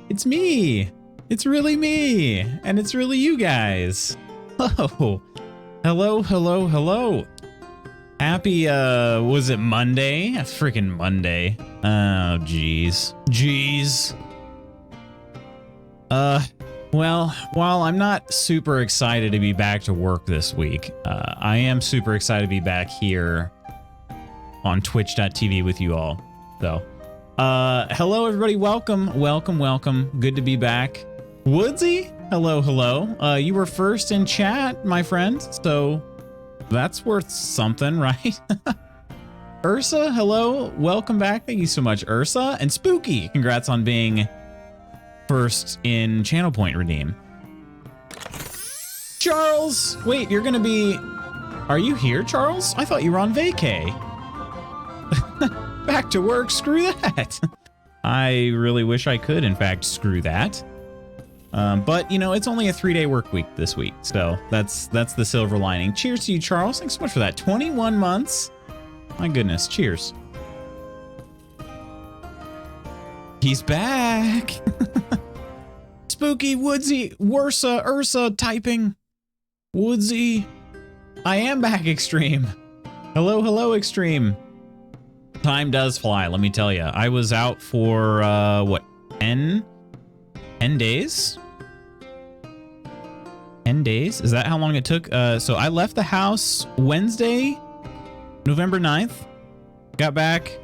It's me. It's really me. And it's really you guys. Oh, hello, hello, hello. Happy, was it Monday? Freaking Monday. Oh, jeez. Jeez. Well, while I'm not super excited to be back to work this week, I am super excited to be back here on twitch.tv with you all. So, hello everybody. Welcome, welcome, welcome. Good to be back. Woodsy, hello, hello. You were first in chat, my friend. So that's worth something, right? Ursa, hello. Welcome back. Thank you so much, Ursa. And Spooky, congrats on being first in Channel Point Redeem. Charles, wait, you're gonna be... Are you here, Charles? I thought you were on vacay. Back to work, screw that. I really wish I could, in fact, screw that. But, you know, it's only a 3-day work week this week, so that's the silver lining. Cheers to you, Charles. Thanks so much for that. 21 months. My goodness, cheers. He's back. Spooky, Woodsy, Ursa typing. Woodsy. I am back, Extreme. Hello, hello, Extreme. Time does fly, let me tell you. I was out for, what, 10 days? 10 days? Is that how long it took? So I left the house Wednesday, November 9th. Got back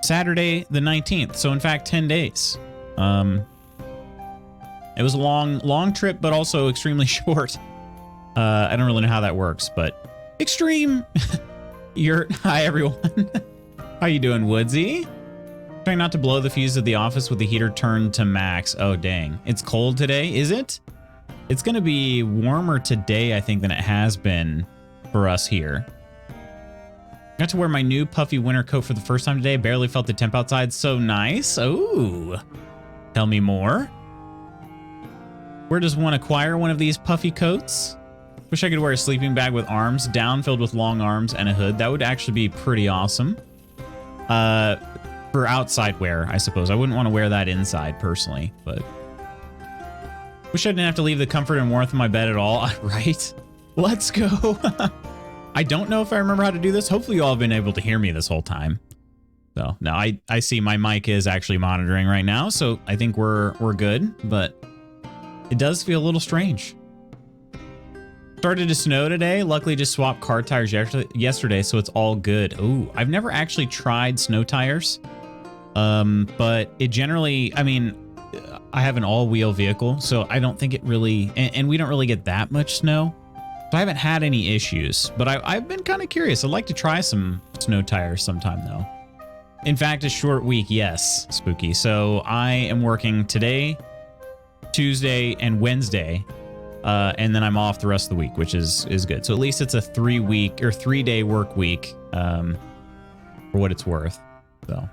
Saturday the 19th. So in fact, 10 days. It was a long trip, but also extremely short. I don't really know how that works, but Extreme. Hi everyone. How you doing, Woodsy? Trying not to blow the fuse of the office with the heater turned to max. Oh dang, it's cold today, is it? It's gonna be warmer today, I think, than it has been for us here. Got to wear my new puffy winter coat for the first time today. Barely felt the temp outside. So nice. Ooh. Tell me more. Where does one acquire one of these puffy coats? Wish I could wear a sleeping bag with arms, down filled with long arms and a hood. That would actually be pretty awesome. For outside wear, I suppose. I wouldn't want to wear that inside personally, but wish I didn't have to leave the comfort and warmth of my bed at all. Right? Let's go. I don't know if I remember how to do this. Hopefully you all have been able to hear me this whole time. So now I see my mic is actually monitoring right now, so I think we're good, but it does feel a little strange. Started to snow today. Luckily just swapped car tires yesterday, so it's all good. Ooh, I've never actually tried snow tires. But it generally, I mean, I have an all-wheel vehicle, so I don't think it really, and we don't really get that much snow. So I haven't had any issues, but I've been kind of curious. I'd like to try some snow tires sometime though. In fact, a short week, yes, Spooky. So I am working today, Tuesday, and Wednesday. And then I'm off the rest of the week, which is good. So at least it's a 3-day work week, for what it's worth. So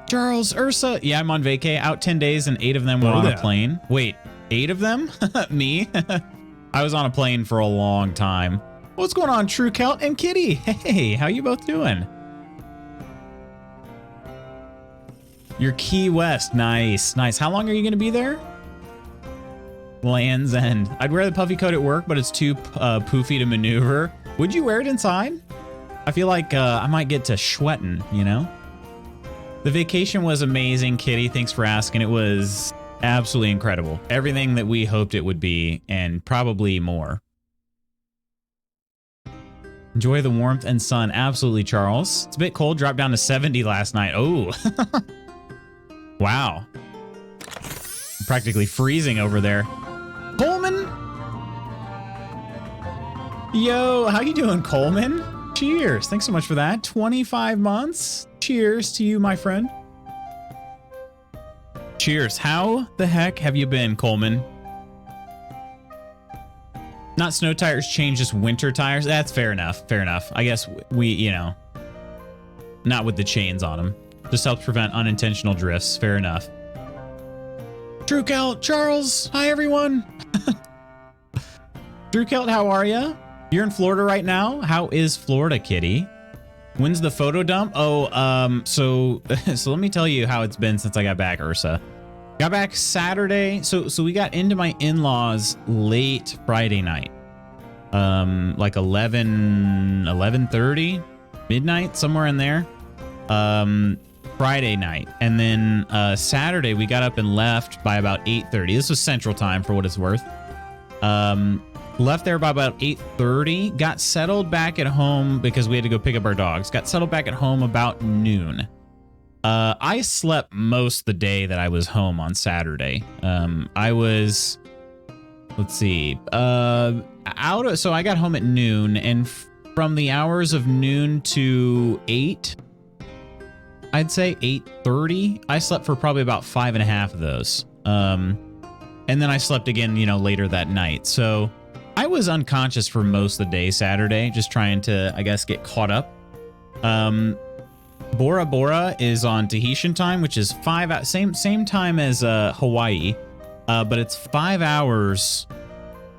Charles, Ursa. Yeah, I'm on vacay, out 10 days and 8 of them were on a plane. Wait, 8 of them? Me? I was on a plane for a long time. What's going on, True Celt and Kitty? Hey, how you both doing? You're Key West. Nice, nice. How long are you going to be there? Land's End. I'd wear the puffy coat at work, but it's too poofy to maneuver. Would you wear it inside? I feel like I might get to sweating, you know? The vacation was amazing, Kitty. Thanks for asking. It was absolutely incredible. Everything that we hoped it would be, and probably more. Enjoy the warmth and sun. Absolutely, Charles. It's a bit cold. Dropped down to 70 last night. Oh. Wow. Practically freezing over there. Coleman! Yo, how you doing, Coleman? Cheers. Thanks so much for that. 25 months. Cheers to you, my friend. Cheers. How the heck have you been, Coleman? Not snow tires, change just winter tires. That's fair enough. Fair enough. I guess we, you know, not with the chains on them. Just helps prevent unintentional drifts. Fair enough. Drew Kelt, Charles. Hi, everyone. Drew Kelt, how are you? You're in Florida right now. How is Florida, Kitty? When's the photo dump? Oh, so let me tell you how it's been since I got back, Ursa. Got back Saturday. So we got into my in-laws late Friday night. Like 11:30, midnight, somewhere in there. Friday night. And then Saturday we got up and left by about 8:30. This was Central Time for what it's worth. Left there by about 8:30, got settled back at home because we had to go pick up our dogs. Got settled back at home about noon. I slept most of the day that I was home on Saturday. I was, let's see, so I got home at noon, and from the hours of noon to 8, I'd say 8:30, I slept for probably about 5.5 of those. And then I slept again, later that night. So I was unconscious for most of the day Saturday, just trying to, I guess, get caught up. Bora Bora is on Tahitian time, which is same time as Hawaii, but it's 5 hours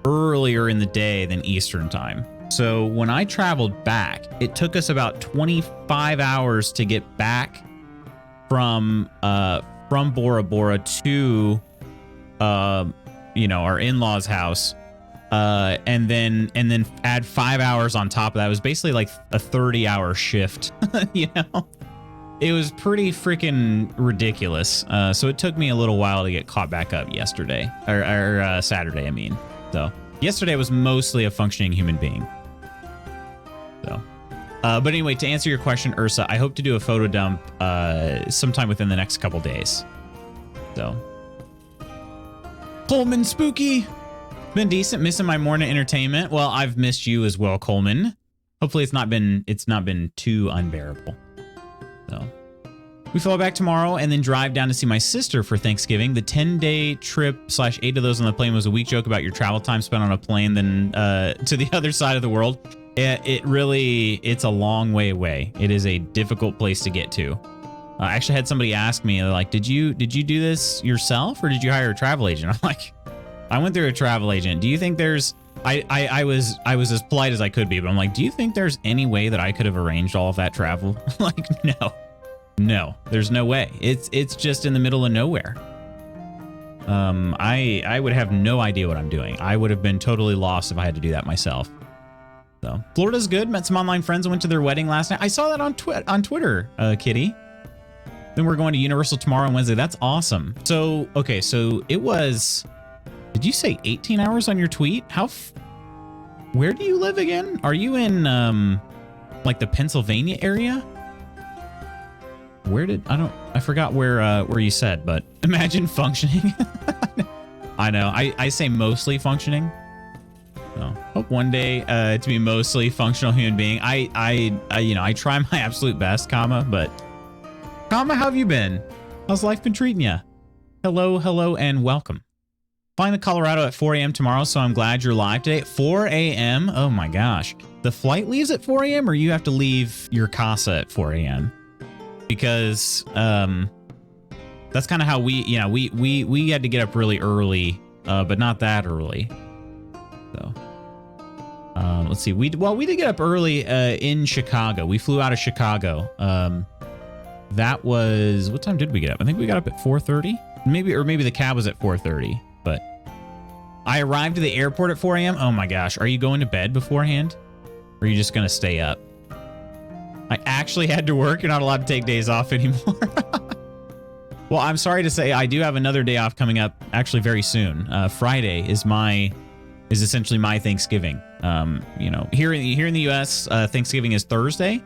earlier in the day than Eastern time. So when I traveled back, it took us about 25 hours to get back from Bora Bora to our in-laws' house. And then add 5 hours on top of that. It was basically like a 30-hour shift. It was pretty freaking ridiculous. So it took me a little while to get caught back up yesterday or Saturday. I mean, so yesterday was mostly a functioning human being. So, but anyway, to answer your question, Ursa, I hope to do a photo dump sometime within the next couple days. So, Coleman Spooky. Been decent, missing my morning entertainment. Well, I've missed you as well, Coleman. Hopefully it's not been too unbearable. So we fly back tomorrow and then drive down to see my sister for Thanksgiving. The 10-day trip / 8 of those on the plane was a weak joke about your travel time spent on a plane then to the other side of the world. It's a long way away. It is a difficult place to get to. I actually had somebody ask me, like, did you do this yourself or did you hire a travel agent? I'm like, I went through a travel agent. Do you think there's, I was as polite as I could be, but I'm like, do you think there's any way that I could have arranged all of that travel? Like, no, there's no way. It's just in the middle of nowhere. I would have no idea what I'm doing. I would have been totally lost if I had to do that myself. So Florida's good. Met some online friends and went to their wedding last night. I saw that on Twitter, Kitty. Then we're going to Universal tomorrow and Wednesday. That's awesome. So, okay, so it was, did you say 18 hours on your tweet? Where do you live again? Are you in, like the Pennsylvania area? I forgot where you said, but imagine functioning. I know, I say mostly functioning. So hope one day to be mostly functional human being. I try my absolute best, but how have you been? How's life been treating you? Hello, and welcome. Flying to Colorado at 4 a.m. tomorrow, so I'm glad you're live today. 4 a.m. Oh my gosh. The flight leaves at 4 a.m. or you have to leave your casa at 4 a.m. Because that's kind of how we had to get up really early, but not that early. So let's see. We did get up early in Chicago. We flew out of Chicago. That was, what time did we get up? I think we got up at 4:30. Maybe the cab was at 4:30. But I arrived at the airport at 4 a.m. Oh my gosh. Are you going to bed beforehand? Or are you just going to stay up? I actually had to work. You're not allowed to take days off anymore. Well, I'm sorry to say I do have another day off coming up actually very soon. Friday is essentially my Thanksgiving. Here in the US, Thanksgiving is Thursday,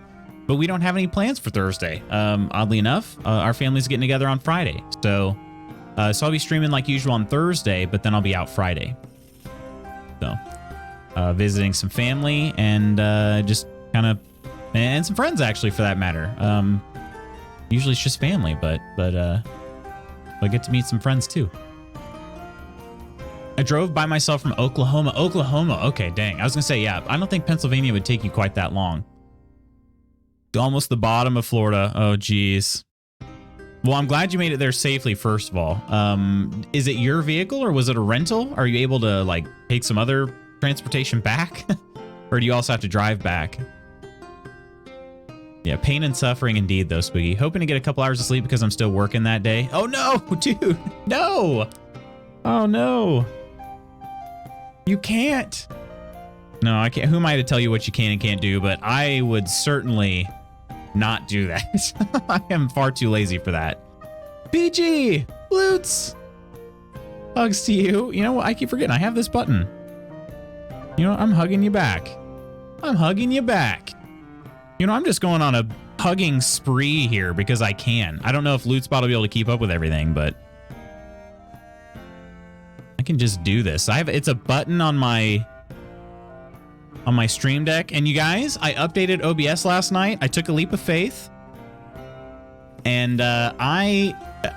but we don't have any plans for Thursday. Oddly enough, our family's getting together on Friday. So I'll be streaming like usual on Thursday, but then I'll be out Friday. So visiting some family and just kind of, and some friends actually for that matter. Usually it's just family, but I get to meet some friends too. I drove by myself from Oklahoma. Okay, dang. I was gonna say, yeah, I don't think Pennsylvania would take you quite that long. Almost the bottom of Florida. Oh, geez. Well, I'm glad you made it there safely, first of all. Is it your vehicle or was it a rental? Are you able to like take some other transportation back? Or do you also have to drive back? Yeah, pain and suffering indeed, though, Spooky. Hoping to get a couple hours of sleep because I'm still working that day. Oh, no, dude. No. Oh, no. You can't. No, I can't. Who am I to tell you what you can and can't do? But I would certainly not do that. I am far too lazy for that. BG, Lutz. Hugs to you. You know what? I keep forgetting I have this button. You know, I'm hugging you back. I'm hugging you back. You know, I'm just going on a hugging spree here because I can. I don't know if Lootspot will be able to keep up with everything, but I can just do this. It's a button on my Stream Deck. And you guys, I updated OBS last night. I took a leap of faith. And I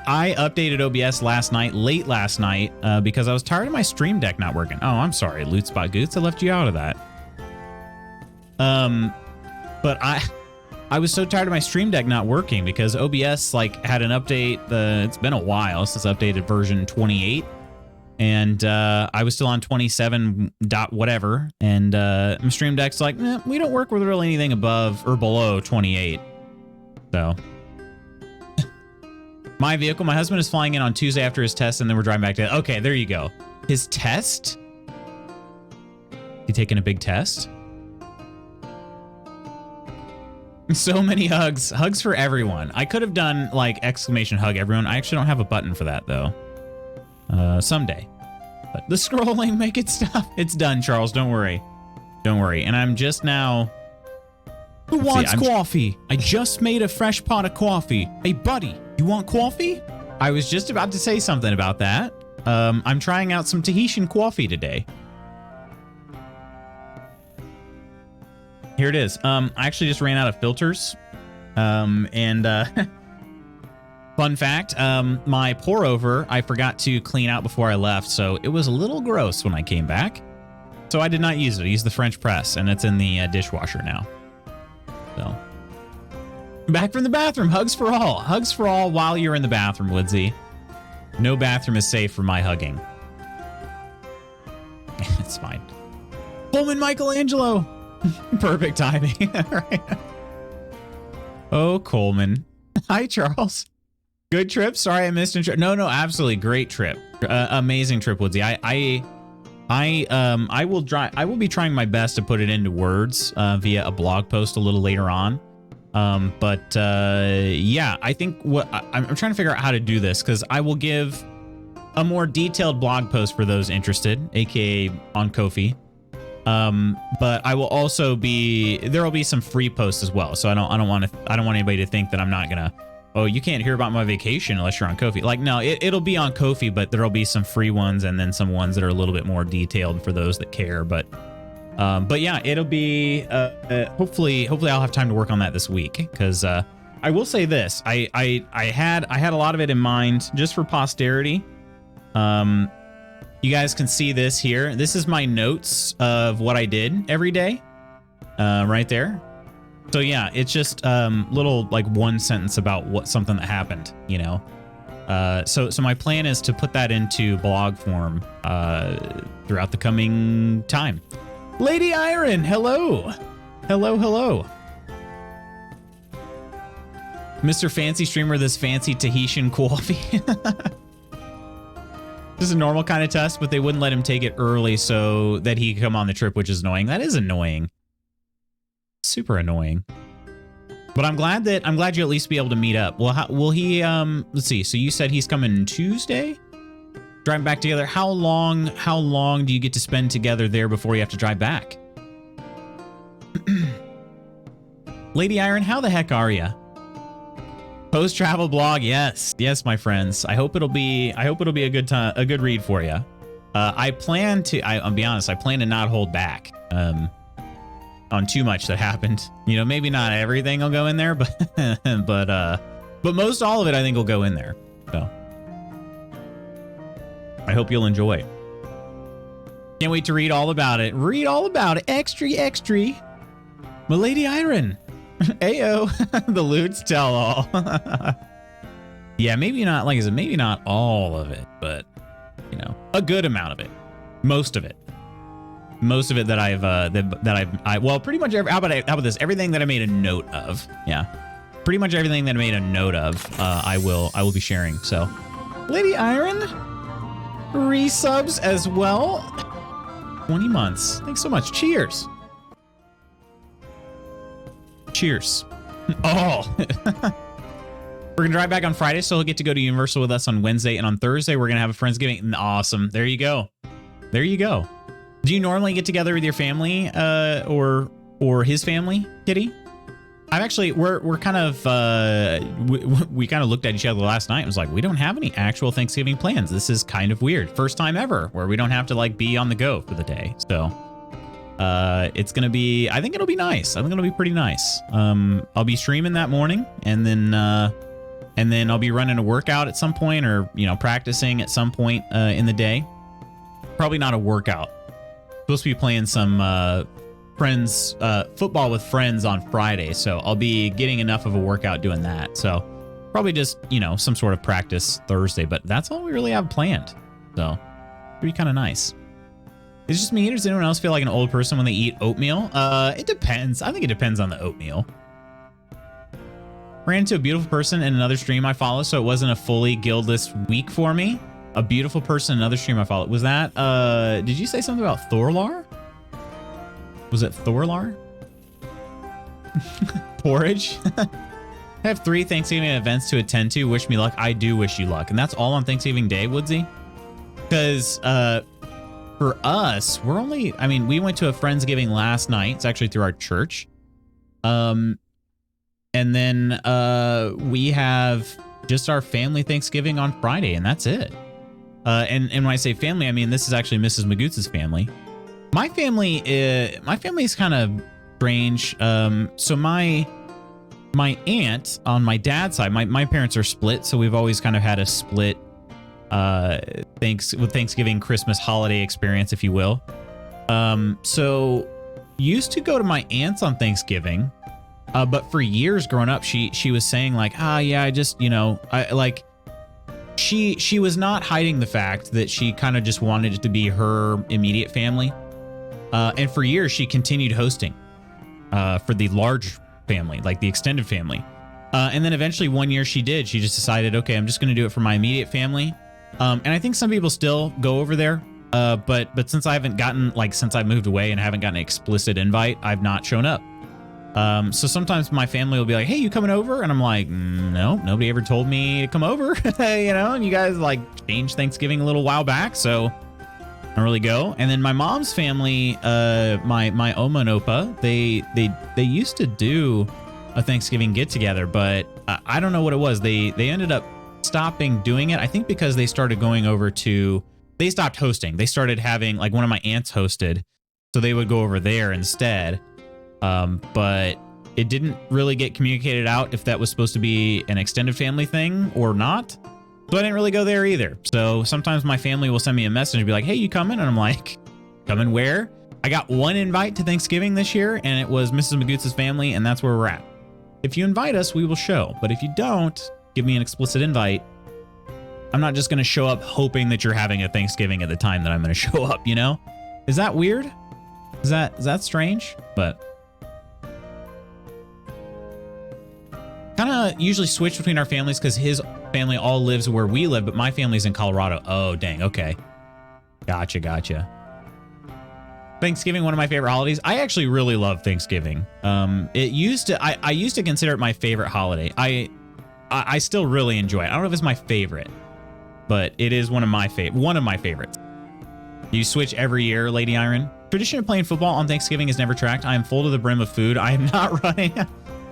updated OBS last night, late last night, because I was tired of my Stream Deck not working. Oh, I'm sorry, Lootspot Goots. I left you out of that. But I was so tired of my Stream Deck not working because OBS like had an update. It's been a while since updated version 28, and I was still on 27 dot whatever. And my Stream Deck's like, we don't work with really anything above or below 28. So my vehicle, my husband is flying in on Tuesday after his test, and then we're driving back to. Okay, there you go. His test. He taking a big test. So many hugs. Hugs for everyone. I could have done like exclamation hug everyone. I actually don't have a button for that though. Someday. But the scrolling, make it stop. It's done, Charles. Don't worry. Don't worry. And I'm just now. Who wants coffee? I just made a fresh pot of coffee. Hey, buddy, you want coffee? I was just about to say something about that. I'm trying out some Tahitian coffee today. Here it is. I actually just ran out of filters. Fun fact, my pour over, I forgot to clean out before I left, so it was a little gross when I came back. So I did not use it. I used the French press, and it's in the dishwasher now. So, back from the bathroom. Hugs for all. Hugs for all while you're in the bathroom, Woodsy. No bathroom is safe for my hugging. It's fine. Pullman Michelangelo. Perfect timing. Right. Oh, Coleman. Hi, Charles. Good trip. Sorry I missed a trip. No, absolutely great trip. Amazing trip, Woodsy. I will be trying my best to put it into words via a blog post a little later on. Yeah, I think I'm trying to figure out how to do this because I will give a more detailed blog post for those interested, aka on Ko-fi. But I will also there will be some free posts as well. So I don't want anybody to think that I'm not gonna, oh, you can't hear about my vacation unless you're on Ko-fi. Like, no, it'll be on Ko-fi, but there'll be some free ones and then some ones that are a little bit more detailed for those that care. But yeah, it'll be, hopefully I'll have time to work on that this week. Cause, I will say this, I had a lot of it in mind just for posterity. You guys can see this here. This is my notes of what I did every day, right there. So yeah, it's just little like one sentence about something that happened, you know. So my plan is to put that into blog form throughout the coming time. Lady Iron, hello, hello. Mr. Fancy Streamer, this fancy Tahitian coffee. This is a normal kind of test, but they wouldn't let him take it early so that he could come on the trip, which is annoying. That is annoying. Super annoying. But I'm glad you at least be able to meet up. Well, will he, let's see. So you said he's coming Tuesday? Driving back together. How long do you get to spend together there before you have to drive back? Lady Iron, how the heck are you? Post-travel blog, yes, my friends. I hope it'll be a good time, a good read for you. I'll be honest, I plan to not hold back on too much that happened. You know, maybe not everything will go in there, but but most all of it I think will go in there. So I hope you'll enjoy. Can't wait to read all about it. Read all about it. Extra. Milady Iron. Ayo, the Lutz tell all. Yeah, maybe not, like I said, maybe not all of it, but, you know, a good amount of it. Most of it. most of it that well, pretty much how about this? Everything that I made a note of. Yeah. Pretty much everything that I made a note of, I will be sharing. So, Lady Iron, resubs as well. 20 months. Thanks so much. Cheers. Cheers. Oh. We're going to drive back on Friday, so he'll get to go to Universal with us on Wednesday. And on Thursday, we're going to have a Friendsgiving. Awesome. There you go. There you go. Do you normally get together with your family or his family, Kitty? I've actually, we're kind of, we kind of looked at each other last night and was like, we don't have any actual Thanksgiving plans. This is kind of weird. First time ever where we don't have to like be on the go for the day. So it's going to be, I think it'll be nice. I think it'll be pretty nice. I'll be streaming that morning and then I'll be running a workout at some point or, you know, practicing at some point in the day. Probably not a workout. Supposed to be playing some friends football with friends on Friday, so I'll be getting enough of a workout doing that. So probably just, you know, some sort of practice Thursday, but that's all we really have planned. So it'd be kind of nice. Is it just me or does anyone else feel like an old person when they eat oatmeal? It depends. I think it depends on the oatmeal. Ran into a beautiful person in another stream I follow, so it wasn't a fully guildless week for me. A beautiful person in another stream I followed. Was that, did you say something about Thorlar? Was it Thorlar? Porridge? I have 3 Thanksgiving events to attend to. Wish me luck. I do wish you luck. And that's all on Thanksgiving Day, Woodsy? Because for us, we're only, I mean, we went to a Friendsgiving last night. It's actually through our church. And then we have just our family Thanksgiving on Friday, and that's it. And when I say family, I mean this is actually Mrs. Magoots' family. My family is kind of strange. So my aunt on my dad's side, my parents are split, so we've always kind of had a split Thanksgiving, Christmas holiday experience, if you will. So used to go to my aunt's on Thanksgiving. But for years growing up, she was saying like, yeah, I just, you know, I like, she was not hiding the fact that she kind of just wanted it to be her immediate family. And for years she continued hosting, for the large family, like the extended family. And then eventually one year she just decided, okay, I'm just going to do it for my immediate family. And I think some people still go over there. But since I haven't gotten, like, since I moved away and haven't gotten an explicit invite, I've not shown up. So sometimes my family will be like, hey, you coming over? And I'm like, no, nobody ever told me to come over, you know, and you guys like changed Thanksgiving a little while back. So I don't really go. And then my mom's family, my Oma and Opa, they used to do a Thanksgiving get together, but I don't know what it was. They ended up stopping doing it. I think because they started going over to, they stopped hosting. They started having, like, one of my aunts hosted, so they would go over there instead. But it didn't really get communicated out if that was supposed to be an extended family thing or not. So I didn't really go there either. So sometimes my family will send me a message and be like, hey, you coming? And I'm like, coming where? I got one invite to Thanksgiving this year, and it was Mrs. Magoots' family, and that's where we're at. If you invite us, we will show. But if you don't, give me an explicit invite. I'm not just going to show up hoping that you're having a Thanksgiving at the time that I'm going to show up, you know? Is that weird? Is that strange? But kind of usually switch between our families because his family all lives where we live, but my family's in Colorado. Oh, dang. Okay. Gotcha. Thanksgiving, one of my favorite holidays. I actually really love Thanksgiving. It used to, I used to consider it my favorite holiday. I still really enjoy it. I don't know if it's my favorite, but it is one of my favorites. You switch every year, Lady Iron. Tradition of playing football on Thanksgiving is never tracked. I am full to the brim of food. I am not running.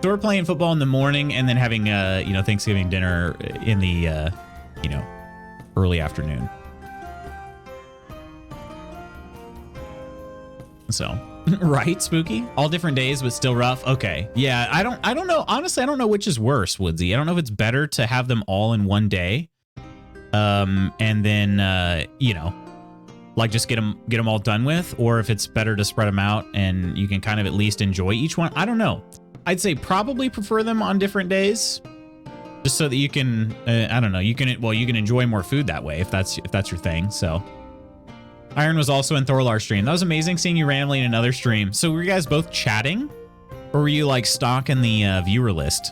So we're playing football in the morning and then having Thanksgiving dinner in the early afternoon. So, right, Spooky? All different days, but still rough. Okay. Yeah, I don't know. Honestly, I don't know which is worse, Woodsy. I don't know if it's better to have them all in one day. And then, like just get them all done with, or if it's better to spread them out and you can kind of at least enjoy each one. I don't know. I'd say probably prefer them on different days, just so that you can, I don't know, you can enjoy more food that way if that's your thing. So Iron was also in Thorlar's stream. That was amazing seeing you randomly in another stream. So were you guys both chatting? Or were you like stalking the viewer list?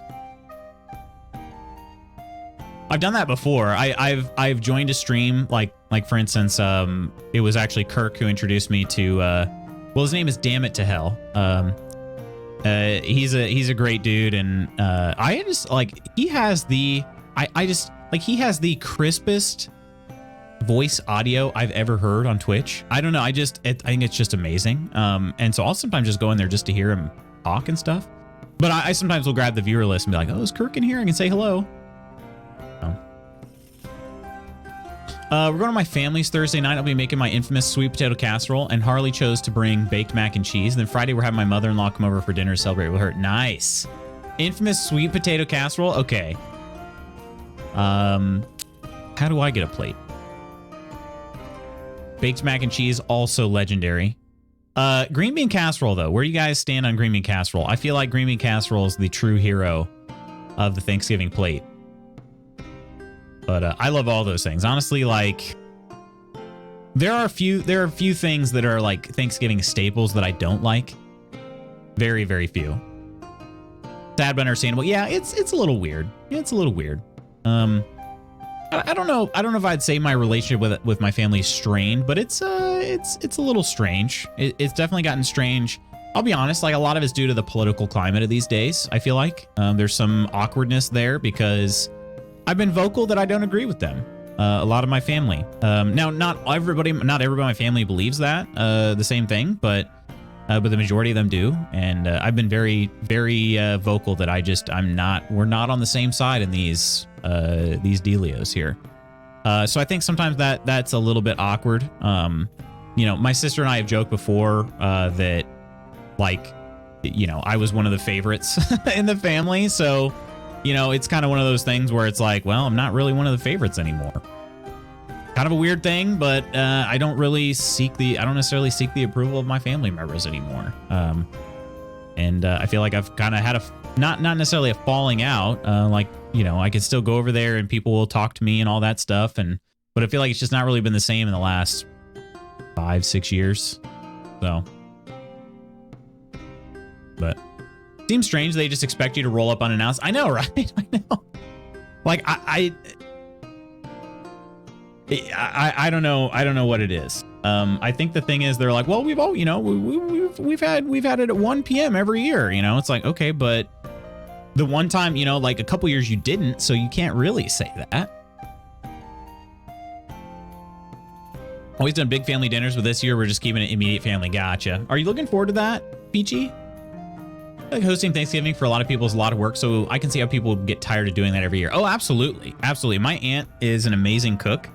I've done that before. I've joined a stream, like for instance, it was actually Kirk who introduced me to well, his name is Damn It to Hell. He's a great dude, and I just like he has the he has the crispest voice audio I've ever heard on Twitch. I don't know. I think it's just amazing. And so I'll sometimes just go in there just to hear him talk and stuff. But I sometimes will grab the viewer list and be like, oh, is Kirk in here? I can say hello. We're going to my family's Thursday night. I'll be making my infamous sweet potato casserole, and Harley chose to bring baked mac and cheese. And then Friday, we're having my mother-in-law come over for dinner to celebrate with her. Nice. Infamous sweet potato casserole. Okay. How do I get a plate? Baked mac and cheese, also legendary. Green bean casserole, though. Where do you guys stand on green bean casserole? I feel like green bean casserole is the true hero of the Thanksgiving plate. But I love all those things. Honestly, like there are a few things that are like Thanksgiving staples that I don't like. Very, very few. Sad but understandable. Yeah, it's a little weird. Yeah, it's a little weird. I don't know. I don't know if I'd say my relationship with my family is strained, but it's a little strange. It's definitely gotten strange. I'll be honest, like a lot of it's due to the political climate of these days. I feel like there's some awkwardness there because I've been vocal that I don't agree with them. A lot of my family. Now, not everybody in my family believes that the same thing, but the majority of them do. And I've been very, very vocal that we're not on the same side in these dealios here. So I think sometimes that's a little bit awkward. You know, my sister and I have joked before that, like, you know, I was one of the favorites in the family. So, you know, it's kind of one of those things where it's like, well, I'm not really one of the favorites anymore. Kind of a weird thing, but I don't necessarily seek the approval of my family members anymore. And I feel like I've kind of had not necessarily a falling out. Like, you know, I can still go over there and people will talk to me and all that stuff. But I feel like it's just not really been the same in the last 5-6 years. So, but seems strange. They just expect you to roll up unannounced. I know, right? I know. Like I don't know. I don't know what it is. I think the thing is they're like, well, we've all, you know, we've had it at 1 p.m. every year. You know, it's like, okay, but the one time, you know, like a couple years you didn't, so you can't really say that. Always done big family dinners, but this year we're just keeping it immediate family. Gotcha. Are you looking forward to that, Peachy? Like hosting Thanksgiving for a lot of people is a lot of work, so I can see how people get tired of doing that every year. Oh, absolutely. Absolutely. My aunt is an amazing cook.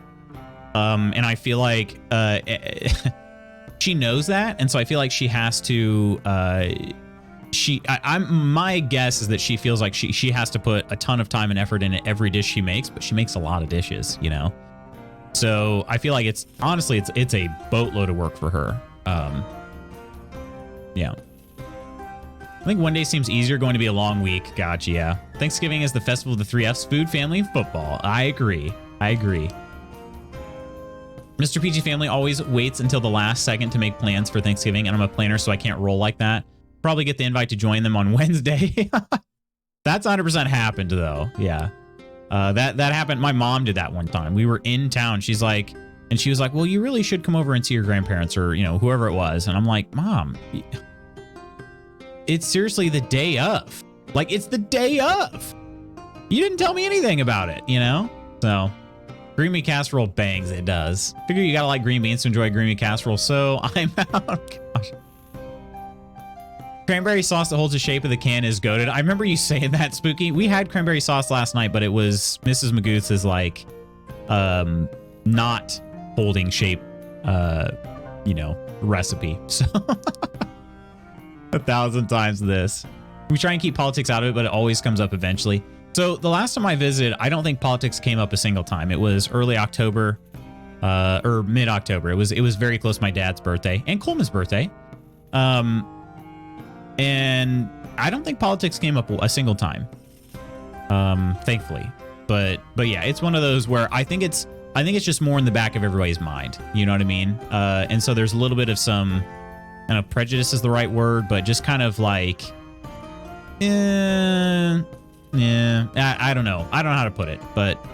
And I feel like she knows that. And so I feel like she has to, my guess is that she feels like she has to put a ton of time and effort into every dish she makes, but she makes a lot of dishes, you know? So I feel like it's a boatload of work for her. Yeah. I think one day seems easier, going to be a long week. Gotcha, yeah. Thanksgiving is the festival of the 3Fs, food, family, and football. I agree. Mr. Peachy family always waits until the last second to make plans for Thanksgiving, and I'm a planner, so I can't roll like that. Probably get the invite to join them on Wednesday. That's 100% happened, though. Yeah. That happened. My mom did that one time. We were in town. She was like, well, you really should come over and see your grandparents or, you know, whoever it was. And I'm like, Mom, it's seriously the day of. Like, it's the day of. You didn't tell me anything about it, you know? So, green bean casserole bangs, it does. Figure you gotta like green beans to enjoy green bean casserole, so I'm out. Gosh. Cranberry sauce that holds the shape of the can is goated. I remember you saying that, Spooky. We had cranberry sauce last night, but it was Mrs. Magooth's like, not holding shape, you know, recipe. So 1,000 times this. We try and keep politics out of it, but it always comes up eventually. So the last time I visited, I don't think politics came up a single time. It was early October, or mid-October. It was very close to my dad's birthday and Coleman's birthday. And I don't think politics came up a single time, thankfully. But yeah, it's one of those where I think it's I think it's just more in the back of everybody's mind. You know what I mean? And so there's a little bit of some, I don't know, prejudice is the right word, but just kind of like, I don't know. I don't know how to put it, but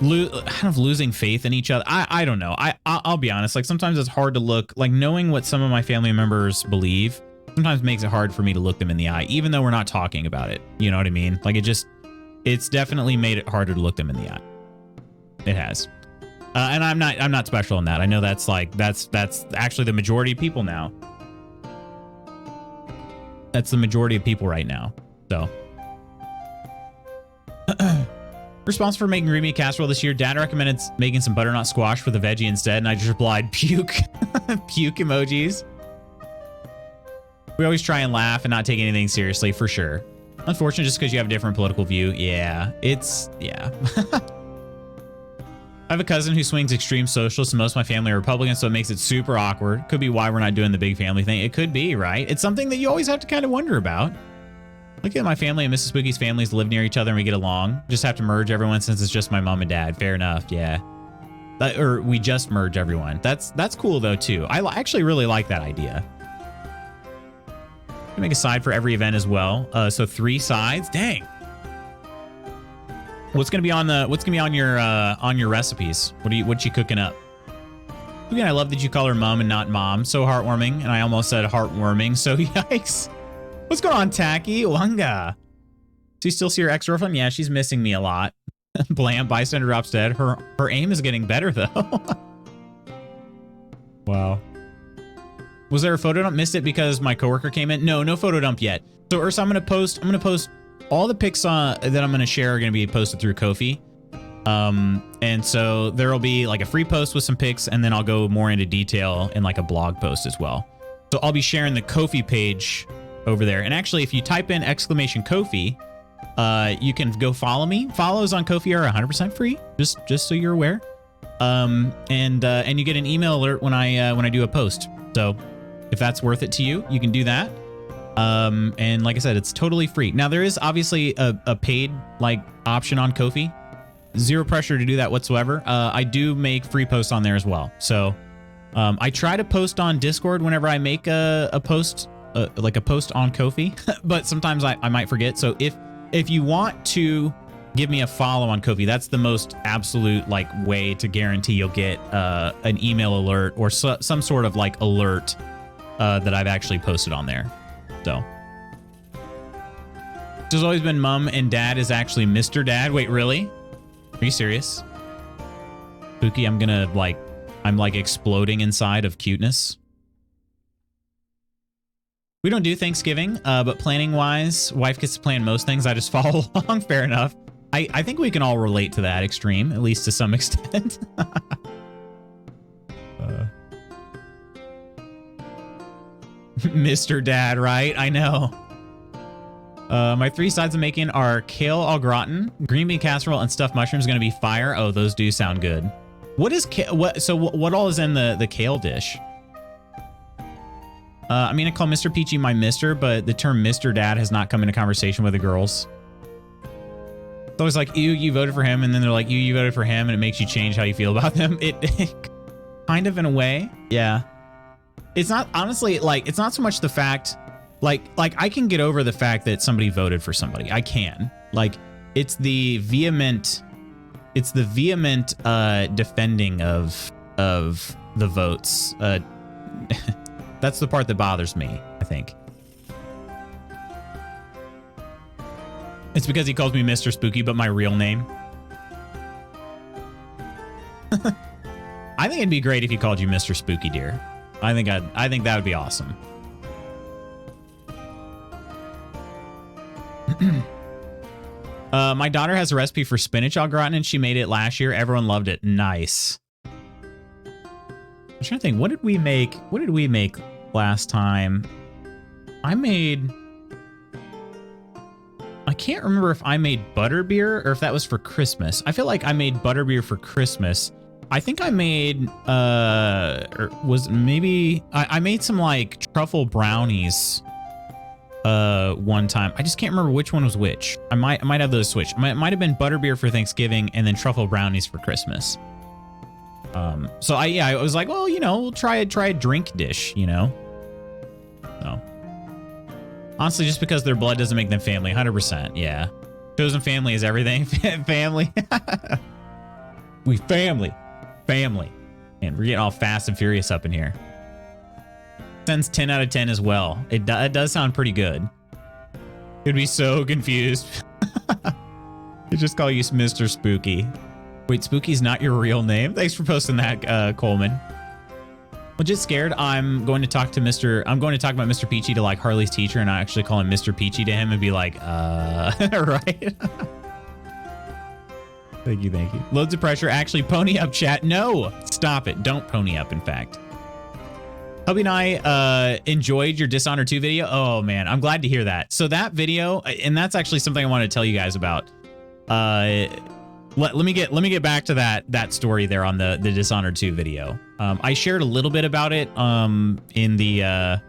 kind of losing faith in each other. I don't know. I'll be honest. Like sometimes it's hard to look, like knowing what some of my family members believe sometimes makes it hard for me to look them in the eye, even though we're not talking about it. You know what I mean? Like it's definitely made it harder to look them in the eye. It has. And I'm not special in that. I know that's actually the majority of people now. That's the majority of people right now. So responsible for making green bean casserole this year. Dad recommended making some butternut squash with a veggie instead, and I just replied puke. Puke emojis. We always try and laugh and not take anything seriously, for sure. Unfortunate just because you have a different political view. Yeah. I have a cousin who swings extreme socialist, and most of my family are Republicans, so it makes it super awkward. Could be why we're not doing the big family thing. It could be, right? It's something that you always have to kind of wonder about. Look at my family and Mrs. Spooky's families live near each other and we get along. Just have to merge everyone since it's just my mom and dad. Fair enough, yeah. Or we just merge everyone. That's cool though too. I actually really like that idea. Make a side for every event as well. So 3 sides. Dang. What's gonna be on your recipes? What you cooking up? Again, I love that you call her mom and not mom. So heartwarming, and I almost said heartwarming. So yikes. What's going on, Tacky Wanga? Do you still see your ex-girlfriend? Yeah, she's missing me a lot. Blam, bystander drops dead. Her aim is getting better though. Wow. Was there a photo dump? Missed it because my coworker came in. No photo dump yet. So Ursa, I'm gonna post all the pics that I'm gonna share are gonna be posted through Ko-fi. And so there'll be like a free post with some pics, and then I'll go more into detail in like a blog post as well. So I'll be sharing the Ko-fi page over there. And actually, if you type in !Ko-fi, you can go follow me. Follows on Ko-fi are 100% free, just so you're aware. And you get an email alert when I do a post. So if that's worth it to you, you can do that. And like I said, it's totally free. Now there is obviously a paid like option on Ko-fi. Zero pressure to do that whatsoever. I do make free posts on there as well. So I try to post on Discord whenever I make a post, like a post on Ko-fi, but sometimes I might forget. So if you want to give me a follow on Ko-fi, that's the most absolute like way to guarantee you'll get an email alert or some sort of like alert that I've actually posted on there. So there's always been mom and dad is actually Mr. Dad. Wait, really? Are you serious? Spooky, I'm like exploding inside of cuteness. We don't do Thanksgiving, but planning wise, wife gets to plan most things. I just follow along. Fair enough. I think we can all relate to that extreme, at least to some extent. Mr. Dad, right? I know. My 3 sides of making are kale au gratin, green bean casserole, and stuffed mushrooms. Going to be fire. Oh, those do sound good. What is what all is in the kale dish? I mean, I call Mr. Peachy my mister, but the term Mr. Dad has not come into conversation with the girls. It's always like, ew, you voted for him, and then they're like, you voted for him, and it makes you change how you feel about them. It kind of in a way, yeah. It's not, honestly, like, it's not so much the fact, like I can get over the fact that somebody voted for somebody. I can. Like, it's the vehement defending of the votes. That's the part that bothers me, I think. It's because he calls me Mr. Spooky, but my real name. I think it'd be great if he called you Mr. Spooky, dear. I think that would be awesome. My daughter has a recipe for spinach au gratin, and she made it last year. Everyone loved it. Nice. I'm trying to think. What did we make? What did we make last time? I can't remember if I made butterbeer or if that was for Christmas. I feel like I made butterbeer for Christmas. I think I made, or was maybe, I made some like truffle brownies one time. I just can't remember which one was which. I might have those switched. It might have been butterbeer for Thanksgiving and then truffle brownies for Christmas. So I was like, well, you know, we'll try a drink dish, you know. So honestly, just because their blood doesn't make them family, 100%. Yeah, chosen family is everything. Family. We family, and we're getting all fast and furious up in here. Sends 10 out of 10 as well. It does sound pretty good. Could be so confused. They just call you Mr. Spooky. Wait, Spooky's not your real name? Thanks for posting that, Coleman. I'm just scared. I'm going to talk about Mr. Peachy to like Harley's teacher, and I actually call him Mr. Peachy to him and be like, right? Thank you. Loads of pressure. Actually, pony up, chat. No, stop it. Don't pony up, in fact. Hubby and I enjoyed your Dishonored 2 video. Oh, man, I'm glad to hear that. So that video, and that's actually something I want to tell you guys about. Let me get back to that story there on the Dishonored 2 video. I shared a little bit about it in the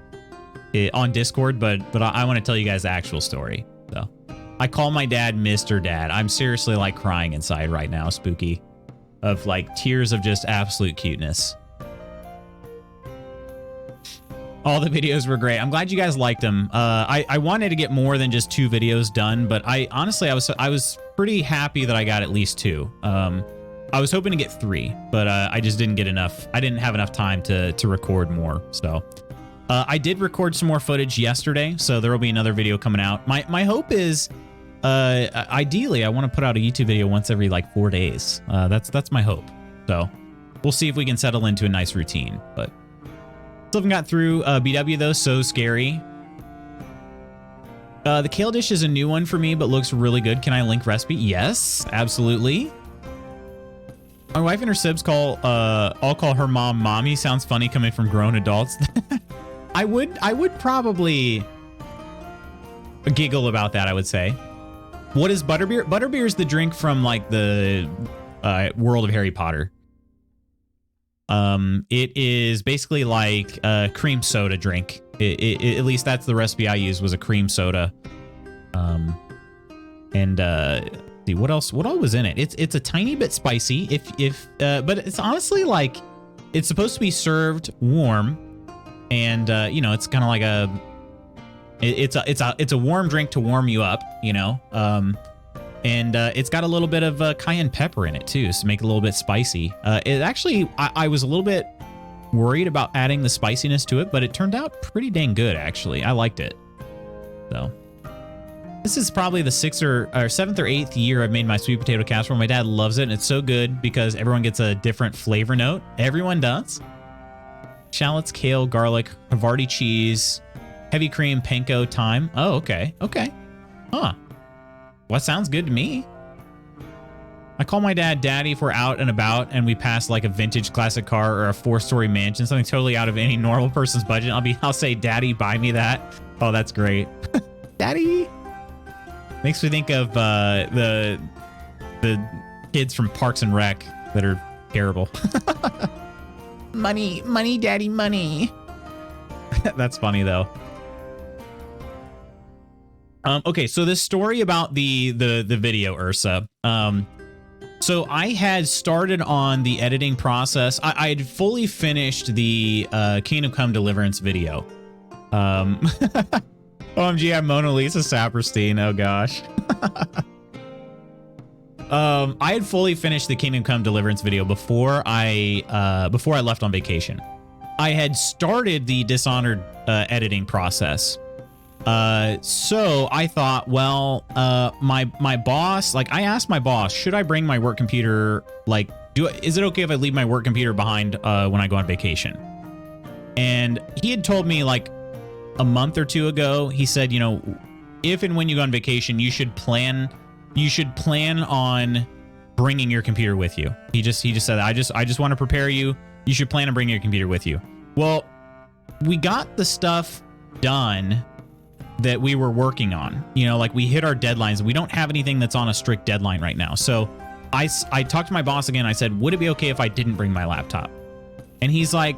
on Discord, but I want to tell you guys the actual story. So I call my dad Mr. Dad. I'm seriously like crying inside right now, Spooky, of like tears of just absolute cuteness. All the videos were great. I'm glad you guys liked them. I wanted to get more than just 2 videos done, but I was pretty happy that I got at least 2. I was hoping to get 3, but I just didn't get enough. I didn't have enough time to record more. So I did record some more footage yesterday, so there will be another video coming out. My hope is, ideally, I want to put out a YouTube video once every like 4 days. That's my hope. So we'll see if we can settle into a nice routine, but. Still haven't got through BW though, so scary. The kale dish is a new one for me, but looks really good. Can I link recipe? Yes, absolutely. My wife and her sibs all call her mom mommy. Sounds funny coming from grown adults. I would probably giggle about that, I would say. What is butterbeer? Butterbeer is the drink from like the world of Harry Potter. It is basically like a cream soda drink. At least that's the recipe I used, was a cream soda. See what else? What all was in it? It's a tiny bit spicy. But it's honestly like it's supposed to be served warm, and you know, it's kind of like it's a warm drink to warm you up, you know. And it's got a little bit of cayenne pepper in it too, so make it a little bit spicy. It actually, I was a little bit worried about adding the spiciness to it, but it turned out pretty dang good, actually. I liked it. So this is probably the 6th or 7th or 8th year I've made my sweet potato casserole. My dad loves it, and it's so good because everyone gets a different flavor note. Everyone does. Shallots, kale, garlic, Havarti cheese, heavy cream, panko, thyme. Oh, okay. Okay. Huh. Well, sounds good to me. I call my dad Daddy if we're out and about and we pass like a vintage classic car or a 4-story mansion, something totally out of any normal person's budget. I'll say, Daddy, buy me that. Oh, that's great. Daddy. Makes me think of the kids from Parks and Rec that are terrible. Money, Daddy, money. That's funny though. Okay, so this story about the video, Ursa. So I had started on the editing process. I had fully finished the Kingdom Come Deliverance video. OMG, I'm Mona Lisa Saperstein. Oh gosh. I had fully finished the Kingdom Come Deliverance video before I left on vacation. I had started the Dishonored editing process. So I thought, well, my boss, like I asked my boss, should I bring my work computer? Like, is it okay if I leave my work computer behind, when I go on vacation? And he had told me like a month or 2 ago, he said, you know, if and when you go on vacation, you should plan on bringing your computer with you. He just said, I just want to prepare you. You should plan on bringing your computer with you. Well, we got the stuff done that we were working on, you know, like we hit our deadlines. We don't have anything that's on a strict deadline right now. So I talked to my boss again. I said, would it be okay if I didn't bring my laptop? And he's like,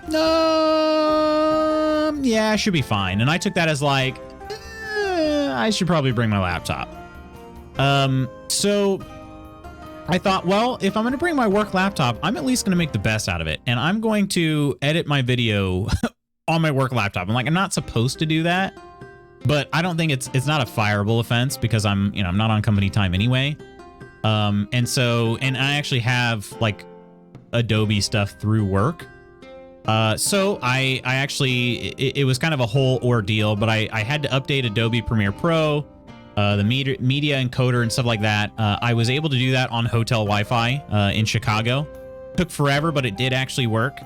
no, yeah, should be fine. And I took that as like, I should probably bring my laptop. So I thought, well, if I'm going to bring my work laptop, I'm at least going to make the best out of it. And I'm going to edit my video on my work laptop. I'm like, I'm not supposed to do that, but I don't think it's not a fireable offense because I'm not on company time anyway. And I actually have like Adobe stuff through work. So I actually, it was kind of a whole ordeal, but I had to update Adobe Premiere Pro, the media encoder and stuff like that. I was able to do that on hotel Wi-Fi in Chicago. Took forever, but it did actually work.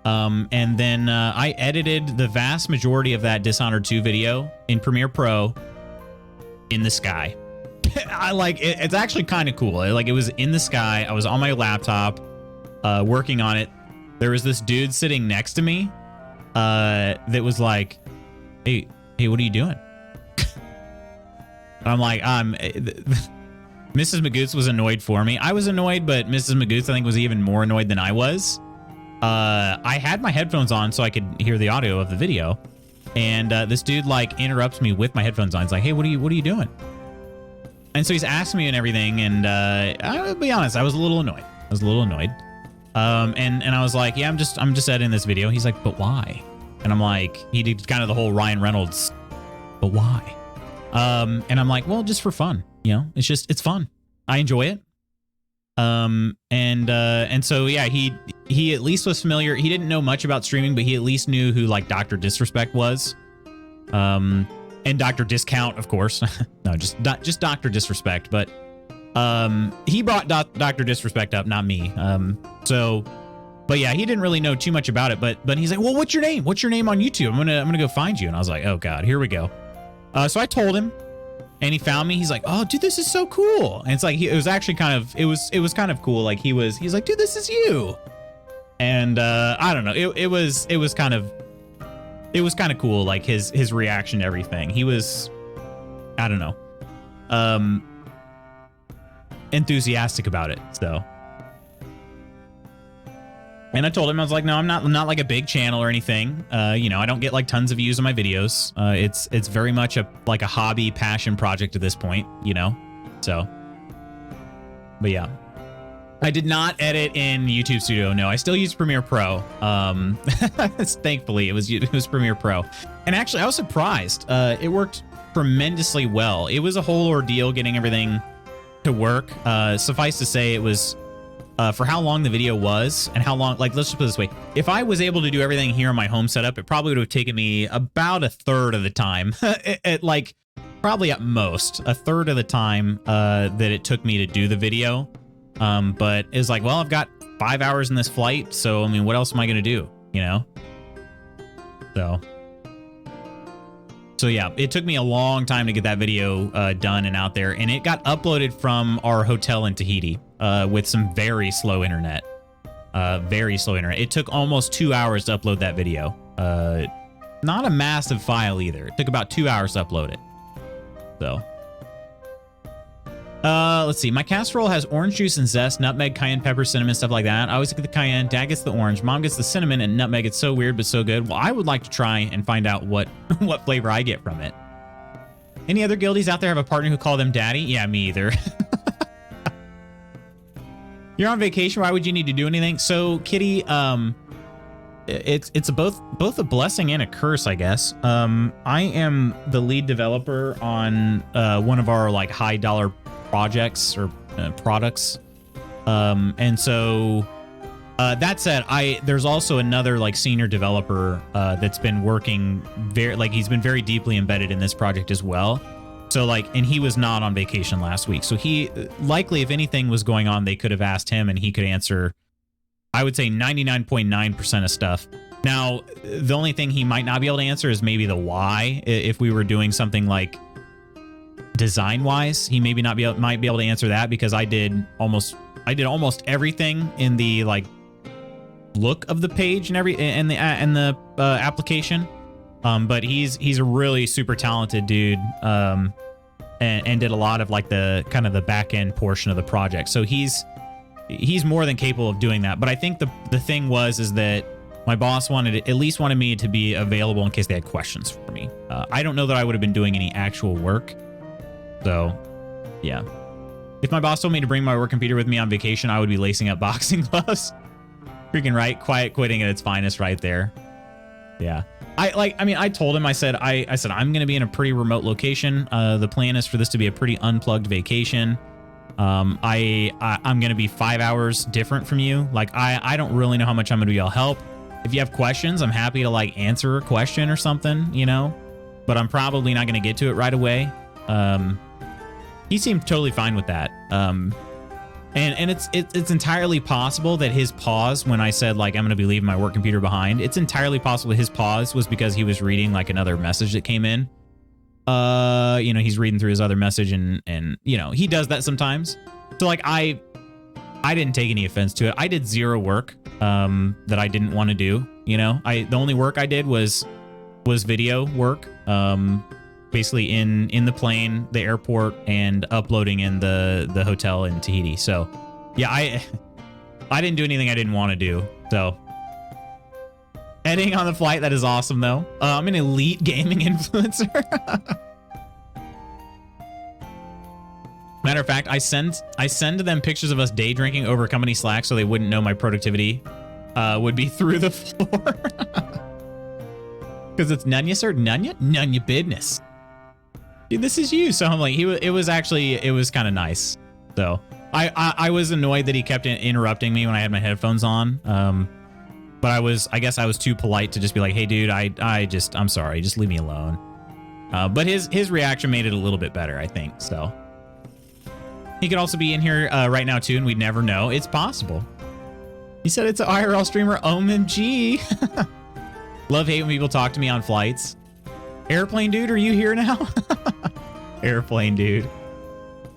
And then I edited the vast majority of that Dishonored 2 video in Premiere Pro in the sky. I like it. It's actually kind of cool. It was in the sky. I was on my laptop working on it. There was this dude sitting next to me that was like, hey, what are you doing? I'm like, Mrs. Magoots was annoyed for me. I was annoyed, but Mrs. Magoots, I think, was even more annoyed than I was. I had my headphones on so I could hear the audio of the video. And this dude like interrupts me with my headphones on. He's like, hey, what are you doing? And so he's asking me and everything. And I'll be honest, I was a little annoyed. And I was like, yeah, I'm just editing this video. He's like, but why? And I'm like, he did kind of the whole Ryan Reynolds, but why? And I'm like, well, just for fun, it's fun. I enjoy it. And so, yeah, he at least was familiar. He didn't know much about streaming, but he at least knew who like Dr. Disrespect was. And Dr. Discount, of course. No, just Dr. Disrespect, but he brought Dr. Disrespect up, not me. But yeah, he didn't really know too much about it, but he's like, well, what's your name? What's your name on YouTube? I'm gonna go find you. And I was like, oh God, here we go. So I told him, and he found me. He's like, oh dude, this is so cool. And it's like, it was actually kind of, it was kind of cool. Like he's like, dude, this is you. And I don't know. It was kind of cool. Like his reaction to everything. He was, I don't know, enthusiastic about it. So, and I told him, I was like, no, I'm not like a big channel or anything. I don't get like tons of views on my videos. It's very much like a hobby passion project at this point, so, but yeah, I did not edit in YouTube Studio. No, I still use Premiere Pro. Thankfully it was Premiere Pro. And actually I was surprised. It worked tremendously well. It was a whole ordeal getting everything to work. Suffice to say, it was for how long the video was and how long, like, let's just put it this way. If I was able to do everything here on my home setup, it probably would have taken me about a third of the time. Like probably at most a third of the time that it took me to do the video. But it's like, well, I've got 5 hours in this flight. So, I mean, what else am I going to do? So yeah, it took me a long time to get that video done and out there, and it got uploaded from our hotel in Tahiti with some very slow internet. It took almost 2 hours to upload that video. Not a massive file either. It took about 2 hours to upload it. So, let's see. My casserole has orange juice and zest, nutmeg, cayenne pepper, cinnamon, stuff like that. I always get the cayenne. Dad gets the orange. Mom gets the cinnamon and nutmeg. It's so weird, but so good. Well, I would like to try and find out what flavor I get from it. Any other guildies out there have a partner who call them daddy? Yeah, me either. You're on vacation. Why would you need to do anything? So, Kitty, it's both a blessing and a curse, I guess. I am the lead developer on one of our like high dollar projects or products, and so that said, there's also another like senior developer that's been working he's been very deeply embedded in this project as well. So like, and he was not on vacation last week, so he likely, if anything was going on, they could have asked him and he could answer, I would say 99.9% of stuff. Now, the only thing he might not be able to answer is maybe the why. If we were doing something like design wise, he maybe might be able to answer that, because I did almost everything in the like look of the page and the application. But he's a really super talented dude, and did a lot of like the kind of the back end portion of the project. So he's more than capable of doing that. But I think the thing is that my boss wanted me to be available in case they had questions for me. I don't know that I would have been doing any actual work. So, yeah. If my boss told me to bring my work computer with me on vacation, I would be lacing up boxing gloves. Freaking right. Quiet quitting at its finest right there. Yeah. I told him, I said, I'm going to be in a pretty remote location. The plan is for this to be a pretty unplugged vacation. I'm going to be 5 hours different from you. Like, I don't really know how much I'm going to be able to help. If you have questions, I'm happy to like answer a question or something, you know, but I'm probably not going to get to it right away. He seemed totally fine with that. And it's entirely possible that his pause when I said like I'm going to be leaving my work computer behind, it's entirely possible his pause was because he was reading like another message that came in. You know, he's reading through his other message and you know, he does that sometimes. So like I didn't take any offense to it. I did zero work that I didn't want to do, you know. The only work I did was video work. Basically in the plane, the airport, and uploading in the hotel in Tahiti. So yeah, I didn't do anything I didn't want to do. So editing on the flight, that is awesome though. I'm an elite gaming influencer. Matter of fact, I send them pictures of us day drinking over company Slack so they wouldn't know my productivity would be through the floor. Because it's none ya, sir, none ya business. Dude, this is you. So I'm like, it was kind of nice. So I was annoyed that he kept interrupting me when I had my headphones on. But I guess I was too polite to just be like, hey dude, I'm sorry, just leave me alone. But his reaction made it a little bit better, I think. So he could also be in here right now too, and we'd never know. It's possible. He said it's an IRL streamer. OMG. Love hate when people talk to me on flights. Airplane dude, are you here now? Airplane dude.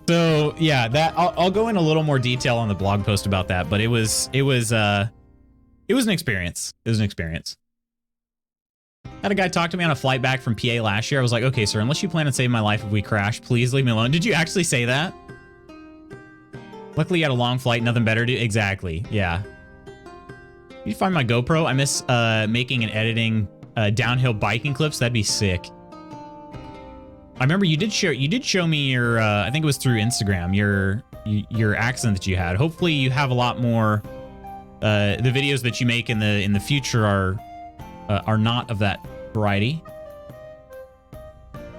So yeah, that I'll go in a little more detail on the blog post about that, but it was an experience. It was an experience. Had a guy talk to me on a flight back from PA last year. I was like, okay, sir, unless you plan on saving my life if we crash, please leave me alone. Did you actually say that? Luckily you had a long flight, nothing better to do. Exactly. Yeah. Did you find my GoPro? I miss making and editing downhill biking clips. That'd be sick. I remember you did show me your I think it was through Instagram, your accident that you had. Hopefully you have a lot more the videos that you make in the future are not of that variety.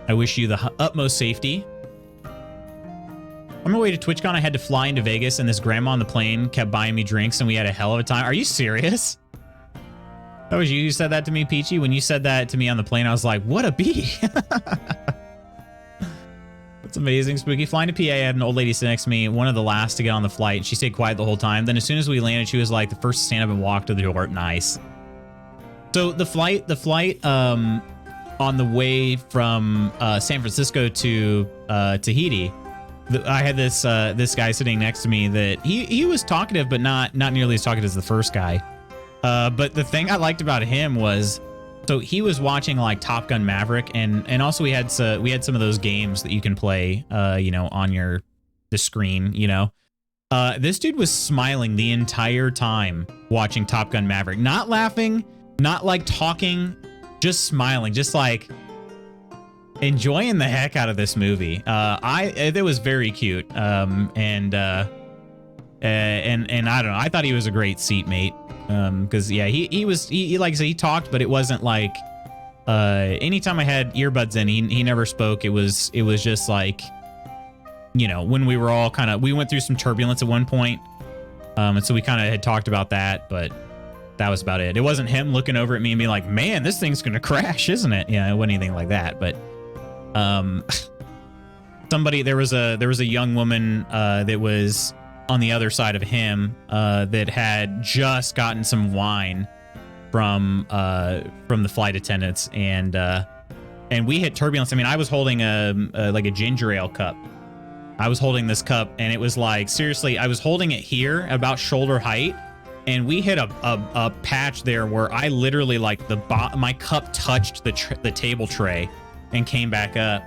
I wish you the utmost safety. On my way to TwitchCon, I had to fly into Vegas, and this grandma on the plane kept buying me drinks, and we had a hell of a time. Are you serious? That was you who said that to me, Peachy? When you said that to me on the plane, I was like, what a bee. That's amazing. Spooky. Flying to PA, I had an old lady sit next to me, one of the last to get on the flight. She stayed quiet the whole time. Then as soon as we landed, she was like the first to stand up and walk to the door. Nice. So the flight on the way from San Francisco to Tahiti, I had this guy sitting next to me that he was talkative, but not nearly as talkative as the first guy. But the thing I liked about him was, so he was watching like Top Gun Maverick, and also we had some of those games that you can play, you know, on the screen, you know. This dude was smiling the entire time watching Top Gun Maverick, not laughing, not like talking, just smiling, just like enjoying the heck out of this movie. It was very cute. And I don't know, I thought he was a great seatmate. Because yeah, he like I said, he talked, but it wasn't like anytime I had earbuds in, he never spoke. It was just like, you know, when we were all we went through some turbulence at one point, and so we kind of had talked about that, but that was about it. It wasn't him looking over at me and being like, man, this thing's gonna crash, isn't it? Yeah, it wasn't anything like that. But there was a young woman that was on the other side of him that had just gotten some wine from the flight attendants, and we hit turbulence. I mean, I was holding like a ginger ale cup. I was holding this cup, and it was like, seriously, I was holding it here about shoulder height, and we hit a patch there where I literally like my cup touched the table tray and came back up.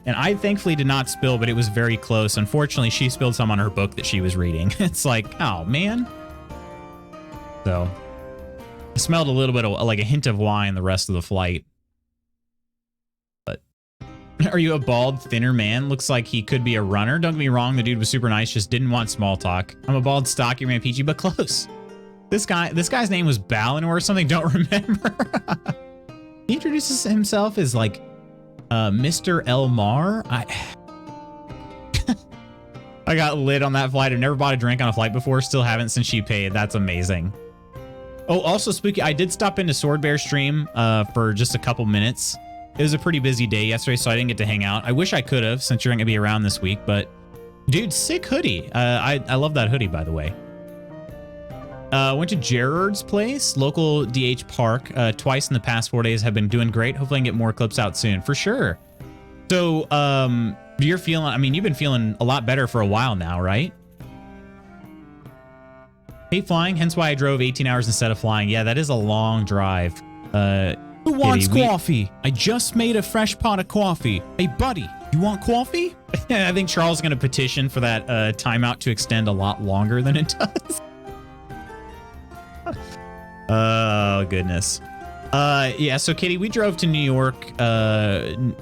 And I thankfully did not spill, but it was very close. Unfortunately, she spilled some on her book that she was reading. It's like, oh, man. So I smelled a little bit of like a hint of wine the rest of the flight. But Are you a bald, thinner man? Looks like he could be a runner. Don't get me wrong, the dude was super nice, just didn't want small talk. I'm a bald, stocky man, peachy, but close. This guy's name was Balinor or something, don't remember. He introduces himself as like Mr. Elmar. I got lit on that flight. I've never bought a drink on a flight before, still haven't since she paid. That's amazing. Oh, also spooky, I did stop into Sword Bear stream for just a couple minutes. It was a pretty busy day yesterday, so I didn't get to hang out. I wish I could have, since you're gonna be around this week, but dude, sick hoodie. I love that hoodie, by the way. Went to Gerard's place, local DH park, twice in the past 4 days. Have been doing great. Hopefully I can get more clips out soon, for sure. So, you're feeling, I mean, you've been feeling a lot better for a while now, right? Hate flying, hence why I drove 18 hours instead of flying. Yeah, that is a long drive. Who wants coffee? I just made a fresh pot of coffee. Hey, buddy, you want coffee? I think Charles is going to petition for that timeout to extend a lot longer than it does. Oh, goodness. Yeah, so Katie, we drove to New York.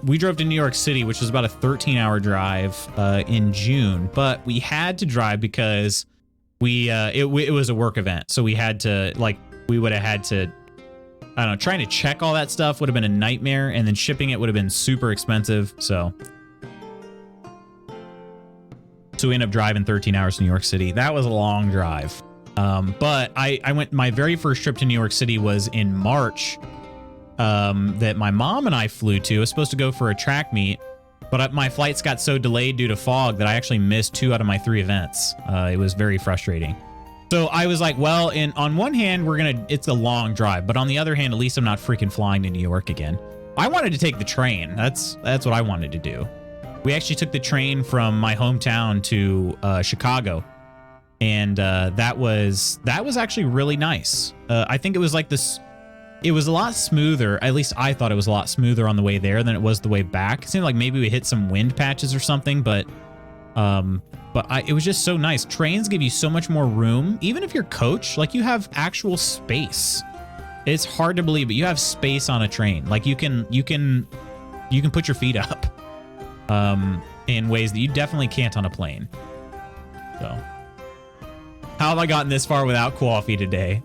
We drove to New York City, which was about a 13-hour drive in June, but we had to drive because it was a work event. So we had to, like, we would have had to, I don't know, trying to check all that stuff would have been a nightmare, and then shipping it would have been super expensive. So we ended up driving 13 hours to New York City. That was a long drive. But I went, my very first trip to New York City was in March, that my mom and I flew to. I was supposed to go for a track meet, but my flights got so delayed due to fog that I actually missed 2 out of my 3 events. It was very frustrating. So I was like, well, on one hand, it's a long drive, but on the other hand, at least I'm not freaking flying to New York again. I wanted to take the train. That's what I wanted to do. We actually took the train from my hometown to Chicago. And that was actually really nice. I think it was like this. It was a lot smoother. At least I thought it was a lot smoother on the way there than it was the way back. It seemed like maybe we hit some wind patches or something, but it was just so nice. Trains give you so much more room, even if you're coach. Like, you have actual space. It's hard to believe, but you have space on a train. Like, you can put your feet up in ways that you definitely can't on a plane. So. How have I gotten this far without coffee today?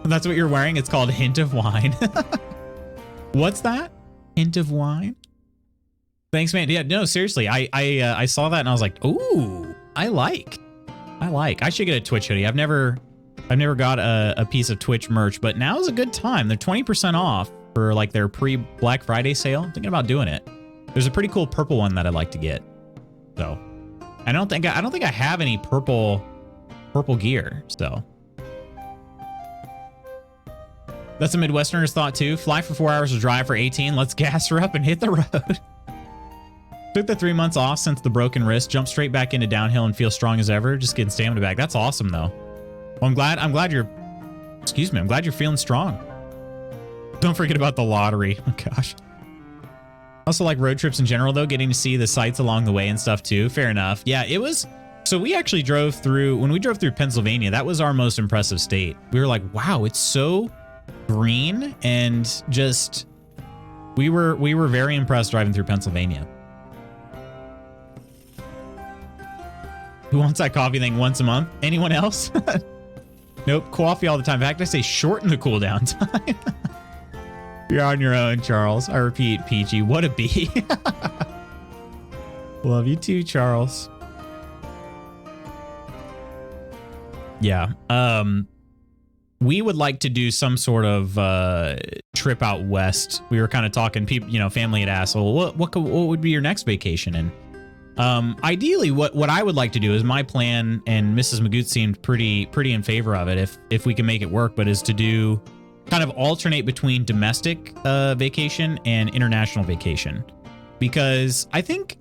That's what you're wearing? It's called Hint of Wine. What's that? Hint of Wine? Thanks, man. Yeah, no, seriously. I saw that and I was like, ooh, I like. I should get a Twitch hoodie. I've never got a piece of Twitch merch, but now is a good time. They're 20% off for like their pre-Black Friday sale. I'm thinking about doing it. There's a pretty cool purple one that I'd like to get. So I don't think I have any purple gear, so that's a Midwesterner's thought too. Fly for 4 hours to drive for 18. Let's gas her up and hit the road. Took the 3 months off since the broken wrist. Jumped straight back into downhill and feel strong as ever. Just getting stamina back. That's awesome though. Well, I'm glad you're. Excuse me. I'm glad you're feeling strong. Don't forget about the lottery. Oh gosh. Also like road trips in general though. Getting to see the sights along the way and stuff too. Fair enough. Yeah, it was. So we actually drove through, when we drove through Pennsylvania, that was our most impressive state. We were like, wow, it's so green, and just, we were very impressed driving through Pennsylvania. Who wants that coffee thing once a month? Anyone else? Nope, coffee all the time. In fact, I say shorten the cooldown time. You're on your own, Charles. I repeat, Peachy, what a bee. Love you too, Charles. Yeah. We would like to do some sort of trip out west. We were kind of talking, people, family had asked, well, what would be your next vacation? And ideally, what I would like to do is my plan, and Mrs. Magoo seemed pretty in favor of it if we can make it work, but is to do kind of alternate between domestic vacation and international vacation, because I think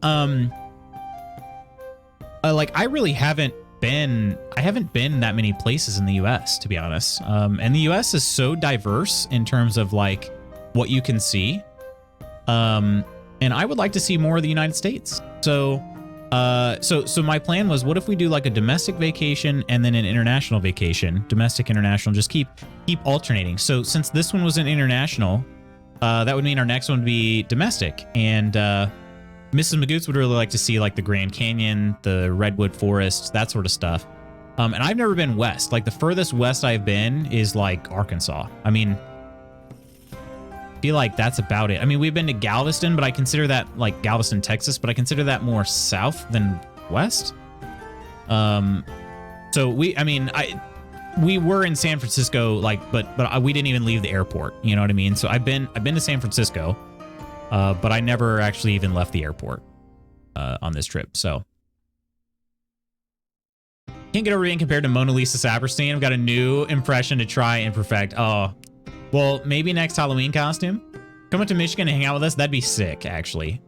like I really haven't been that many places in the US, to be honest. And the US is so diverse in terms of like what you can see. And I would like to see more of the United States. So my plan was, what if we do like a domestic vacation and then an international vacation, domestic, international, just keep alternating. So since this one was an international, that would mean our next one would be domestic. And Mrs. Magoots would really like to see like the Grand Canyon, the Redwood Forest, that sort of stuff. And I've never been west. Like the furthest west I've been is like Arkansas. I mean, I feel like that's about it. I mean, we've been to Galveston, but I consider that like Galveston, Texas, but I consider that more south than west. So we were in San Francisco, like, but we didn't even leave the airport. You know what I mean? So I've been to San Francisco, but I never actually even left the airport on this trip. So can't get over being compared to Mona Lisa Saperstein. I've got a new impression to try and perfect. Oh, well, maybe next Halloween costume. Come up to Michigan and hang out with us. That'd be sick, actually.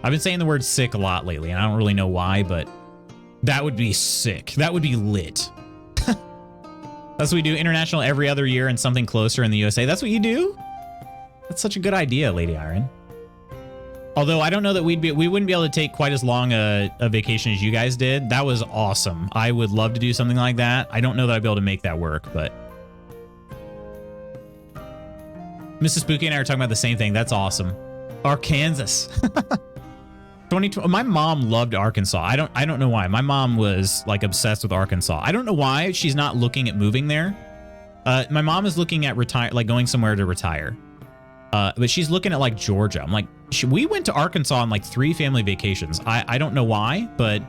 I've been saying the word sick a lot lately, and I don't really know why, but that would be sick. That would be lit. That's what we do. International every other year and something closer in the USA. That's what you do? That's such a good idea, Lady Iron. Although I don't know that we wouldn't be able to take quite as long a vacation as you guys did. That was awesome. I would love to do something like that. I don't know that I'd be able to make that work, but Mrs. Spooky and I are talking about the same thing. That's awesome. Arkansas. 2020. My mom loved Arkansas. I don't know why. My mom was like obsessed with Arkansas. I don't know why she's not looking at moving there. My mom is looking at going somewhere to retire. But she's looking at like Georgia. I'm like, we went to Arkansas on like 3 family vacations. I don't know why, but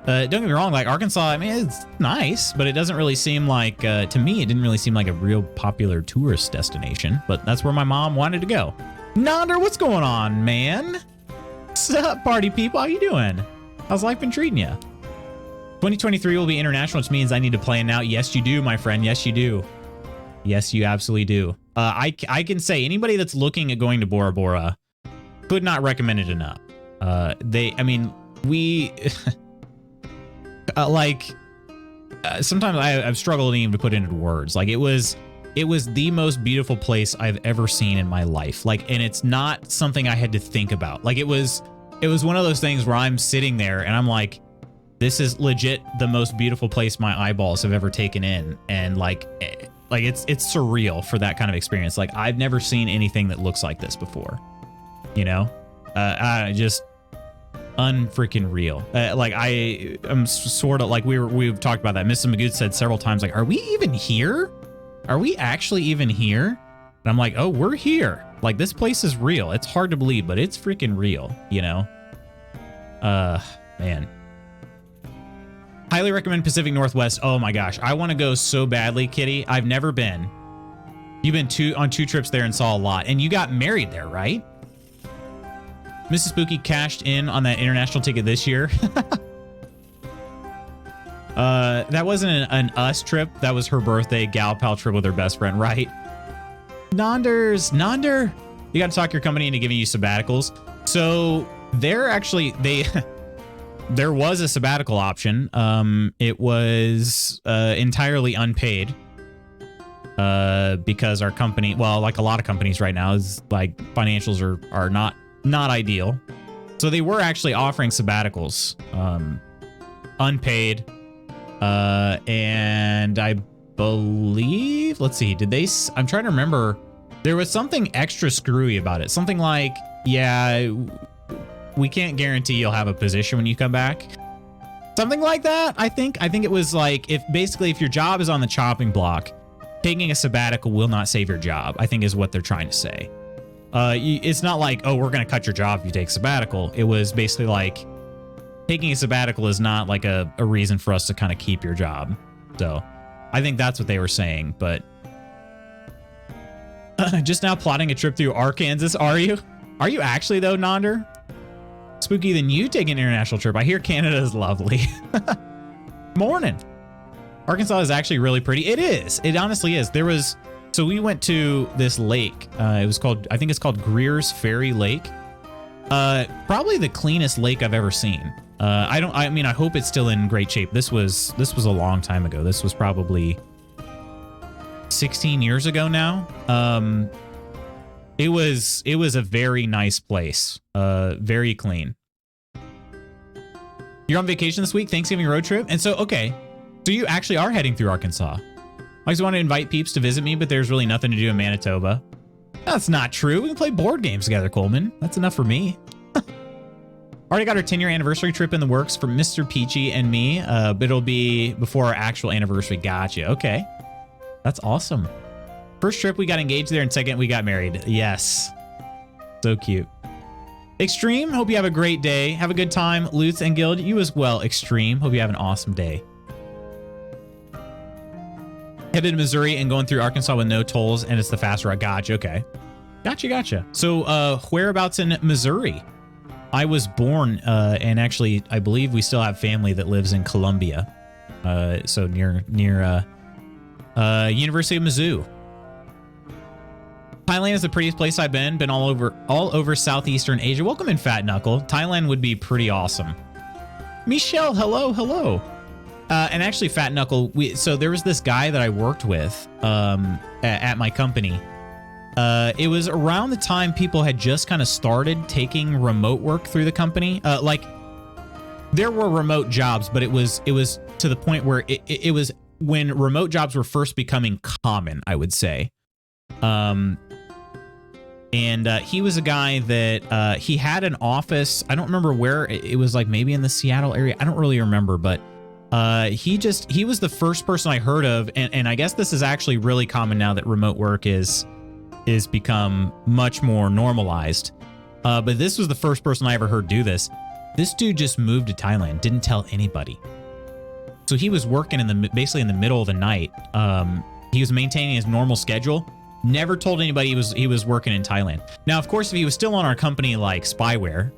don't get me wrong. Like Arkansas, I mean, it's nice, but it doesn't really seem like, to me, it didn't really seem like a real popular tourist destination, but that's where my mom wanted to go. Nonder, what's going on, man? What's up, party people? How you doing? How's life been treating you? 2023 will be international, which means I need to plan now. Yes, you do, my friend. Yes, you do. Yes, you absolutely do. I can say anybody that's looking at going to Bora Bora could not recommend it enough. Sometimes I've struggled even to put it into words. Like it was the most beautiful place I've ever seen in my life. Like, and it's not something I had to think about. Like it was one of those things where I'm sitting there and I'm like, this is legit the most beautiful place my eyeballs have ever taken in. And like it's surreal for that kind of experience. Like I've never seen anything that looks like this before, you know, just unfreaking real. Like I'm sort of like we've talked about that. Mrs. Magoo said several times, like, are we even here? Are we actually even here? And I'm like, oh, we're here. Like this place is real. It's hard to believe, but it's freaking real, you know? Man. Highly recommend Pacific Northwest. Oh my gosh. I want to go so badly, Kitty. I've never been. You've been on 2 trips there and saw a lot. And you got married there, right? Mrs. Spooky cashed in on that international ticket this year. That wasn't an us trip. That was her birthday gal pal trip with her best friend, right? Nonder, you got to talk your company into giving you sabbaticals. So there was a sabbatical option. It was entirely unpaid because our company, well, like a lot of companies right now, is like financials are not ideal. So they were actually offering sabbaticals, unpaid. And I believe, let's see, I'm trying to remember. There was something extra screwy about it. Something like, yeah, we can't guarantee you'll have a position when you come back. Something like that. I think it was like, if your job is on the chopping block, taking a sabbatical will not save your job, I think is what they're trying to say. It's not like, oh, we're going to cut your job if you take sabbatical. It was basically like, taking a sabbatical is not like a reason for us to kind of keep your job. So I think that's what they were saying, but just now plotting a trip through Arkansas. Are you actually though, Nonder? Spooky, then you take an international trip. I hear Canada is lovely. Morning. Arkansas is actually really pretty. It is. It honestly is. So we went to this lake. I think it's called Greer's Ferry Lake. Probably the cleanest lake I've ever seen. I hope it's still in great shape. This was a long time ago. This was probably 16 years ago now. It was a very nice place. Very clean. You're on vacation this week, Thanksgiving road trip. And so, okay. So you actually are heading through Arkansas. I just want to invite peeps to visit me, but there's really nothing to do in Manitoba. That's not true. We can play board games together, Coleman. That's enough for me. Already got our 10-year anniversary trip in the works for Mr. Peachy and me, but it'll be before our actual anniversary. Gotcha. Okay. That's awesome. First trip, we got engaged there, and second, we got married. Yes. So cute. Extreme, hope you have a great day. Have a good time. Lutz and Guild, you as well. Extreme, hope you have an awesome day. Headed to Missouri and going through Arkansas with no tolls, and it's the fast route. Gotcha. Okay. Gotcha. So, whereabouts in Missouri? I was born, and actually, I believe we still have family that lives in Columbia. So near University of Mizzou. Thailand is the prettiest place I've been all over Southeastern Asia. Welcome in, Fat Knuckle. Thailand would be pretty awesome. Michelle, hello. And actually, Fat Knuckle, so there was this guy that I worked with at my company. It was around the time people had just kind of started taking remote work through the company. Like, there were remote jobs, but it was to the point where it was when remote jobs were first becoming common, I would say. And he was a guy that he had an office. I don't remember where. It was like maybe in the Seattle area. I don't really remember, but he was the first person I heard of. And I guess this is actually really common now that remote work is become much more normalized. But this was the first person I ever heard do this. This dude just moved to Thailand, didn't tell anybody. So he was working basically in the middle of the night. He was maintaining his normal schedule. Never told anybody he was working in Thailand. Now, of course, if he was still on our company like spyware,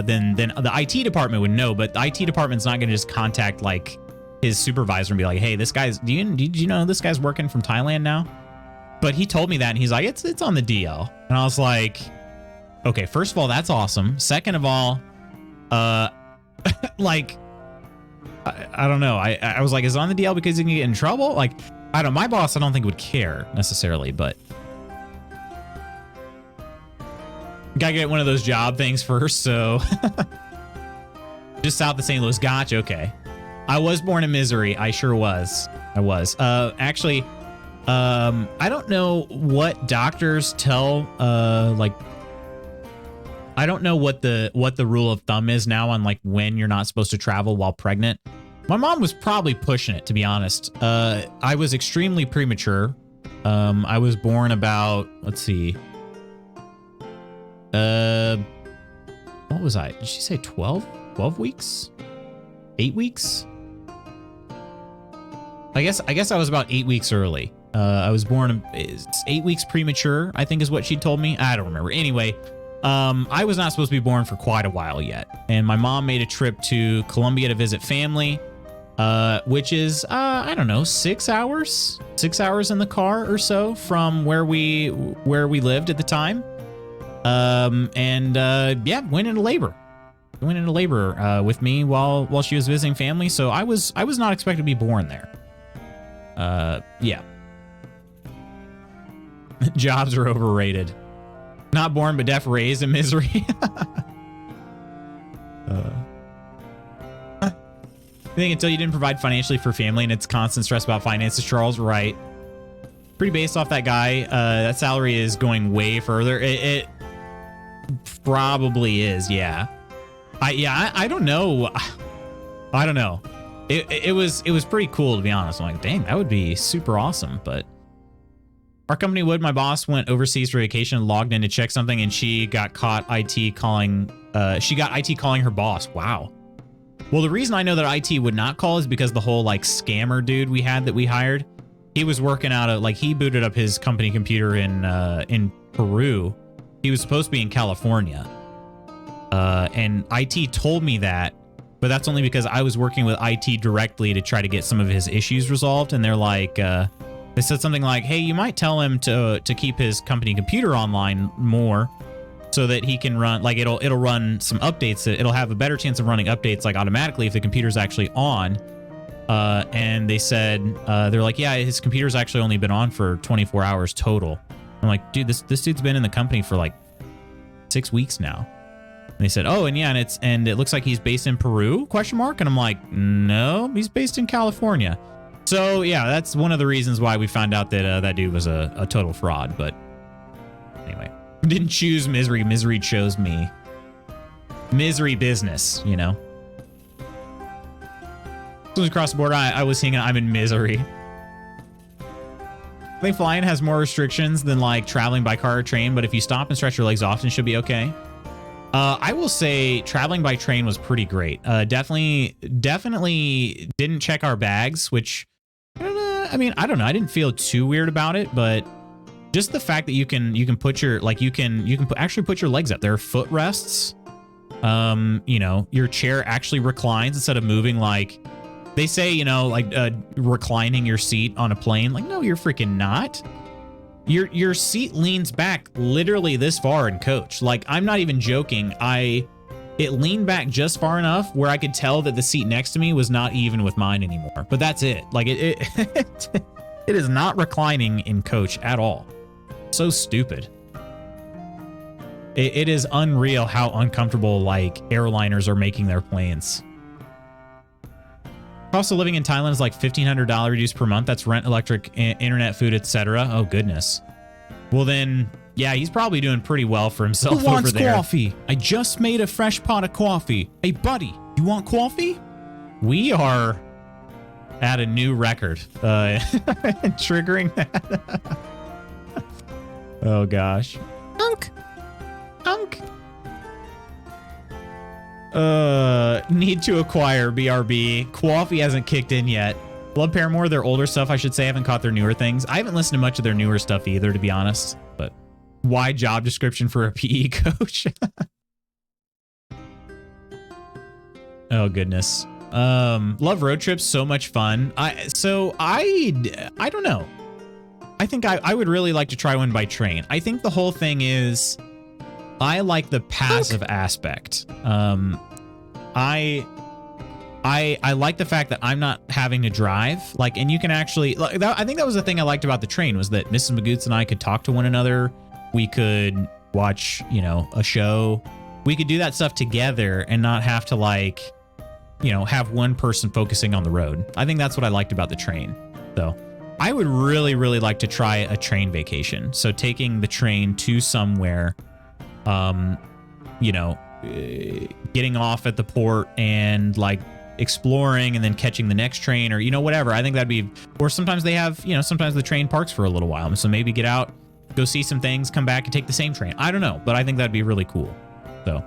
then the IT department would know. But the IT department's not going to just contact like his supervisor and be like, "Hey, this guy's. Did you know this guy's working from Thailand now?" But he told me that, and he's like, "It's on the DL." And I was like, "Okay, first of all, that's awesome. Second of all, like, I don't know. I was like, is it on the DL because he can get in trouble? Like." I don't. My boss, I don't think would care necessarily, but gotta get one of those job things first. So just south of St. Louis. Gotcha. Okay. I was born in Missouri. I sure was. I was. Actually, I don't know what doctors tell. Like, I don't know what the rule of thumb is now on like when you're not supposed to travel while pregnant. My mom was probably pushing it, to be honest. I was extremely premature. I was born about, let's see. What was I? Did she say 12? 12 weeks? 8 weeks? I guess I was about 8 weeks early. I was born 8 weeks premature, I think is what she told me. I don't remember. Anyway, I was not supposed to be born for quite a while yet. And my mom made a trip to Columbia to visit family. Which is, I don't know, 6 hours? 6 hours in the car or so from where we lived at the time. Yeah, went into labor. With me while she was visiting family. So I was not expected to be born there. Yeah. Jobs are overrated. Not born, but deaf raised in misery. I think until you didn't provide financially for family and it's constant stress about finances, Charles, right? Pretty based off that guy. That salary is going way further. It probably is, yeah. I don't know. I don't know. It was pretty cool, to be honest. I'm like, dang, that would be super awesome. But our company would. My boss went overseas for vacation, logged in to check something, and she got caught IT calling. She got IT calling her boss. Wow. Well, the reason I know that IT would not call is because the whole like scammer dude we hired, he was working out of like he booted up his company computer in Peru. He was supposed to be in California. And IT told me that, but that's only because I was working with IT directly to try to get some of his issues resolved. And they're like, they said something like, hey, you might tell him to keep his company computer online more so that he can run, like it'll run some updates. It'll have a better chance of running updates like automatically if the computer's actually on. And they said, they're like, yeah, his computer's actually only been on for 24 hours total. I'm like, dude, this dude's been in the company for like 6 weeks now. And they said, oh, and yeah, and it looks like he's based in Peru, ? And I'm like, no, he's based in California. So yeah, that's one of the reasons why we found out that that dude was a total fraud. But anyway, didn't choose misery. Misery chose me. misery business, you know. As soon as across the border, I was thinking I'm in misery. I think flying has more restrictions than like traveling by car or train, but if you stop and stretch your legs often, it should be okay. I will say traveling by train was pretty great. Definitely didn't check our bags, which I mean, I don't know. I didn't feel too weird about it, but just the fact that you can put your actually put your legs up. There are footrests. You know, your chair actually reclines instead of moving like they say, you know, like reclining your seat on a plane. Like, no, you're freaking not. Your seat leans back literally this far in coach. Like, I'm not even joking. It leaned back just far enough where I could tell that the seat next to me was not even with mine anymore. But that's it. Like it is not reclining in coach at all. So stupid. It is unreal how uncomfortable like airliners are making their planes. Cost of living in Thailand is like $1,500 reduced per month. That's rent, electric, internet, food, etc. Oh, goodness. Well, then, yeah, he's probably doing pretty well for himself Who wants over there. coffee? I just made a fresh pot of coffee. Hey, buddy, you want coffee? We are at a new record. Triggering that. Oh, gosh. Hunk. Hunk. Need to acquire BRB. Coffee hasn't kicked in yet. Love Paramore, their older stuff, I should say. I haven't caught their newer things. I haven't listened to much of their newer stuff either, to be honest. But wide job description for a PE coach. Oh, goodness. Love road trips. So much fun. I don't know. I think I would really like to try one by train. I think the whole thing is I like the passive aspect. I like the fact that I'm not having to drive. Like, and you can actually, like, I think that was the thing I liked about the train was that Mrs. Magoots and I could talk to one another. We could watch, you know, a show. We could do that stuff together and not have to, like, you know, have one person focusing on the road. I think that's what I liked about the train. So I would really, really like to try a train vacation. So taking the train to somewhere, you know, getting off at the port and like exploring and then catching the next train or, you know, whatever. I think that'd be, or sometimes they have, you know, sometimes the train parks for a little while. So maybe get out, go see some things, come back and take the same train. I don't know, but I think that'd be really cool. So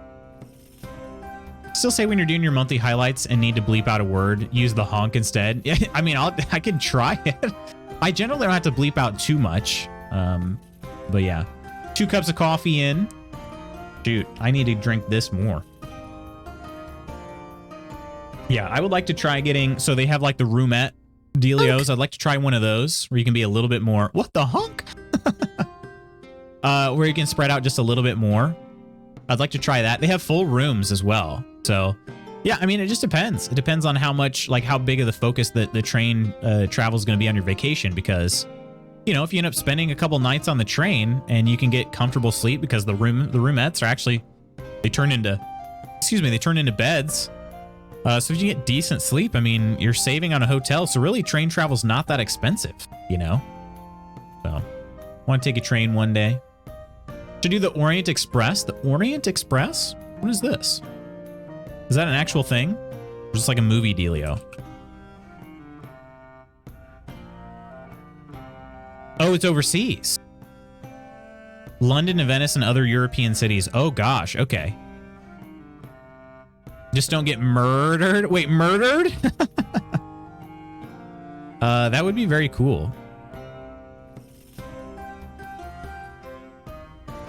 still say when you're doing your monthly highlights and need to bleep out a word, use the honk instead. Yeah, I mean, I could try it. I generally don't have to bleep out too much. But yeah, 2 cups of coffee in. Shoot, I need to drink this more. Yeah, I would like to try getting, so they have like the roomette dealios. I'd like to try one of those where you can be a little bit more, what the hunk? Where you can spread out just a little bit more. I'd like to try that. They have full rooms as well. So yeah, I mean, it just depends. It depends on how much, like how big of the focus that the train travel is going to be on your vacation, because you know, if you end up spending a couple nights on the train and you can get comfortable sleep because the roomettes are actually, they turn into beds. So if you get decent sleep, I mean, you're saving on a hotel. So really train travel's not that expensive, you know? So want to take a train one day. To do the Orient Express. The Orient Express? What is this? Is that an actual thing? Or just like a movie dealio? Oh, it's overseas. London and Venice and other European cities. Oh gosh, okay. Just don't get murdered. Wait, murdered? That would be very cool.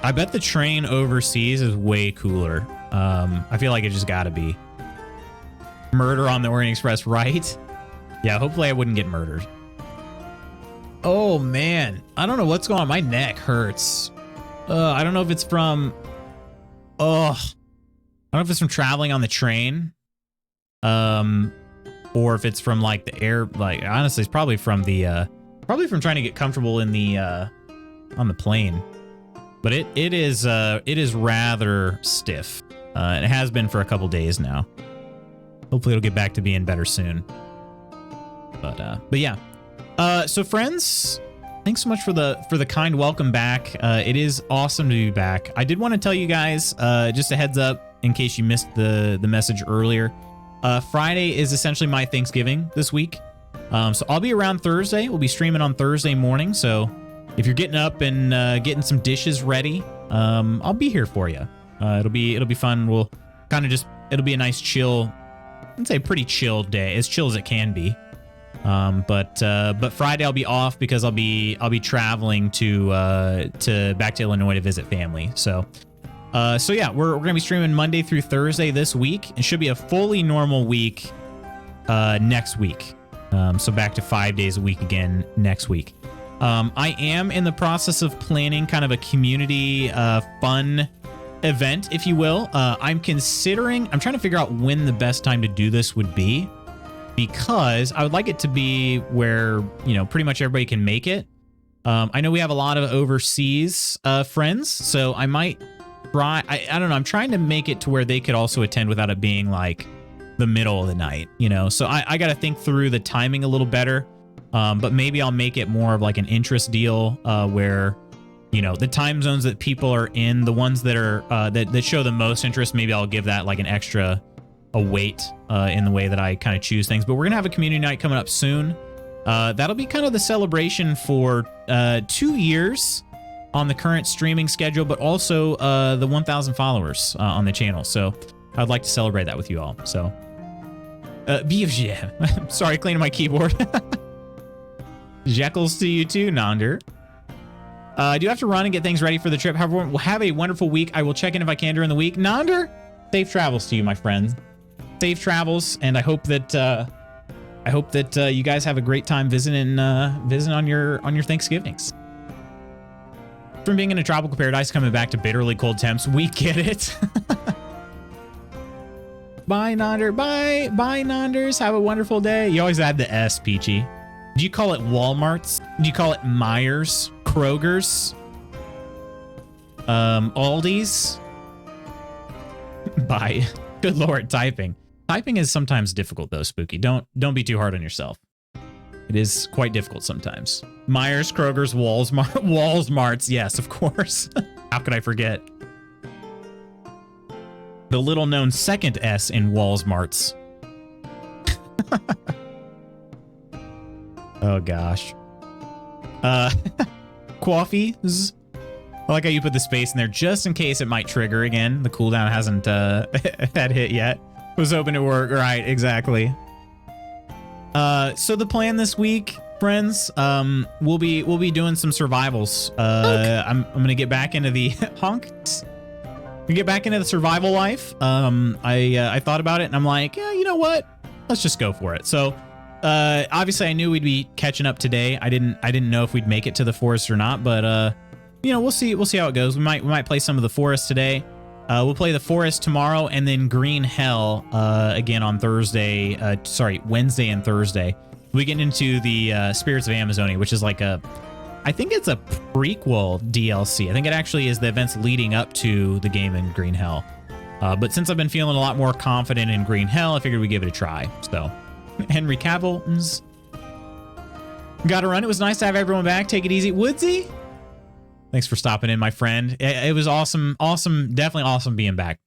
I bet the train overseas is way cooler. I feel like it just gotta be. Murder on the Orient Express, right? Yeah, hopefully I wouldn't get murdered. Oh man, I don't know what's going on. My neck hurts. I don't know if it's from, I don't know if it's from traveling on the train, or if it's from like the air. Like honestly, it's probably from the, probably from trying to get comfortable in the, on the plane. But it is rather stiff. It has been for a couple days now. Hopefully it'll get back to being better soon. But yeah. So friends, Thanks so much for the kind welcome back. It is awesome to be back. I did want to tell you guys, just a heads up in case you missed the message earlier. Friday is essentially my Thanksgiving this week. So I'll be around Thursday. We'll be streaming on Thursday morning. So if you're getting up and getting some dishes ready, I'll be here for you. It'll be fun. We'll kind of it'll be a nice chill, I'd say pretty chill day, as chill as it can be. But Friday I'll be off because I'll be traveling to back to Illinois to visit family. So yeah, we're gonna be streaming Monday through Thursday this week. It should be a fully normal week next week. So back to 5 days a week again next week. I am in the process of planning kind of a community fun event, if you will. I'm trying to figure out when the best time to do this would be, because I would like it to be where, you know, pretty much everybody can make it. I know we have a lot of overseas friends, so I might try. I don't know. I'm trying to make it to where they could also attend without it being like the middle of the night, you know. So I got to think through the timing a little better. But maybe I'll make it more of like an interest deal, where, you know, the time zones that people are in, the ones that are that show the most interest, maybe I'll give that like an extra weight in the way that I kind of choose things. But we're gonna have a community night coming up soon. That'll be kind of the celebration for 2 years on the current streaming schedule, but also the 1,000 followers on the channel. So I'd like to celebrate that with you all. So BFG, sorry, cleaning my keyboard. Jekyll's to you too, Nonder. I do have to run and get things ready for the trip. However, we'll have a wonderful week. I will check in if I can during the week. Nonder, safe travels to you, my friend. Safe travels, and I hope that you guys have a great time visiting on your Thanksgivings. From being in a tropical paradise, coming back to bitterly cold temps, we get it. Bye, Nonder. Bye, Nonders. Have a wonderful day. You always add the S, Peachy. Do you call it Walmart's? Do you call it Myers? Kroger's? Aldi's? Bye. Good Lord, typing. Typing is sometimes difficult though, Spooky. Don't be too hard on yourself. It is quite difficult sometimes. Myers, Kroger's, Walmart's. Yes, of course. How could I forget? The little known second S in Walmart's. Oh gosh. Coffees. I like how you put the space in there just in case it might trigger again. The cooldown hasn't had hit yet. Was hoping to work. Right, exactly. So the plan this week, friends, we'll be doing some survivals. I'm gonna get back into the get back into the survival life. I thought about it and I'm like, yeah, you know what? Let's just go for it. So obviously I knew we'd be catching up today. I didn't know if we'd make it to the forest or not, but you know, we'll see how it goes. We might play some of the forest today. We'll play the forest tomorrow, and then Green Hell again on Thursday. Wednesday and Thursday. We get into the Spirits of Amazonia, which is like I think it's a prequel DLC. I think it actually is the events leading up to the game in Green Hell. But since I've been feeling a lot more confident in Green Hell, I figured we'd give it a try. So, Henry Cavill. Gotta run. It was nice to have everyone back. Take it easy. Woodsy, thanks for stopping in, my friend. It was awesome. Definitely awesome being back.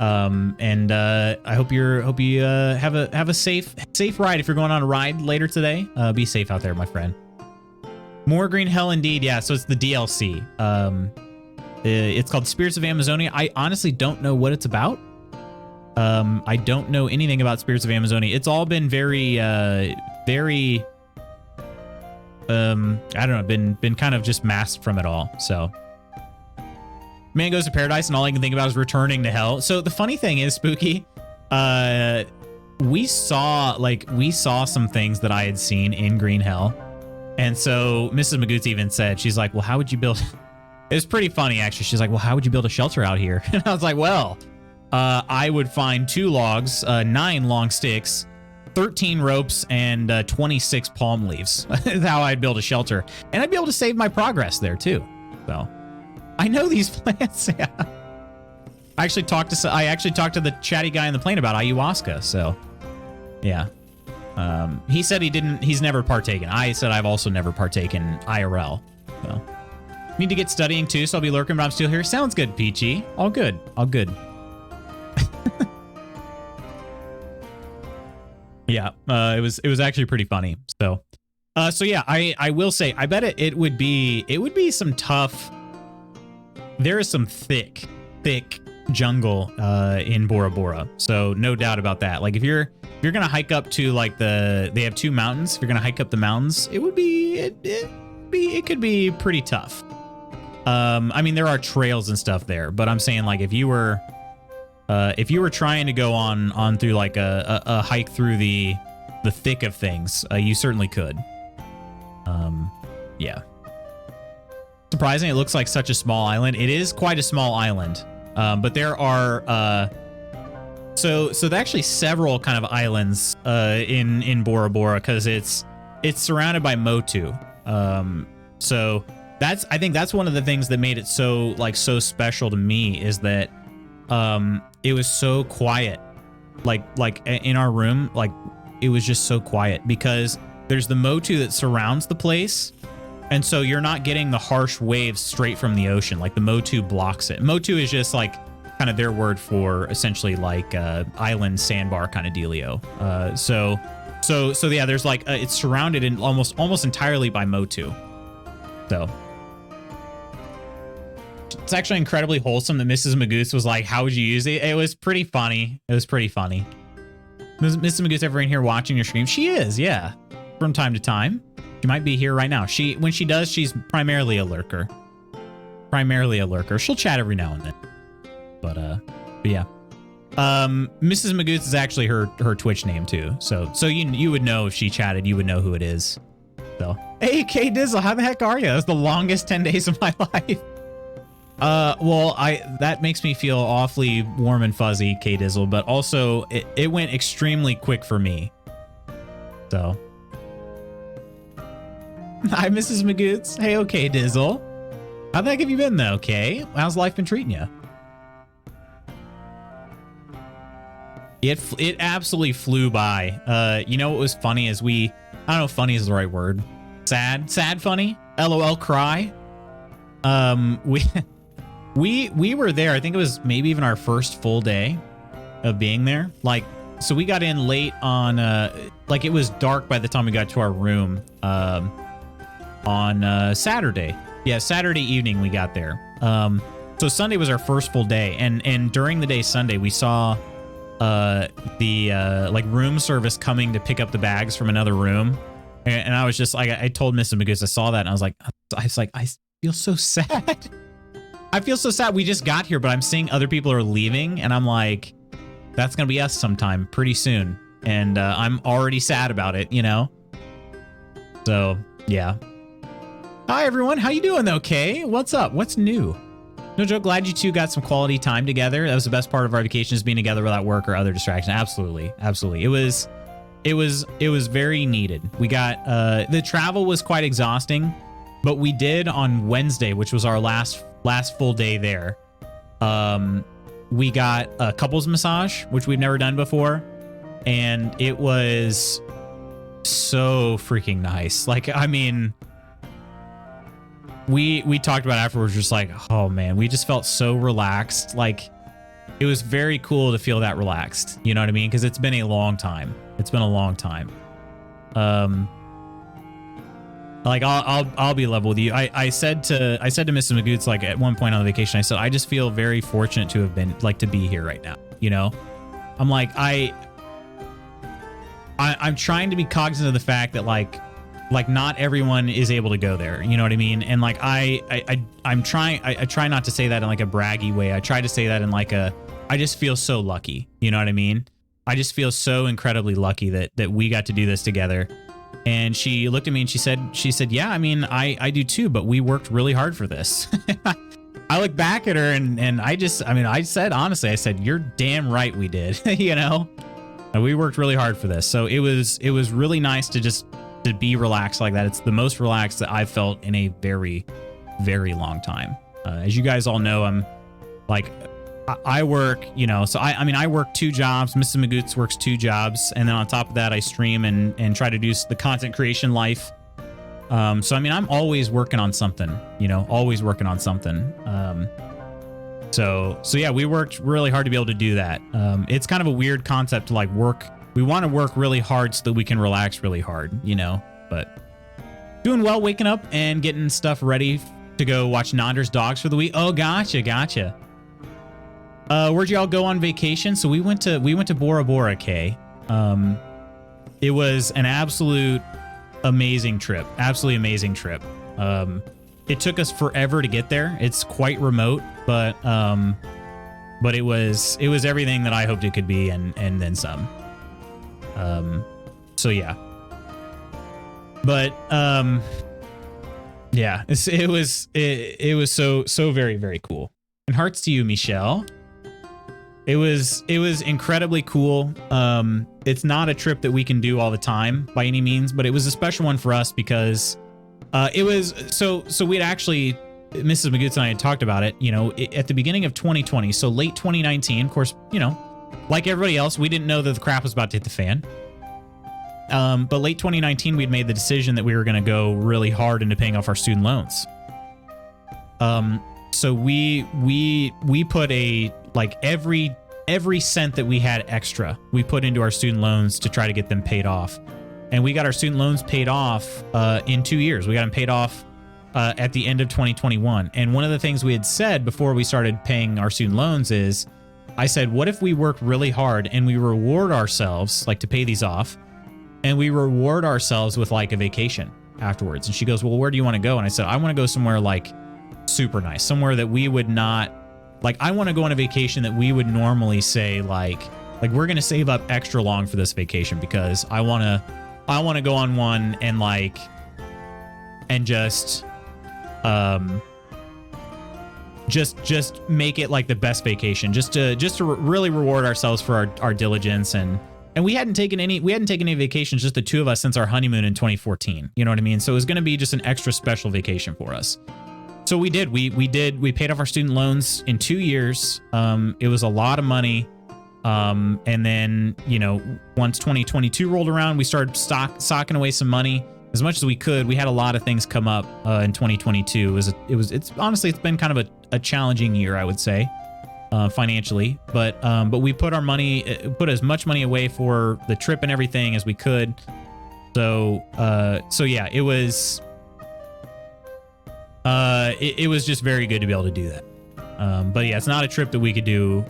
And I hope you have a safe ride if you're going on a ride later today. Be safe out there, my friend. More Green Hell indeed. Yeah, so it's the DLC. It's called Spirits of Amazonia. I honestly don't know what it's about. I don't know anything about Spirits of Amazonia. It's all been very I don't know, been kind of just masked from it all. So man goes to paradise and all I can think about is returning to hell. So the funny thing is, Spooky, we saw some things that I had seen in Green Hell. And so Mrs. Magoots even said, she's like, well, how would you build? It was pretty funny, actually. She's like, well, how would you build a shelter out here? And I was like, well, I would find 2 logs, 9 long sticks, 13 ropes, and 26 palm leaves. That's how I'd build a shelter. And I'd be able to save my progress there too. So I know these plants. Yeah. I actually talked to the chatty guy in the plane about ayahuasca. So yeah. He said he's never partaken. I said I've also never partaken IRL. So need to get studying too, so I'll be lurking, but I'm still here. Sounds good, Peachy. All good. All good. Yeah, it was actually pretty funny. So yeah, I will say, I bet it would be some tough. There is some thick jungle in Bora Bora, so no doubt about that. Like if you're gonna hike up to like they have 2 mountains. If you're gonna hike up the mountains, it could be pretty tough. I mean, there are trails and stuff there, but I'm saying like if you were trying to go on through like a hike through the thick of things, you certainly could. Yeah. Surprising, it looks like such a small island. It is quite a small island, but there are so there are actually several kind of islands in Bora Bora because it's surrounded by Motu. So I think that's one of the things that made it so special to me is that it was so quiet, like in our room, like it was just so quiet because there's the Motu that surrounds the place. And so you're not getting the harsh waves straight from the ocean. Like the Motu blocks it. Motu is just like kind of their word for essentially like island sandbar kind of dealio. So yeah, there's like it's surrounded in almost entirely by Motu. So it's actually incredibly wholesome that Mrs. Magoots was like, "How would you use it?" It was pretty funny. It was pretty funny. Mrs. Magoots ever in here watching your stream? She is, yeah, from time to time. She might be here right now. When she does, she's primarily a lurker. She'll chat every now and then. But yeah. Mrs. Magoots is actually her Twitch name too. So you would know if she chatted, you would know who it is. So, hey, K Dizzle, how the heck are you? That's the longest 10 days of my life. Well, that makes me feel awfully warm and fuzzy, K Dizzle, but also it went extremely quick for me. So. Hi, Mrs. Magoots. Hey, okay, Dizzle. How the heck have you been, though, Kay? How's life been treating you? It absolutely flew by. You know what was funny is I don't know if funny is the right word. Sad funny? LOL cry? We were there. I think it was maybe even our first full day of being there. Like, so we got in late on, like it was dark by the time we got to our room, on Saturday. Yeah, Saturday evening we got there. So Sunday was our first full day, and during the day Sunday we saw the like room service coming to pick up the bags from another room, and I was just like, I told Mrs. Magoots, I saw that and I was like I feel so sad. I feel so sad. We just got here, but I'm seeing other people are leaving, and I'm like, that's gonna be us sometime pretty soon, and I'm already sad about it, you know. So yeah. Hi everyone, how you doing though, Kay? What's up? What's new? No joke, glad you two got some quality time together. That was the best part of our vacation, is being together without work or other distractions. Absolutely. It was very needed. We got the travel was quite exhausting, but we did on Wednesday, which was our last full day there. We got a couples massage, which we've never done before, and it was so freaking nice. Like, I mean, we talked about it afterwards, just like, oh man, we just felt so relaxed. Like, it was very cool to feel that relaxed. You know what I mean? Because it's been a long time. It's been a long time. Like I'll be level with you. I said to Mrs. Magoots, like at one point on the vacation, I said, I just feel very fortunate to have been, like, to be here right now. You know, I'm like, I'm trying to be cognizant of the fact that like not everyone is able to go there. You know what I mean? And like, I'm trying, I try not to say that in like a braggy way. I try to say that in like I just feel so lucky. You know what I mean? I just feel so incredibly lucky that we got to do this together. And she looked at me and she said, yeah, I mean, I do too, but we worked really hard for this. I look back at her and I said, honestly, I said, you're damn right we did, you know, and we worked really hard for this. So it was really nice to be relaxed like that. It's the most relaxed that I've felt in a very, very long time. As you guys all know, I'm like I work, you know, so I mean, I work 2 jobs. Mrs. Magoots works 2 jobs. And then on top of that, I stream and try to do the content creation life. So, I mean, I'm always working on something, you know, always working on something. So yeah, we worked really hard to be able to do that. It's kind of a weird concept to like work. We want to work really hard so that we can relax really hard, you know, but doing well, waking up and getting stuff ready to go watch Nander's Dogs for the week. Oh, gotcha. Where'd y'all go on vacation? So we went to Bora Bora, Kay. It was an absolute amazing trip. Absolutely amazing trip. It took us forever to get there. It's quite remote, but it was everything that I hoped it could be and then some. So yeah. But yeah, it was so very, very cool. And hearts to you, Michelle. It was incredibly cool. It's not a trip that we can do all the time by any means, but it was a special one for us because it was so we'd actually, Mrs. Magoots and I had talked about it, you know, at the beginning of 2020, so late 2019, of course, you know, like everybody else, we didn't know that the crap was about to hit the fan. But late 2019, we'd made the decision that we were going to go really hard into paying off our student loans. So we put every cent that we had extra, we put into our student loans to try to get them paid off. And we got our student loans paid off in 2 years. We got them paid off at the end of 2021. And one of the things we had said before we started paying our student loans is, I said, what if we work really hard and we reward ourselves, like to pay these off, and we reward ourselves with like a vacation afterwards? And she goes, well, where do you want to go? And I said, I want to go somewhere like super nice, somewhere that we would not, like, I want to go on a vacation that we would normally say like we're going to save up extra long for this vacation because I want to go on one and like, and just make it like the best vacation, just to really reward ourselves for our diligence. And we hadn't taken any vacations, just the 2 of us, since our honeymoon in 2014. You know what I mean? So it was going to be just an extra special vacation for us. So we did. We paid off our student loans in 2 years. It was a lot of money. And then, you know, once 2022 rolled around, we started socking away some money as much as we could. We had a lot of things come up in 2022. It's honestly, it's been kind of a challenging year, I would say, financially. But we put as much money away for the trip and everything as we could. So yeah, it was just very good to be able to do that. But yeah, it's not a trip that we could do.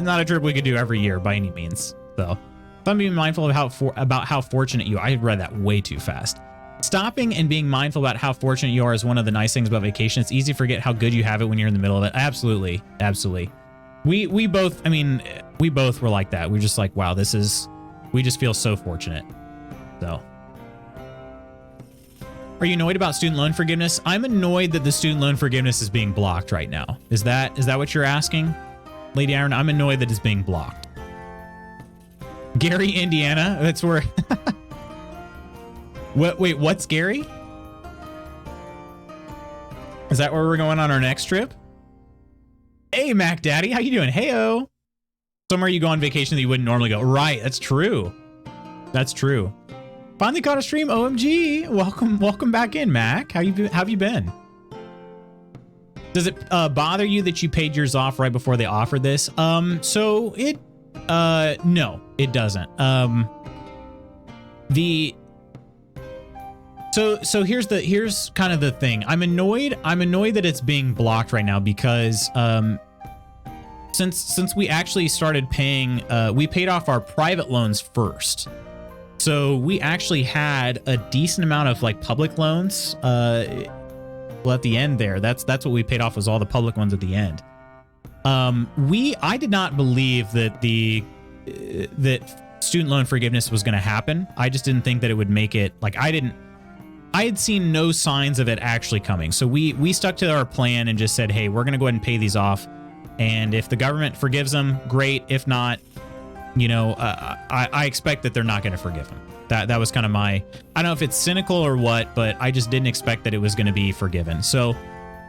Not a trip we could do every year by any means. So if I'm being mindful of about how fortunate you are. I read that way too fast. Stopping and being mindful about how fortunate you are is one of the nice things about vacation. It's easy to forget how good you have it when you're in the middle of it. Absolutely. We both were like that. We're just like, wow, we just feel so fortunate. So. Are you annoyed about student loan forgiveness? I'm annoyed that the student loan forgiveness is being blocked right now. Is that what you're asking, Lady Iron? I'm annoyed that it's being blocked. Gary, Indiana. That's where. Wait, what's Gary? Is that where we're going on our next trip? Hey, Mac Daddy, how you doing? Heyo. Somewhere you go on vacation that you wouldn't normally go. Right, that's true. That's true. Finally caught a stream. OMG. Welcome back in, Mac. How have you been? Does it bother you that you paid yours off right before they offered this? So it no, it doesn't. So here's kind of the thing. I'm annoyed that it's being blocked right now because since we actually started paying, we paid off our private loans first. So we actually had a decent amount of like public loans. Well, at the end there, that's what we paid off, was all the public ones at the end. I did not believe that that student loan forgiveness was going to happen. I just didn't think that it would make it. Like I had seen no signs of it actually coming. So we stuck to our plan and just said, hey, we're going to go ahead and pay these off. And if the government forgives them, great. If not, you know, I expect that they're not going to forgive him. That was kind of I don't know if it's cynical or what, but I just didn't expect that it was going to be forgiven. So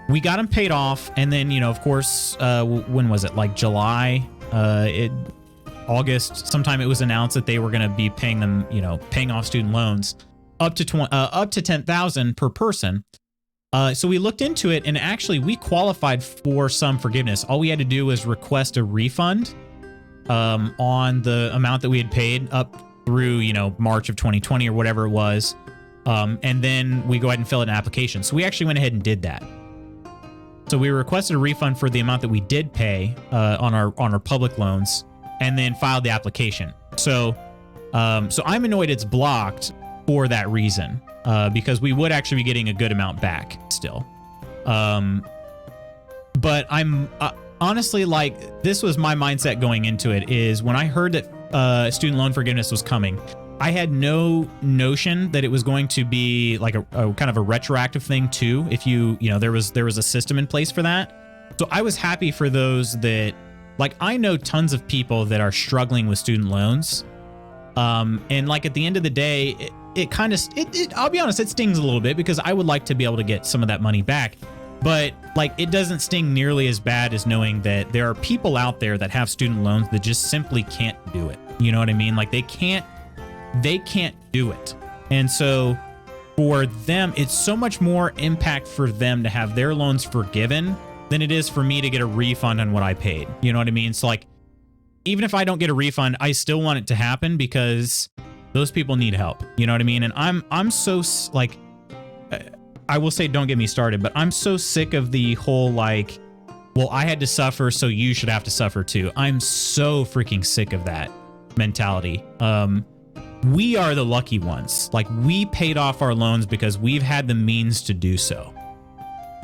we got them paid off. And then, you know, of course, when was it? Like July, August, sometime it was announced that they were going to be paying them, you know, paying off student loans up to $10,000 per person. So we looked into it, and actually we qualified for some forgiveness. All we had to do was request a refund on the amount that we had paid up through, you know, March of 2020 or whatever it was. And then we go ahead and fill out an application. So we actually went ahead and did that. So we requested a refund for the amount that we did pay on our public loans, and then filed the application. So I'm annoyed it's blocked for that reason, because we would actually be getting a good amount back still. But I'm honestly, like, this was my mindset going into it, is when I heard that student loan forgiveness was coming, I had no notion that it was going to be like a kind of a retroactive thing too. If you know, there was a system in place for that. So I was happy for those that, like, I know tons of people that are struggling with student loans. And like at the end of the day, it kind of, I'll be honest, it stings a little bit, because I would like to be able to get some of that money back. But like, it doesn't sting nearly as bad as knowing that there are people out there that have student loans that just simply can't do it. You know what I mean? Like, they can't do it. And so for them, it's so much more impact for them to have their loans forgiven than it is for me to get a refund on what I paid. You know what I mean? So like, even if I don't get a refund, I still want it to happen, because those people need help. You know what I mean? And I'm so, like, I will say, don't get me started, but I'm so sick of the whole, like, well, I had to suffer, so you should have to suffer too. I'm so freaking sick of that mentality. We are the lucky ones. Like, we paid off our loans because we've had the means to do so.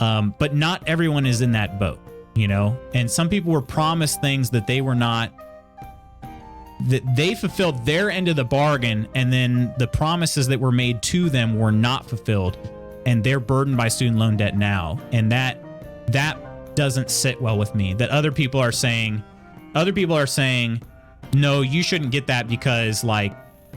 But not everyone is in that boat, you know? And some people were promised things that they were not, that they fulfilled their end of the bargain, and then the promises that were made to them were not fulfilled, and they're burdened by student loan debt now. And that doesn't sit well with me. That other people are saying, no, you shouldn't get that because, like,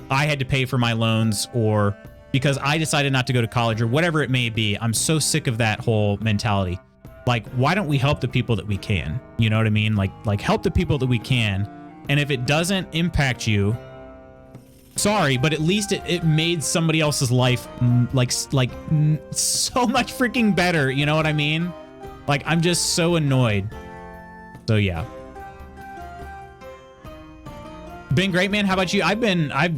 I had to pay for my loans, or because I decided not to go to college, or whatever it may be. I'm so sick of that whole mentality. Like, why don't we help the people that we can? You know what I mean? Like help the people that we can. And if it doesn't impact you, sorry, but at least it made somebody else's life like so much freaking better. You know what I mean? Like, I'm just so annoyed. So yeah. Been great, man. How about you?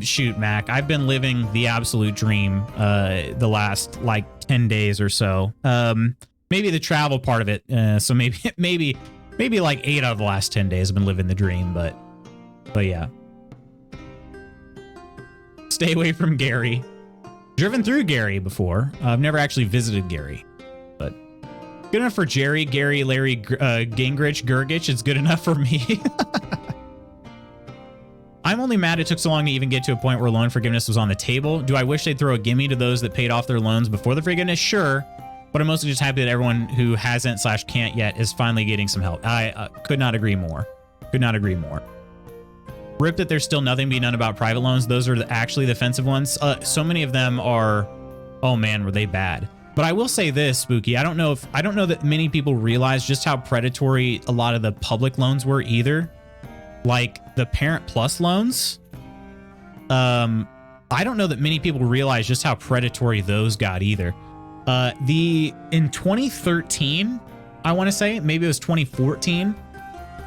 Shoot, Mac, I've been living the absolute dream the last like 10 days or so. Maybe the travel part of it. So maybe like 8 out of the last 10 days I've been living the dream, but yeah. Stay away from Gary. Driven through Gary before. I've never actually visited Gary, but good enough for Jerry, Gary, Larry, Gingrich, Gergich. It's good enough for me. I'm only mad it took so long to even get to a point where loan forgiveness was on the table. Do I wish they'd throw a gimme to those that paid off their loans before the forgiveness? Sure. But I'm mostly just happy that everyone who hasn't/can't yet is finally getting some help. I could not agree more. Could not agree more. Rip that there's still nothing being done about private loans. Those are actually the offensive ones. So many of them are, oh man, were they bad. But I will say this, Spooky. I don't know that many people realize just how predatory a lot of the public loans were either. Like the Parent Plus loans. I don't know that many people realize just how predatory those got either. In 2013, I want to say, maybe it was 2014,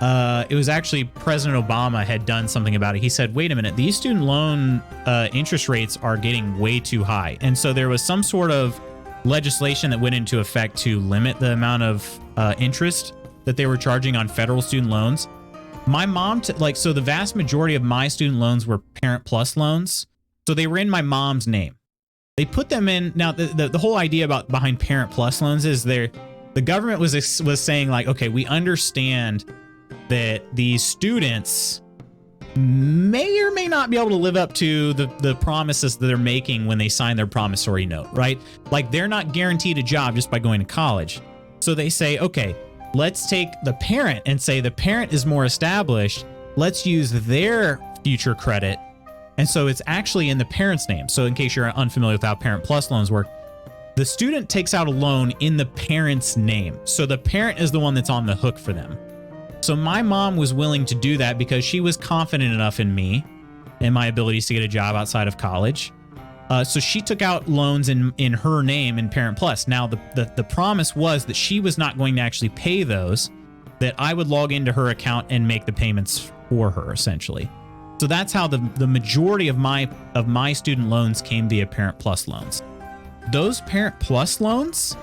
it was actually President Obama had done something about it. He said, wait a minute, these student loan interest rates are getting way too high. And so there was some sort of legislation that went into effect to limit the amount of interest that they were charging on federal student loans. My mom, so the vast majority of my student loans were Parent Plus loans. So they were in my mom's name. They put them in. Now, the whole idea behind Parent Plus loans is the government was saying, like, okay, we understand that these students may or may not be able to live up to the promises that they're making when they sign their promissory note, right? Like, they're not guaranteed a job just by going to college. So they say, okay, let's take the parent and say the parent is more established. Let's use their future credit. And so it's actually in the parent's name. So in case you're unfamiliar with how Parent Plus loans work, the student takes out a loan in the parent's name. So the parent is the one that's on the hook for them. So my mom was willing to do that because she was confident enough in me and my abilities to get a job outside of college. So she took out loans in her name in Parent Plus. Now, the promise was that she was not going to actually pay those, that I would log into her account and make the payments for her, essentially. So that's how the majority of my student loans came via Parent Plus loans. Those Parent Plus loans,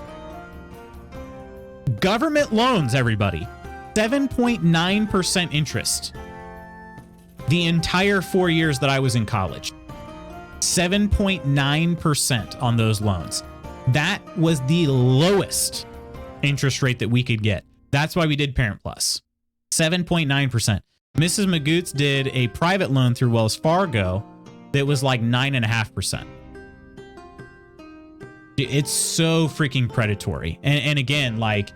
government loans, everybody, 7.9% interest. The entire 4 years that I was in college, 7.9% on those loans. That was the lowest interest rate that we could get. That's why we did Parent Plus. 7.9%. Mrs. Magoots did a private loan through Wells Fargo that was like 9.5%. It's so freaking predatory. And again, like,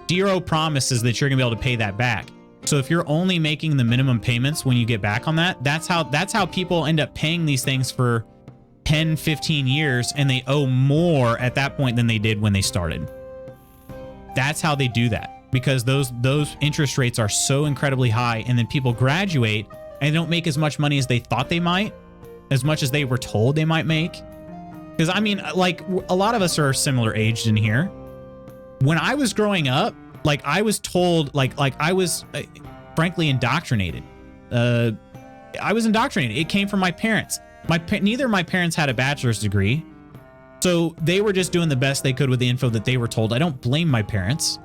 zero promises that you're gonna be able to pay that back. So if you're only making the minimum payments when you get back on that, that's how people end up paying these things for 10, 15 years, and they owe more at that point than they did when they started. That's how they do that, because those interest rates are so incredibly high, and then people graduate and they don't make as much money as they thought they might, as much as they were told they might make. Because I mean, like, a lot of us are similar aged in here. When I was growing up, like, I was told, like I was frankly indoctrinated. I was indoctrinated. It came from my parents. Neither of my parents had a bachelor's degree, so they were just doing the best they could with the info that they were told. I don't blame my parents,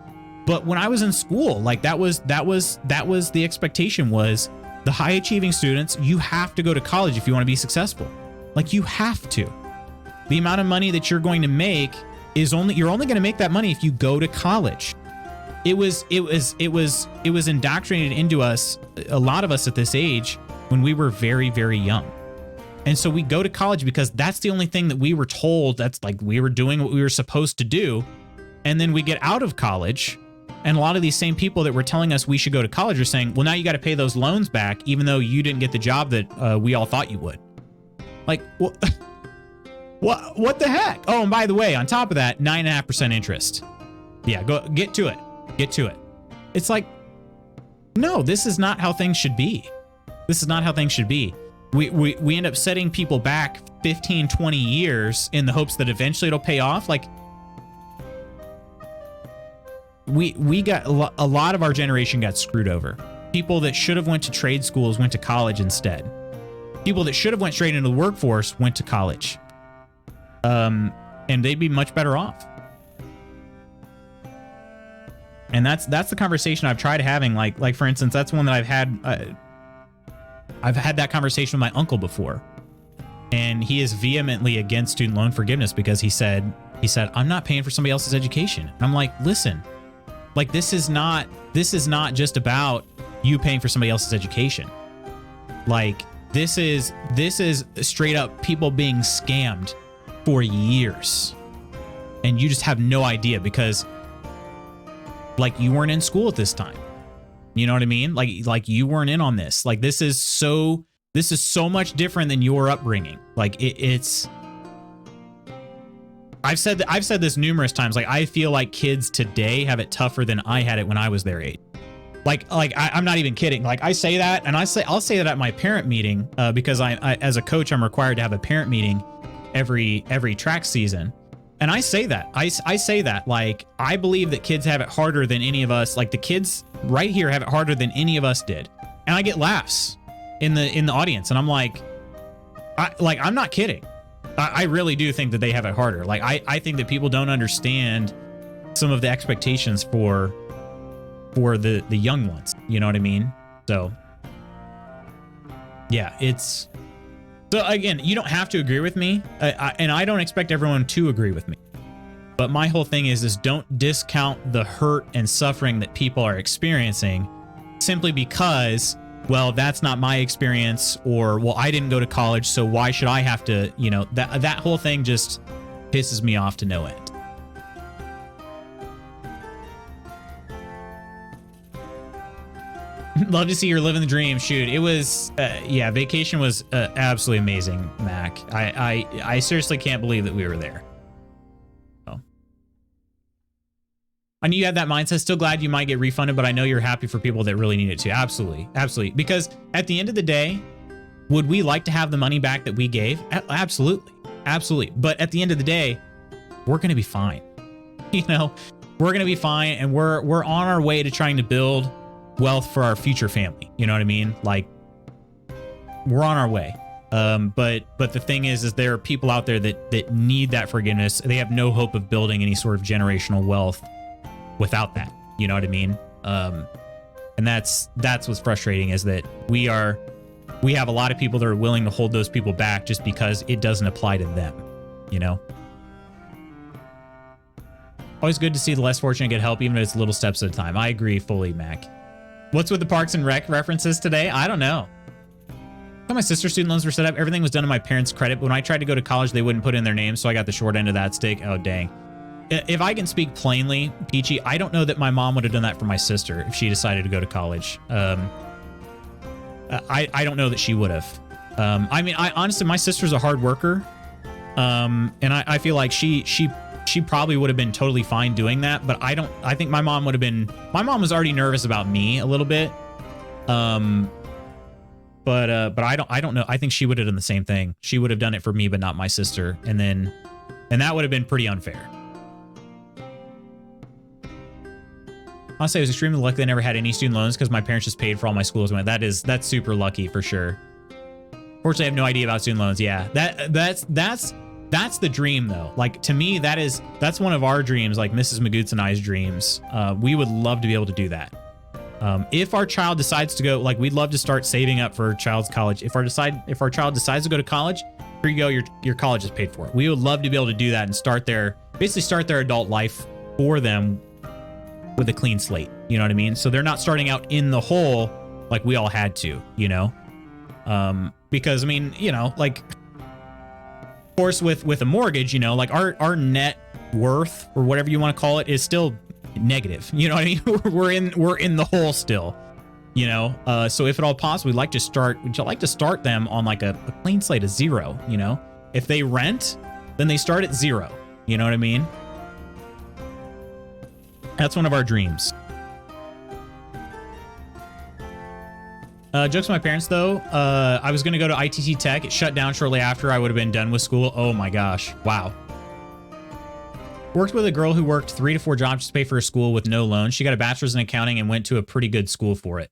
but when I was in school, like, that was the expectation was the high achieving students. You have to go to college if you want to be successful. Like, you have to. The amount of money that you're going to make is you're only going to make that money if you go to college. It was indoctrinated into us, a lot of us at this age, when we were very, very young. And so we go to college because that's the only thing that we were told. That's like, we were doing what we were supposed to do. And then we get out of college, and a lot of these same people that were telling us we should go to college are saying, well, now you got to pay those loans back, even though you didn't get the job that we all thought you would. Like, what the heck? Oh, and by the way, on top of that, 9.5% interest. Yeah, get to it. Get to it. It's like, no, this is not how things should be. This is not how things should be. We end up setting people back 15, 20 years in the hopes that eventually it'll pay off. Like, we got a lot of our generation got screwed over. People that should have went to trade schools went to college instead. People that should have went straight into the workforce went to college. And they'd be much better off. And that's the conversation I've tried having. Like for instance, that's one that I've had that conversation with my uncle before, and he is vehemently against student loan forgiveness because he said, I'm not paying for somebody else's education. And I'm like, listen, like, this is not just about you paying for somebody else's education. Like, this is straight up people being scammed for years, and you just have no idea because, like, you weren't in school at this time. You know what I mean? Like you weren't in on this. Like, this is so much different than your upbringing. Like, it's. I've said this numerous times. Like, I feel like kids today have it tougher than I had it when I was their age. I'm not even kidding. Like, I say that, and I'll say that at my parent meeting because I as a coach, I'm required to have a parent meeting every track season. And I say that. I say that, like, I believe that kids have it harder than any of us. Like, the kids right here have it harder than any of us did. And I get laughs in the audience. And I'm like, I'm not kidding. I really do think that they have it harder. Like, I think that people don't understand some of the expectations for the young ones. You know what I mean? So, yeah, it's... So again, you don't have to agree with me, and I don't expect everyone to agree with me. But my whole thing is don't discount the hurt and suffering that people are experiencing simply because, well, that's not my experience, or, well, I didn't go to college, so why should I have to, you know, that whole thing just pisses me off to no end. Love to see you're living the dream. Shoot, it was, yeah, vacation was absolutely amazing, Mac. I seriously can't believe that we were there. I knew you had that mindset. Still glad you might get refunded, but I know you're happy for people that really need it too. Absolutely. Absolutely. Because at the end of the day, would we like to have the money back that we gave? Absolutely. Absolutely. But at the end of the day, we're going to be fine. You know, we're going to be fine. And we're on our way to trying to build wealth for our future family. You know what I mean? Like, we're on our way. But the thing is there are people out there that need that forgiveness. They have no hope of building any sort of generational wealth without that. You know what I mean? And that's what's frustrating, is that we have a lot of people that are willing to hold those people back just because it doesn't apply to them, you know? Always good to see the less fortunate get help, even if it's little steps at a time. I agree fully, Mac. What's with the Parks and Rec references today? I don't know. When my sister's student loans were set up, everything was done to my parents' credit, but when I tried to go to college, they wouldn't put in their names, so I got the short end of that stick. Oh, dang. If I can speak plainly, Peachy, I don't know that my mom would have done that for my sister if she decided to go to college. I don't know that she would have. I mean, honestly, my sister's a hard worker, and I feel like she probably would have been totally fine doing that, but I think my mom would have been. My mom was already nervous about me a little bit, but I don't know. I think she would have done the same thing. She would have done it for me, but not my sister, and that would have been pretty unfair. Honestly, I was extremely lucky they never had any student loans because my parents just paid for all my schools. That's super lucky for sure. Fortunately, I have no idea about student loans. Yeah, that's the dream though. Like, to me, that's one of our dreams, like Mrs. Magoots and I's dreams. We would love to be able to do that. If our child decides to go, like, we'd love to start saving up for our child's college. If our child decides to go to college, here you go, your college is paid for. We would love to be able to do that and basically start their adult life for them with a clean slate. You know what I mean? So they're not starting out in the hole like we all had to, you know? Because I mean, you know, like, of course, with a mortgage, you know, like our net worth, or whatever you want to call it, is still negative. You know what I mean? we're in the hole still, you know? So if at all possible, we'd like to start them on like a clean slate of zero, you know? If they rent, then they start at zero. You know what I mean? That's one of our dreams. Jokes to my parents, though. I was going to go to ITT Tech. It shut down shortly after. I would have been done with school. Oh my gosh. Wow. Worked with a girl who worked 3 to 4 jobs to pay for her school with no loan. She got a bachelor's in accounting and went to a pretty good school for it.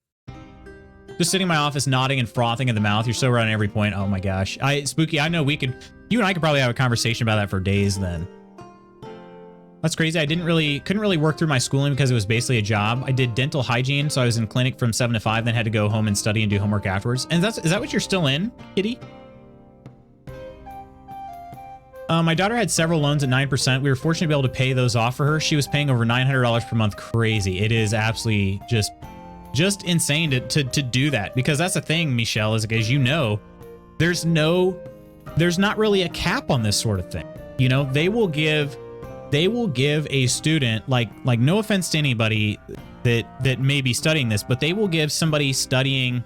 Just sitting in my office, nodding and frothing at the mouth. You're so right on every point. Oh my gosh. Spooky, I know you and I could probably have a conversation about that for days then. That's crazy. I couldn't really work through my schooling because it was basically a job. I did dental hygiene, so I was in clinic from 7 to 5, then had to go home and study and do homework afterwards. And is that what you're still in, Kitty? My daughter had several loans at 9%. We were fortunate to be able to pay those off for her. She was paying over $900 per month. Crazy. It is absolutely just insane to do that, because that's the thing, Michelle, is, as you know, there's not really a cap on this sort of thing. You know, they will give a student, like no offense to anybody that may be studying this, but they will give somebody studying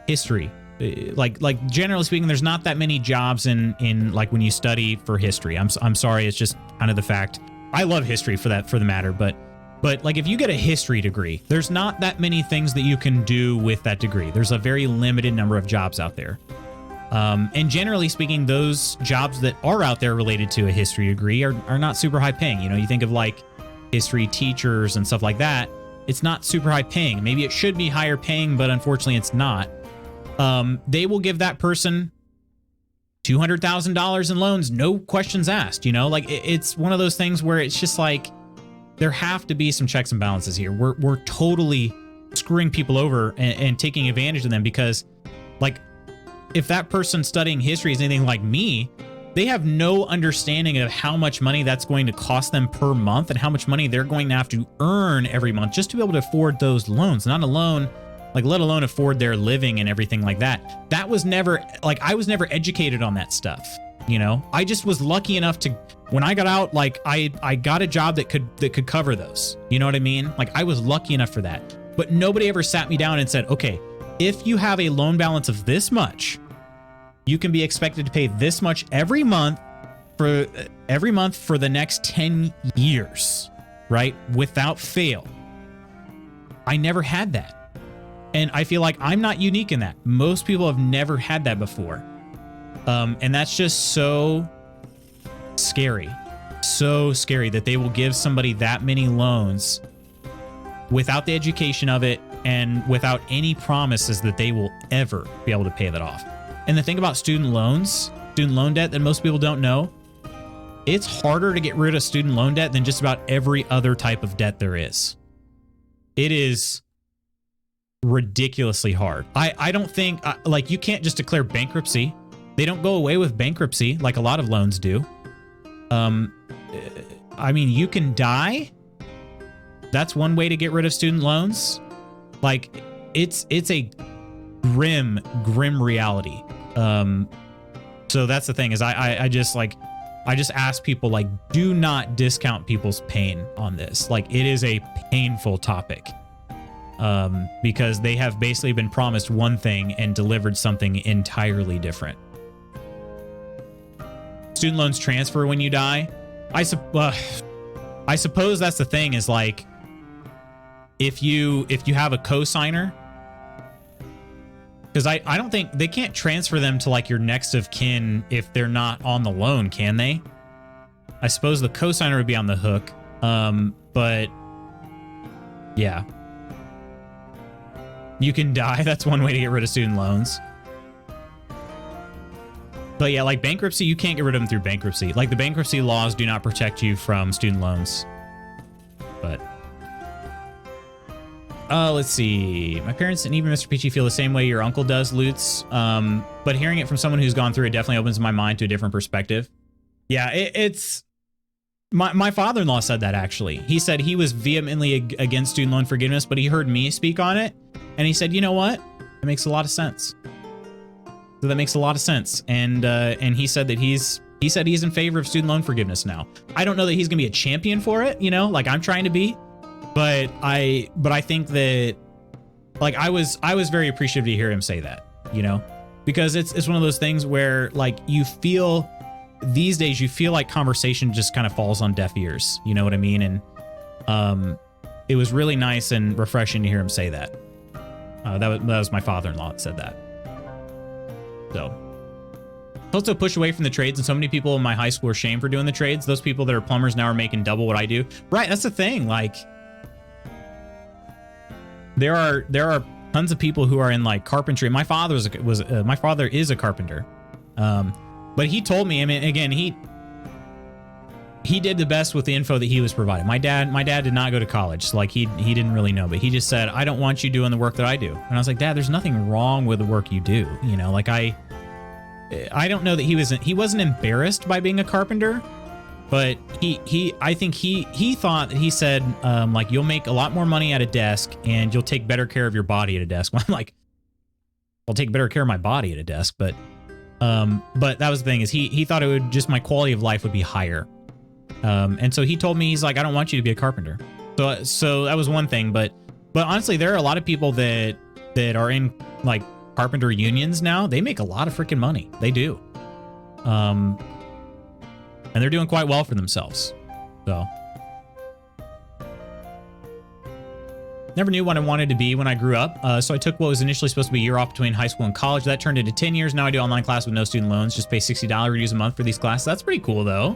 history, like generally speaking, there's not that many jobs in like when you study for history. I'm sorry, it's just kind of the fact. I love history for the matter, but like if you get a history degree, there's not that many things that you can do with that degree. There's a very limited number of jobs out there. And generally speaking, those jobs that are out there related to a history degree are not super high paying. You know, you think of like history teachers and stuff like that. It's not super high paying. Maybe it should be higher paying, but unfortunately it's not. They will give that person $200,000 in loans, no questions asked, you know, like it's one of those things where it's just like, there have to be some checks and balances here. We're totally screwing people over and taking advantage of them, because like, if that person studying history is anything like me, they have no understanding of how much money that's going to cost them per month and how much money they're going to have to earn every month just to be able to afford those loans, not alone, like let alone afford their living and everything like that. That was never, like, I was never educated on that stuff. You know, I just was lucky enough to, when I got out, like I got a job that could cover those. You know what I mean? Like I was lucky enough for that, but nobody ever sat me down and said, okay, if you have a loan balance of this much, you can be expected to pay this much every month for every month for the next 10 years, right? Without fail. I never had that. And I feel like I'm not unique in that. Most people have never had that before. And that's just so scary. So scary that they will give somebody that many loans without the education of it and without any promises that they will ever be able to pay that off. And the thing about student loans, student loan debt that most people don't know, it's harder to get rid of student loan debt than just about every other type of debt there is. It is ridiculously hard. I don't think, like, you can't just declare bankruptcy. They don't go away with bankruptcy like a lot of loans do. I mean, you can die. That's one way to get rid of student loans. Like, it's a grim reality. So that's the thing is I just ask people, like, do not discount people's pain on this. Like, it is a painful topic. Because they have basically been promised one thing and delivered something entirely different. Student loans transfer when you die. I suppose that's the thing is, like, if you have a cosigner, because I don't think they can't transfer them to, like, your next of kin if they're not on the loan, can they? I suppose the cosigner would be on the hook. But yeah. You can die. That's one way to get rid of student loans. But yeah, like bankruptcy, you can't get rid of them through bankruptcy. Like, the bankruptcy laws do not protect you from student loans. But let's see. My parents and even Mr. Peachy feel the same way your uncle does, Lutz. But hearing it from someone who's gone through it definitely opens my mind to a different perspective. Yeah, it's... My father-in-law said that, actually. He said he was vehemently against student loan forgiveness, but he heard me speak on it. And he said, you know what? It makes a lot of sense. So that makes a lot of sense. And he said that he's in favor of student loan forgiveness now. I don't know that he's gonna be a champion for it, you know, like I'm trying to be, but I think that, like, I was very appreciative to hear him say that, you know, because it's one of those things where, like, you feel these days, you feel like conversation just kind of falls on deaf ears, you know what I mean? And it was really nice and refreshing to hear him say that. That was my father-in-law that said that. So, also push away from the trades, and so many people in my high school are shamed for doing the trades. Those people that are plumbers now are making double what I do. Right, that's the thing. Like, there are tons of people who are in, like, carpentry. My father is a carpenter, but he told me. I mean, again, he did the best with the info that he was provided. My dad did not go to college, so, like, he didn't really know, but he just said, I don't want you doing the work that I do. And I was like, Dad, there's nothing wrong with the work you do. You know, like, I don't know that he wasn't embarrassed by being a carpenter, but I think he thought that he said, like, you'll make a lot more money at a desk and you'll take better care of your body at a desk. Well, I'm like, I'll take better care of my body at a desk, but that was the thing is he thought it would just, my quality of life would be higher. And so he told me, he's like, I don't want you to be a carpenter. So that was one thing, but honestly, there are a lot of people that are in, like, carpenter unions now. They make a lot of freaking money. They do. And they're doing quite well for themselves. So never knew what I wanted to be when I grew up. So I took what was initially supposed to be a year off between high school and college. That turned into 10 years. Now I do online class with no student loans. Just pay $60 dues a month for these classes. That's pretty cool, though.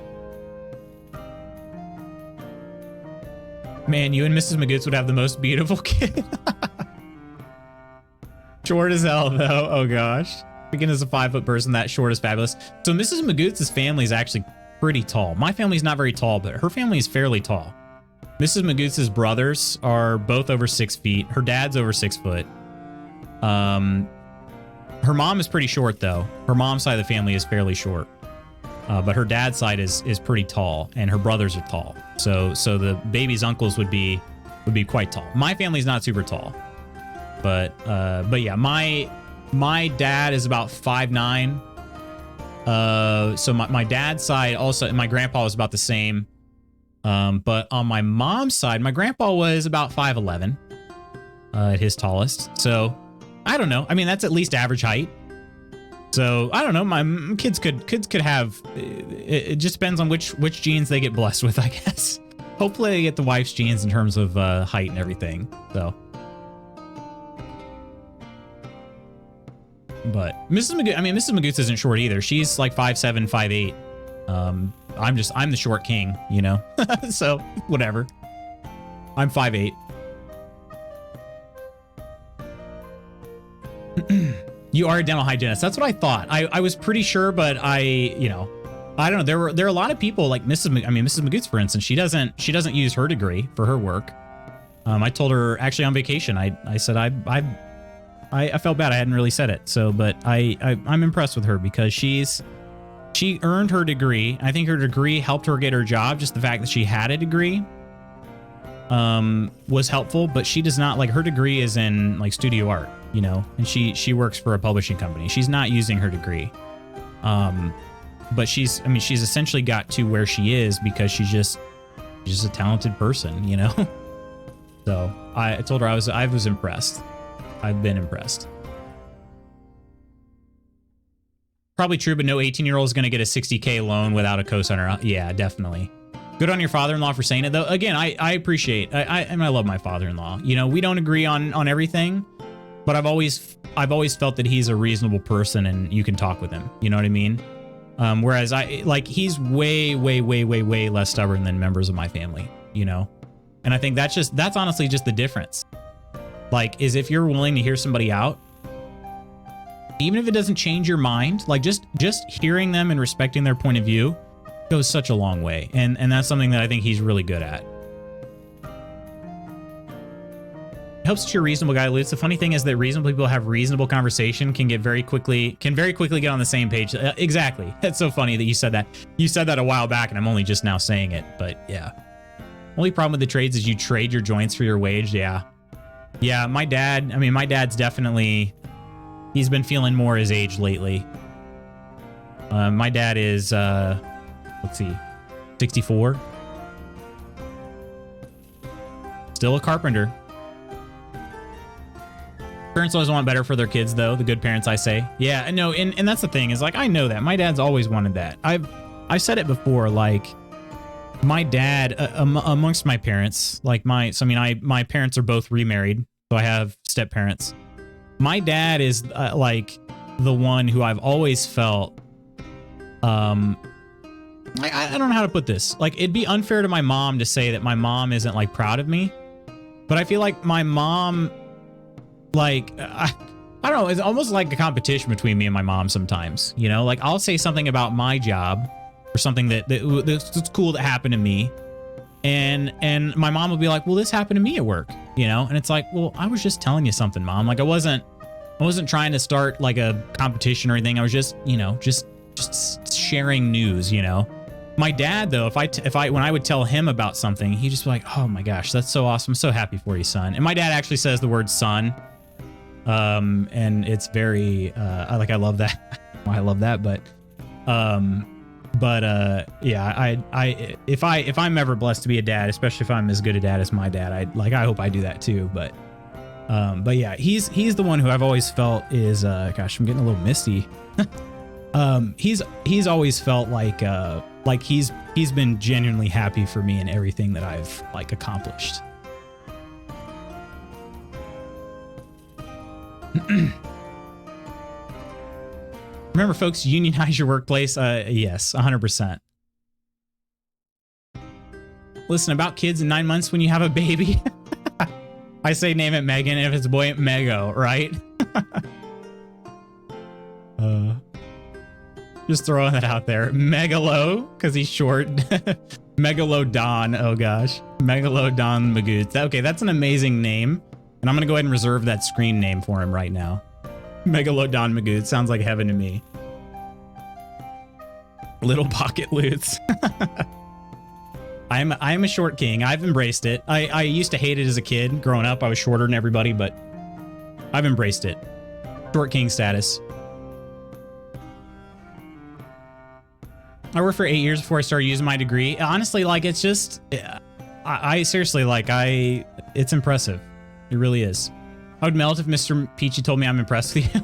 Man, you and Mrs. Magoots would have the most beautiful kid. Short as hell, though. Oh, gosh. Speaking as a 5-foot person, that short is fabulous. So Mrs. Magoots' family is actually pretty tall. My family's not very tall, but her family is fairly tall. Mrs. Magoots' brothers are both over 6 feet. Her dad's over 6 foot. Her mom is pretty short, though. Her mom's side of the family is fairly short. But her dad's side is pretty tall, and her brothers are tall. So the baby's uncles would be quite tall. My family's not super tall, but yeah, my dad is about 5'9". So my dad's side also, and my grandpa was about the same. But on my mom's side, my grandpa was about 5'11", at his tallest. So I don't know. I mean, that's at least average height. So I don't know. My kids could have. It just depends on which genes they get blessed with, I guess. Hopefully, they get the wife's genes in terms of height and everything. So, but Mrs. Magoots, I mean, Mrs. Magoots isn't short either. She's like 5'7", 5'8". I'm the short king, you know. So whatever. I'm 5'8". You are a dental hygienist. That's what I thought. I was pretty sure, but I don't know. There are a lot of people like Mrs. Magoots, for instance. She doesn't use her degree for her work. I told her actually on vacation. I said I felt bad. I hadn't really said it. So, but I'm impressed with her because she earned her degree. I think her degree helped her get her job. Just the fact that she had a degree was helpful, but she does not, like, her degree is in like studio art, you know, and she works for a publishing company. She's not using her degree. But she's essentially got to where she is because she's just a talented person, you know? So I told her I was impressed. I've been impressed. Probably true, but no 18-year-old is going to get a $60K loan without a cosigner. Yeah, definitely. Good on your father-in-law for saying it, though. Again, I appreciate. I love my father-in-law. You know, we don't agree on everything, but I've always felt that he's a reasonable person and you can talk with him. You know what I mean? Whereas he's way less stubborn than members of my family. You know, and I think that's honestly just the difference. Like, is if you're willing to hear somebody out, even if it doesn't change your mind, like just hearing them and respecting their point of view goes such a long way. And that's something that I think he's really good at. It helps that you're a reasonable guy, Lutz. The funny thing is that reasonable people have reasonable conversation can very quickly get on the same page. Exactly. That's so funny that you said that. You said that a while back and I'm only just now saying it, but yeah. Only problem with the trades is you trade your joints for your wage. Yeah. Yeah, my dad's definitely, he's been feeling more his age lately. My dad is, let's see, 64. Still a carpenter. Parents always want better for their kids, though. The good parents, I say. Yeah, no, and that's the thing is, like, I know that. My dad's always wanted that. I've said it before, like, my dad, amongst my parents, like my parents are both remarried, so I have step parents. My dad is like the one who I've always felt, I don't know how to put this. Like, it'd be unfair to my mom to say that my mom isn't like proud of me, but I feel like my mom, like, I don't know, it's almost like a competition between me and my mom sometimes, you know, like I'll say something about my job or something that's cool that happened to me. And my mom will be like, well, this happened to me at work, you know? And it's like, well, I was just telling you something, Mom. Like, I wasn't trying to start like a competition or anything. I was just, you know, just sharing news, you know? My dad, though, when I would tell him about something, he'd just be like, oh my gosh, that's so awesome. I'm so happy for you, son. And my dad actually says the word son. And it's very, I love that. I love that, yeah, if I'm ever blessed to be a dad, especially if I'm as good a dad as my dad, I hope I do that too. But yeah, he's the one who I've always felt is, gosh, I'm getting a little misty. He's always felt like he's been genuinely happy for me in everything that I've like accomplished. Remember, folks, unionize your workplace. Yes, 100%. Listen, about kids in 9 months when you have a baby, I say name it Megan. If it's a boy, Mego, right? Just throwing that out there. Megalo, because he's short. Megalodon. Oh gosh, Megalodon Magoots. Okay, that's an amazing name, and I'm gonna go ahead and reserve that screen name for him right now. Megalodon Magoots sounds like heaven to me. Little pocket loots. I'm a short king. I've embraced it. I used to hate it as a kid. Growing up, I was shorter than everybody, but I've embraced it. Short king status. I worked for 8 years before I started using my degree. Honestly, like, it's just, I seriously, like, it's impressive. It really is. I would melt if Mr. Peachy told me I'm impressed with you.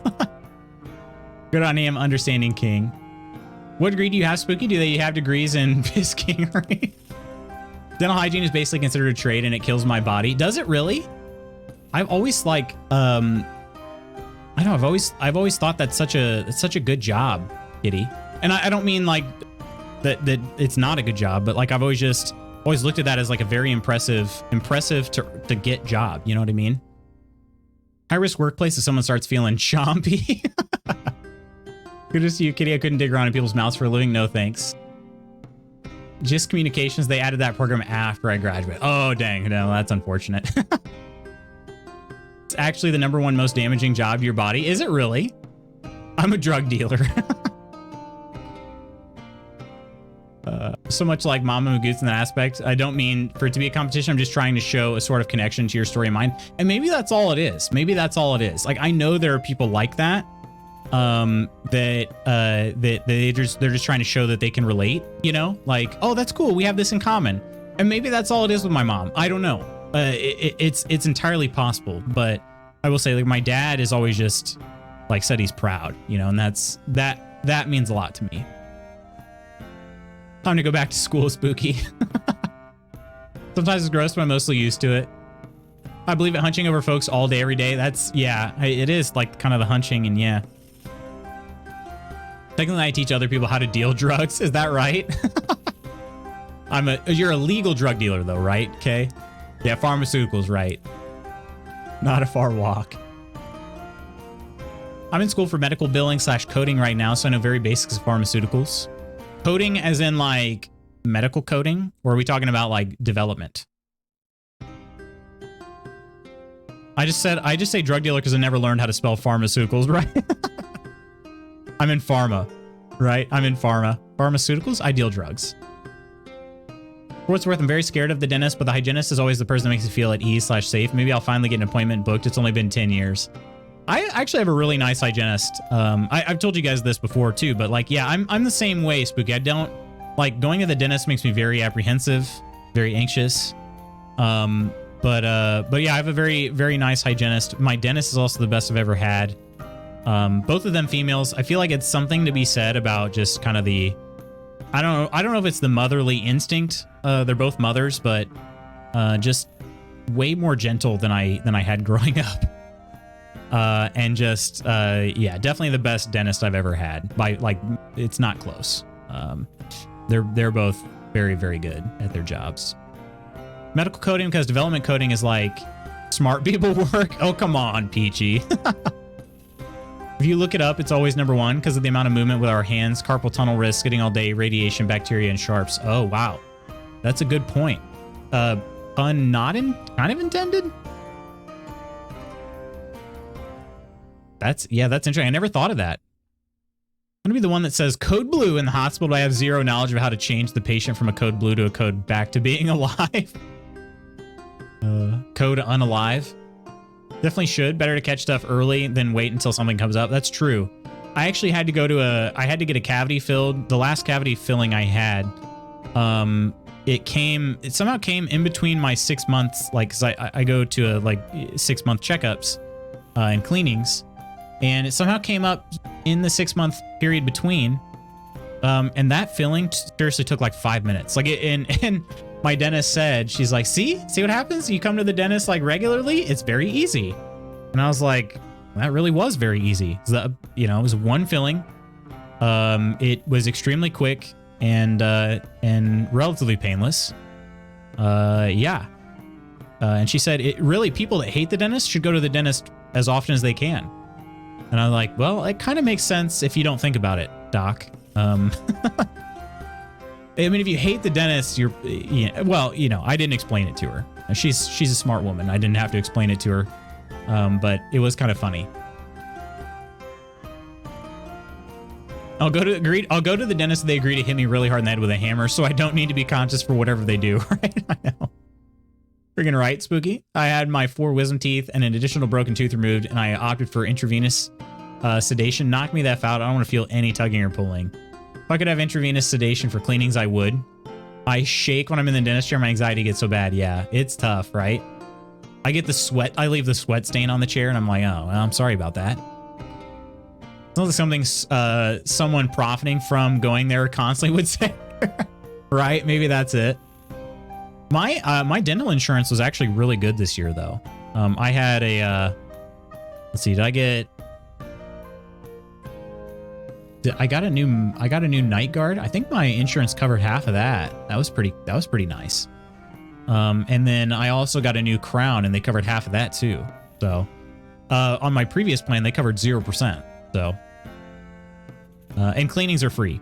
Good on him, understanding King. What degree do you have, Spooky? Do they have degrees in Piss Kingery? Dental hygiene is basically considered a trade and it kills my body. Does it really? I've always like, I don't know, I've always thought that's such a good job, Kitty. And I don't mean like that it's not a good job, but like I've always looked at that as like a very impressive to get job. You know what I mean? High risk workplace if someone starts feeling chompy. Good to see you, Kitty. I couldn't dig around in people's mouths for a living. No thanks. Just Communications. They added that program after I graduated. Oh, dang. No, that's unfortunate. It's actually the #1 most damaging job to your body. Is it really? I'm a drug dealer. So much like Mama Magoots in that aspect. I don't mean for it to be a competition. I'm just trying to show a sort of connection to your story of mine. And maybe that's all it is. Maybe that's all it is. Like, I know there are people like that. They're just trying to show that they can relate, you know, like, oh, that's cool, we have this in common. And maybe that's all it is with my mom. I don't know. It's entirely possible, but I will say, like, my dad is always just like said he's proud, you know, and that means a lot to me. Time to go back to school, Spooky. Sometimes it's gross, but I'm mostly used to it. I believe it, hunching over folks all day, every day. That's, yeah, it is like kind of the hunching, and yeah. Technically, I teach other people how to deal drugs. Is that right? You're a legal drug dealer though, right? Okay. Yeah, pharmaceuticals, right. Not a far walk. I'm in school for medical billing / coding right now, so I know very basics of pharmaceuticals. Coding as in like medical coding, or are we talking about like development? I just say drug dealer because I never learned how to spell pharmaceuticals, right? I'm in pharma, right? I'm in pharma. Pharmaceuticals, I deal drugs. For what's worth, I'm very scared of the dentist, but the hygienist is always the person that makes me feel at ease / safe. Maybe I'll finally get an appointment booked. It's only been 10 years. I actually have a really nice hygienist. I've told you guys this before too, but like, yeah, I'm the same way, Spooky. I don't like going to the dentist makes me very apprehensive, very anxious. But yeah, I have a very, very nice hygienist. My dentist is also the best I've ever had. Both of them females. I feel like it's something to be said about just kind of the, I don't know if it's the motherly instinct. They're both mothers, but just way more gentle than I had growing up. And just, yeah, definitely the best dentist I've ever had. By like, it's not close. They're both very, very good at their jobs. Medical coding, because development coding is like smart people work. Oh, come on, Peachy. If you look it up, it's always #1 because of the amount of movement with our hands, carpal tunnel risk, sitting all day, radiation, bacteria, and sharps. Oh, wow. That's a good point. Pun not kind of intended? That's interesting. I never thought of that. I'm going to be the one that says code blue in the hospital, but I have zero knowledge of how to change the patient from a code blue to a code back to being alive. Code unalive. Definitely should. Better to catch stuff early than wait until something comes up. That's true. I actually had to go to I had to get a cavity filled. The last cavity filling I had, it somehow came in between my 6 months, like, cause I go to a 6-month checkups, and cleanings, and it somehow came up in the 6-month period between. And that filling seriously took like 5 minutes. Like and my dentist said, she's like, see what happens? You come to the dentist like regularly, it's very easy. And I was like, that really was very easy. So it was one filling. It was extremely quick and relatively painless. Yeah. And she said, people that hate the dentist should go to the dentist as often as they can. And I'm like, well, it kind of makes sense if you don't think about it, Doc. I mean, if you hate the dentist, I didn't explain it to her. She's a smart woman. I didn't have to explain it to her. But it was kind of funny. I'll go to the dentist if they agree to hit me really hard in the head with a hammer, so I don't need to be conscious for whatever they do, right? I know. Friggin' right, Spooky. I had my 4 wisdom teeth and an additional broken tooth removed, and I opted for intravenous sedation. Knock me the F out. I don't want to feel any tugging or pulling. If I could have intravenous sedation for cleanings, I would. I shake when I'm in the dentist chair. My anxiety gets so bad. Yeah, it's tough, right? I get the sweat. I leave the sweat stain on the chair, and I'm like, oh, well, I'm sorry about that. Sounds like something someone profiting from going there constantly would say. Right? Maybe that's it. My dental insurance was actually really good this year, though. I had a let's see, I got a new night guard. I think my insurance covered half of that. That was pretty nice. And then I also got a new crown, and they covered half of that too. So on my previous plan, they covered 0%. So and cleanings are free.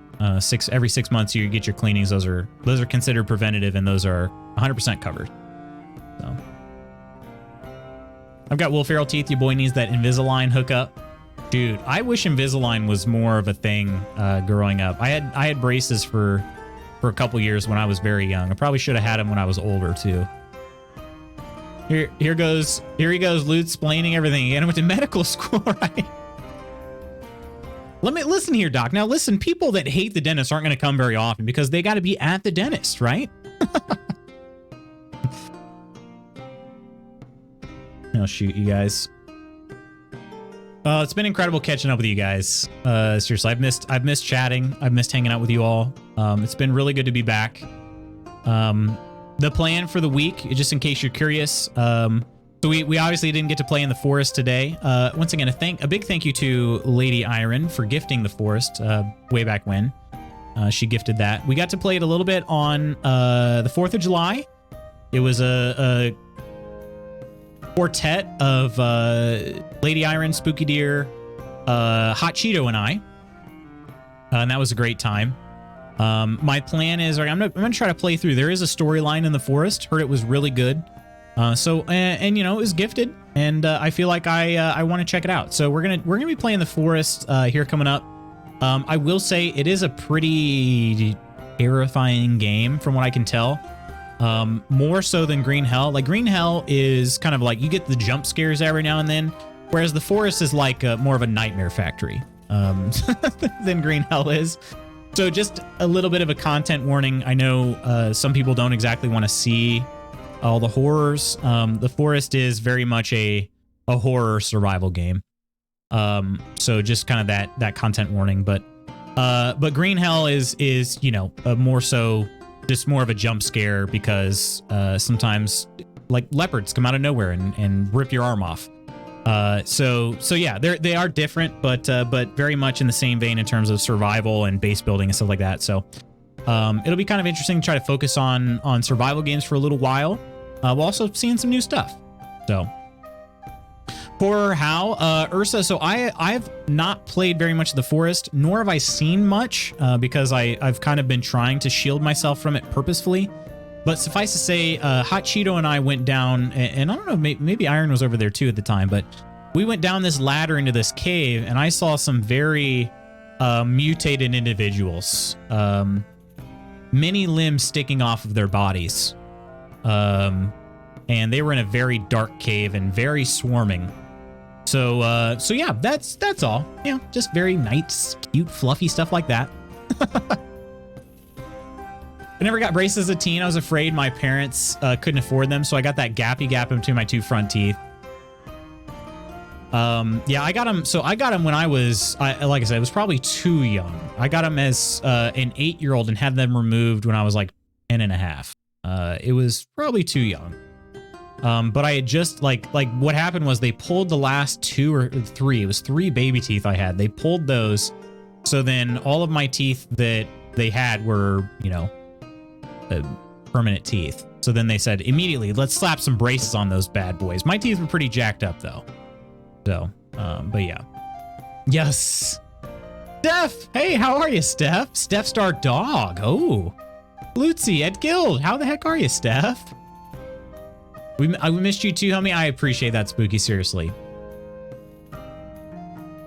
Every 6 months you get your cleanings. Those are considered preventative, and those are 100% covered. So I've got Will Ferrell teeth. Your boy needs that Invisalign hookup. Dude, I wish Invisalign was more of a thing growing up. I had braces for a couple years when I was very young. I probably should have had them when I was older too. Here he goes, Loot explaining everything again. I went to medical school, right? Listen here, Doc. Now listen, people that hate the dentist aren't going to come very often because they got to be at the dentist, right? I'll shoot you guys. It's been incredible catching up with you guys. Seriously, I've missed chatting. I've missed hanging out with you all. It's been really good to be back. The plan for the week, just in case you're curious, so we obviously didn't get to play in the forest today. Once again, a big thank you to Lady Iron for gifting the forest way back when. She gifted that. We got to play it a little bit on the 4th of July. It was a quartet of Lady Iron, Spooky Deer, Hot Cheeto, and I. And that was a great time. My plan is, I'm gonna try to play through. There is a storyline in the forest. Heard it was really good. And you know, it was gifted, and I feel like I want to check it out. So we're gonna be playing the forest here coming up. I will say it is a pretty terrifying game from what I can tell. More so than Green Hell. Like Green Hell is kind of like you get the jump scares every now and then, whereas the forest is like more of a nightmare factory than Green Hell is. So just a little bit of a content warning. I know some people don't exactly want to see all the horrors. The forest is very much a horror survival game. So just kind of that content warning. But Green Hell is you know more so. Just more of a jump scare because sometimes like leopards come out of nowhere and rip your arm off. So yeah, they are different, but very much in the same vein in terms of survival and base building and stuff like that. So it'll be kind of interesting to try to focus on survival games for a little while. While also seeing some new stuff. So Horror How, Ursa. So I've not played very much of the forest, nor have I seen much because I've kind of been trying to shield myself from it purposefully. But suffice to say, Hot Cheeto and I went down, and I don't know, maybe Iron was over there too at the time, but we went down this ladder into this cave, and I saw some very mutated individuals, many limbs sticking off of their bodies, and they were in a very dark cave and very swarming. So yeah, that's all. Yeah, just very nice, cute, fluffy stuff like that. I never got braces as a teen. I was afraid my parents couldn't afford them, so I got that gappy gap in between my two front teeth. Yeah, I got them. So I got them when I was, like I said, I was probably too young. I got them as an 8-year-old and had them removed when I was like 10 and a half. It was probably too young. But I had just like what happened was they pulled the last 2 or 3. It was 3 baby teeth I had. They pulled those. So then all of my teeth that they had were, you know, permanent teeth. So then they said immediately, let's slap some braces on those bad boys. My teeth were pretty jacked up though. So, but yeah. Yes. Steph. Hey, how are you, Steph? Steph Star Dog. Oh, Lucy Ed Guild. How the heck are you, Steph? We missed you too, homie. I appreciate that, Spooky. Seriously.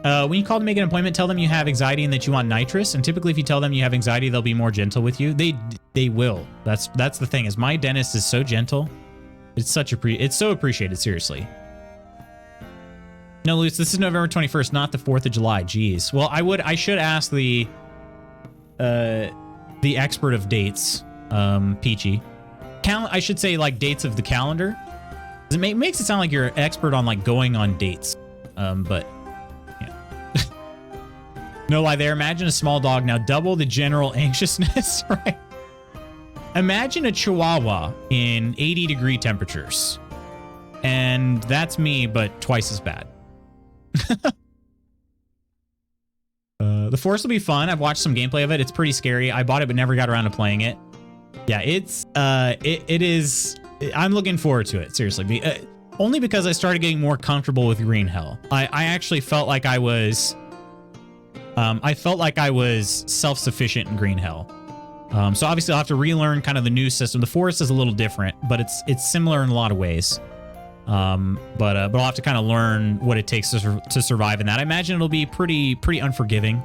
When you call to make an appointment, tell them you have anxiety and that you want nitrous. And typically, if you tell them you have anxiety, they'll be more gentle with you. They will. That's the thing. Is my dentist is so gentle. It's so appreciated. Seriously. No, Luce, this is November 21st, not the 4th of July. Jeez. Well, I should ask the expert of dates, Peachy. I should say like dates of the calendar. It makes it sound like you're an expert on like going on dates. But yeah. No lie there. Imagine a small dog, now double the general anxiousness, right? Imagine a Chihuahua in 80-degree temperatures. And that's me, but twice as bad. The Forest will be fun. I've watched some gameplay of it. It's pretty scary. I bought it, but never got around to playing it. Yeah, it is. I'm looking forward to it, seriously. Only because I started getting more comfortable with Green Hell. I actually felt like I was self-sufficient in Green Hell. So obviously I'll have to relearn kind of the new system. The Forest is a little different, but it's similar in a lot of ways. But I'll have to kind of learn what it takes to survive in that. I imagine it'll be pretty unforgiving,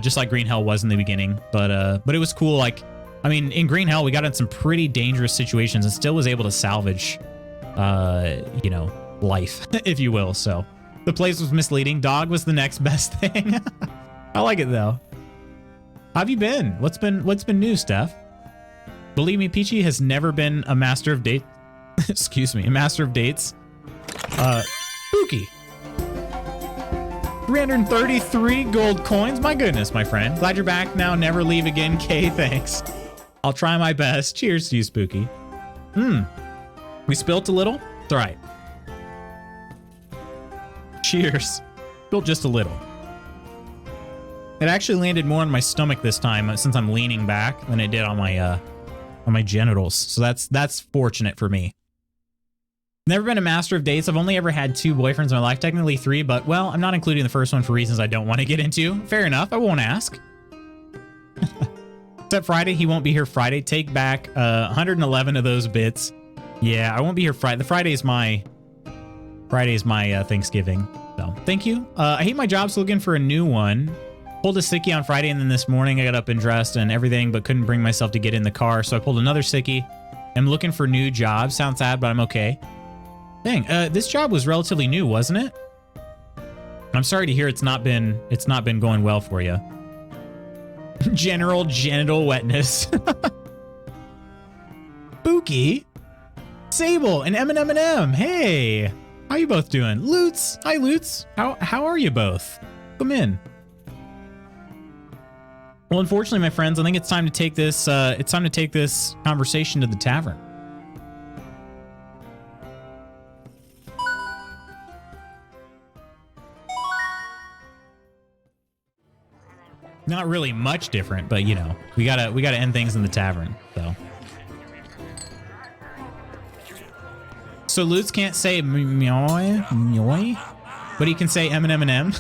just like Green Hell was in the beginning. But it was cool. Like, I mean, in Green Hell, we got in some pretty dangerous situations and still was able to salvage, life, if you will. So the place was misleading. Dog was the next best thing. I like it though. How have you been? What's been new, Steph? Believe me, Peachy has never been a master of date. Excuse me, a master of dates. Spooky. 333 gold coins. My goodness, my friend. Glad you're back now. Never leave again. Kay, thanks. I'll try my best. Cheers to you, Spooky. We spilt a little. It's all right. Cheers. Spilt just a little. It actually landed more on my stomach this time since I'm leaning back than it did on my genitals. So that's fortunate for me. Never been a master of dates. I've only ever had 2 boyfriends in my life, technically 3, but well, I'm not including the first one for reasons I don't want to get into. Fair enough. I won't ask. Except Friday. He won't be here Friday. Take back 111 of those bits. Yeah, I won't be here Friday. The Friday is my Thanksgiving. So thank you. I hate my job, so looking for a new one. Pulled a sickie on Friday, and then this morning I got up and dressed and everything, but couldn't bring myself to get in the car, so I pulled another sickie. I'm looking for new jobs. Sounds sad, but I'm okay. Dang, this job was relatively new, wasn't it? I'm sorry to hear it's not been going well for you. General genital wetness. Spooky, Sable, and M&M. Hey, how you both doing? Loots, hi Loots. How are you both? Come in. Well, unfortunately, my friends, I think it's time to take this. It's time to take this conversation to the tavern. Not really much different, but you know, we gotta end things in the tavern. So Lutz can't say meoy, but he can say M&M.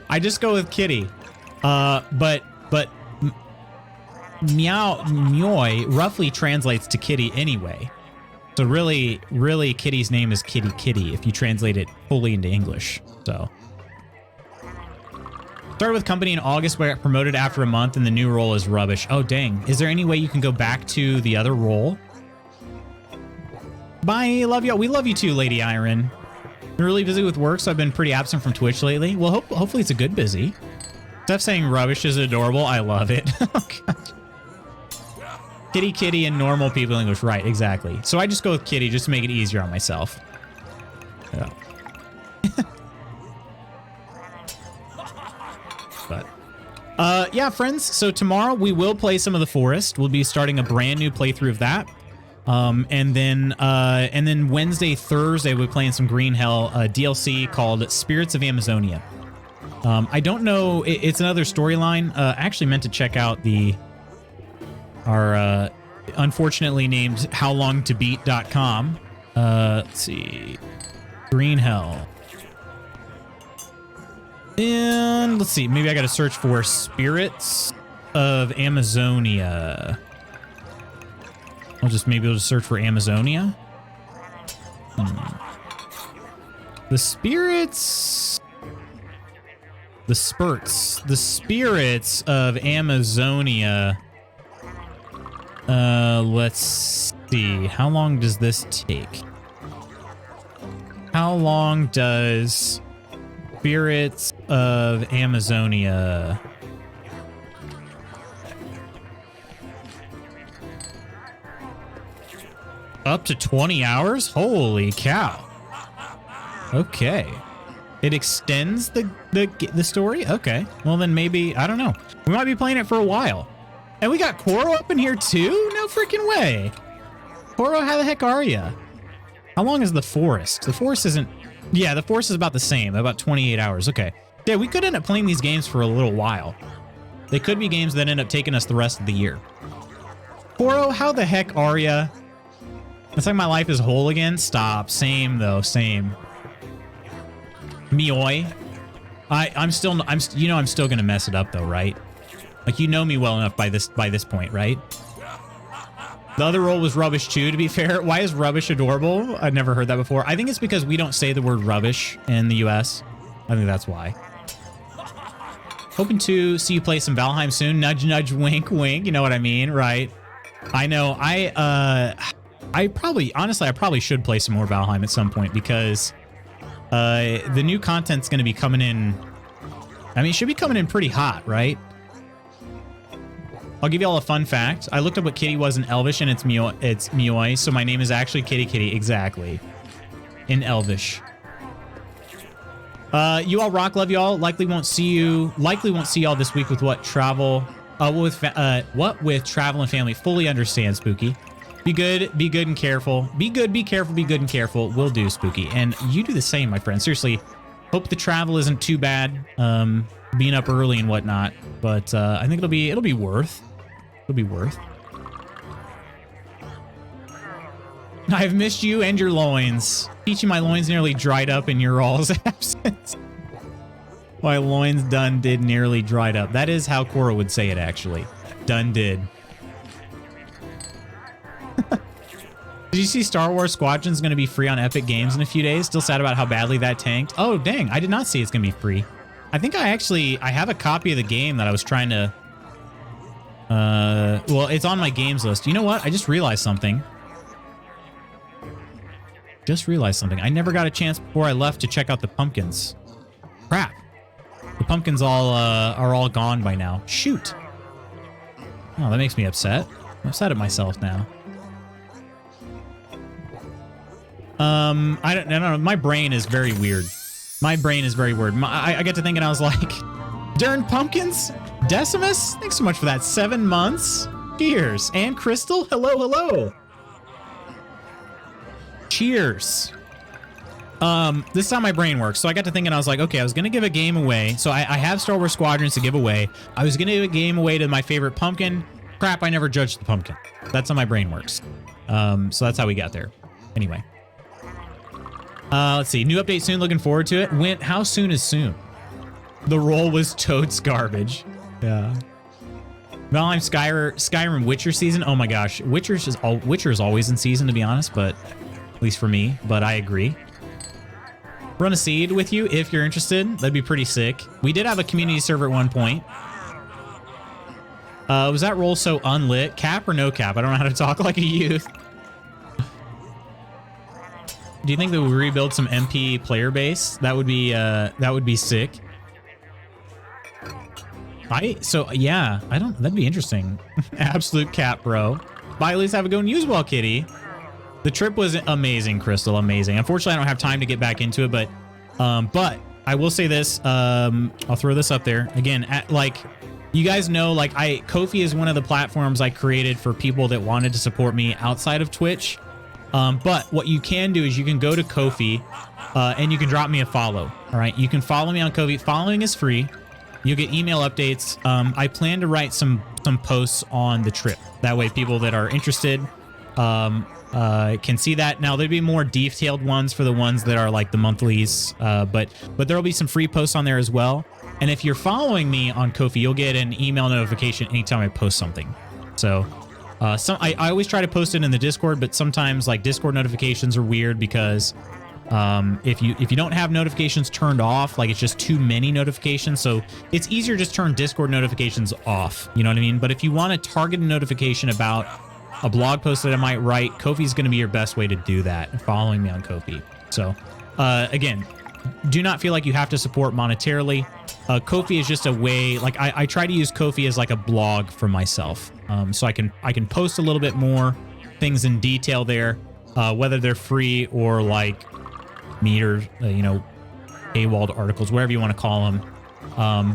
I just go with Kitty. But meoy roughly translates to kitty anyway. So really Kitty's name is Kitty if you translate it fully into English. So started with company in August, but I got promoted after a month and the new role is rubbish. Oh dang. Is there any way you can go back to the other role? Bye, love you. We love you too, Lady Iron. Been really busy with work, so I've been pretty absent from Twitch lately. Well, hopefully it's a good busy. Steph saying rubbish is adorable. I love it. Oh, God. Kitty and normal people in English. Right, exactly. So I just go with Kitty just to make it easier on myself. Yeah. But yeah, friends. So tomorrow we will play some of the Forest. We'll be starting a brand new playthrough of that. And then Wednesday, Thursday, we're playing some Green Hell DLC called Spirits of Amazonia. I don't know. It's another storyline. I actually meant to check out our unfortunately named howlongtobeat.com. Let's see. Green Hell. And let's see. Maybe I got to search for Spirits of Amazonia. I'll just search for Amazonia. The spirits of Amazonia. Let's see. How long does this take? How long does Spirits of Amazonia? Up to 20 hours? Holy cow. Okay. It extends the story? Okay. Well, then maybe, I don't know. We might be playing it for a while. And we got Koro up in here too? No freaking way. Koro, how the heck are ya? How long is the forest? The forest isn't... Yeah, the forest is about the same, about 28 hours. Okay. Yeah, we could end up playing these games for a little while. They could be games that end up taking us the rest of the year. Koro, how the heck are ya? It's like my life is whole again. Stop. Same though, same. Mioi. I'm still gonna mess it up though, right? Like, you know me well enough by this point, right? The other role was rubbish too, to be fair. Why is rubbish adorable? I've never heard that before. I think it's because we don't say the word rubbish in the US. I think that's why. Hoping to see you play some Valheim soon. Nudge, nudge, wink, wink. You know what I mean, right? I know. I probably should play some more Valheim at some point because the new content's going to be coming in. I mean, it should be coming in pretty hot, right? I'll give you all a fun fact. I looked up what kitty was in Elvish, and it's Mioi, so my name is actually Kitty Kitty, exactly. In Elvish. You all rock, love y'all. Likely won't see y'all this week with travel with travel and family. Fully understand, Spooky. Be good and careful. Be good and careful. Will do, Spooky. And you do the same, my friend. Seriously, hope the travel isn't too bad. Being up early and whatnot, but I think it'll be worth. It'll be worth. I've missed you and your loins. Peachy, my loins nearly dried up in your all's absence. My loins done did nearly dried up. That is how Koro would say it, actually. Done did. Did you see Star Wars Squadron's going to be free on Epic Games in a few days? Still sad about how badly that tanked. Oh, dang. I did not see it's going to be free. I think I have a copy of the game that I was trying to... well, it's on my games list. You know what? I just realized something. I never got a chance before I left to check out the pumpkins. Crap. The pumpkins are all gone by now. Shoot. Oh, that makes me upset. I'm upset at myself now. I don't know. My brain is very weird. I get to thinking, I was like, darn pumpkins? Decimus? Thanks so much for that. 7 months. Cheers. And Crystal? Hello. Cheers. This is how my brain works. So I got to thinking, I was like, okay, I was going to give a game away. So I have Star Wars Squadrons to give away. I was going to give a game away to my favorite pumpkin. Crap, I never judged the pumpkin. That's how my brain works. So that's how we got there. Anyway. Let's see. New update soon. Looking forward to it. How soon is soon? The roll was totes garbage. Yeah. Valheim, Skyrim, Witcher season. Oh my gosh. Witcher is always in season, to be honest, but at least for me, but I agree. Run a seed with you if you're interested. That'd be pretty sick. We did have a community server at one point. Was that roll so unlit? Cap or no cap? I don't know how to talk like a youth. Do you think that we rebuild some MP player base? That would be sick. Yeah, that'd be interesting. Absolute cap, bro. Bye, at least have a go and use well, kitty. The trip was amazing, Crystal, amazing. Unfortunately, I don't have time to get back into it, but I will say this. I'll throw this up there again. You guys know, Ko-fi is one of the platforms I created for people that wanted to support me outside of Twitch. But what you can do is you can go to Ko-fi and you can drop me a follow. All right, you can follow me on Ko-fi. Following is free. You'll get email updates. I plan to write some posts on the trip. That way, people that are interested can see that. Now, there'll be more detailed ones for the ones that are like the monthlies, but there'll be some free posts on there as well. And if you're following me on Ko-fi, you'll get an email notification anytime I post something. So I always try to post it in the Discord, but sometimes Discord notifications are weird because if you don't have notifications turned off, it's just too many notifications. So it's easier just turn Discord notifications off. You know what I mean? But if you want a targeted notification about a blog post that I might write, Ko-fi is going to be your best way to do that, following me on Ko-fi. So again, do not feel like you have to support monetarily. Ko-fi is just a way, I try to use Ko-fi as a blog for myself. So I can post a little bit more things in detail there, whether they're free or meter, paywalled articles, whatever you want to call them.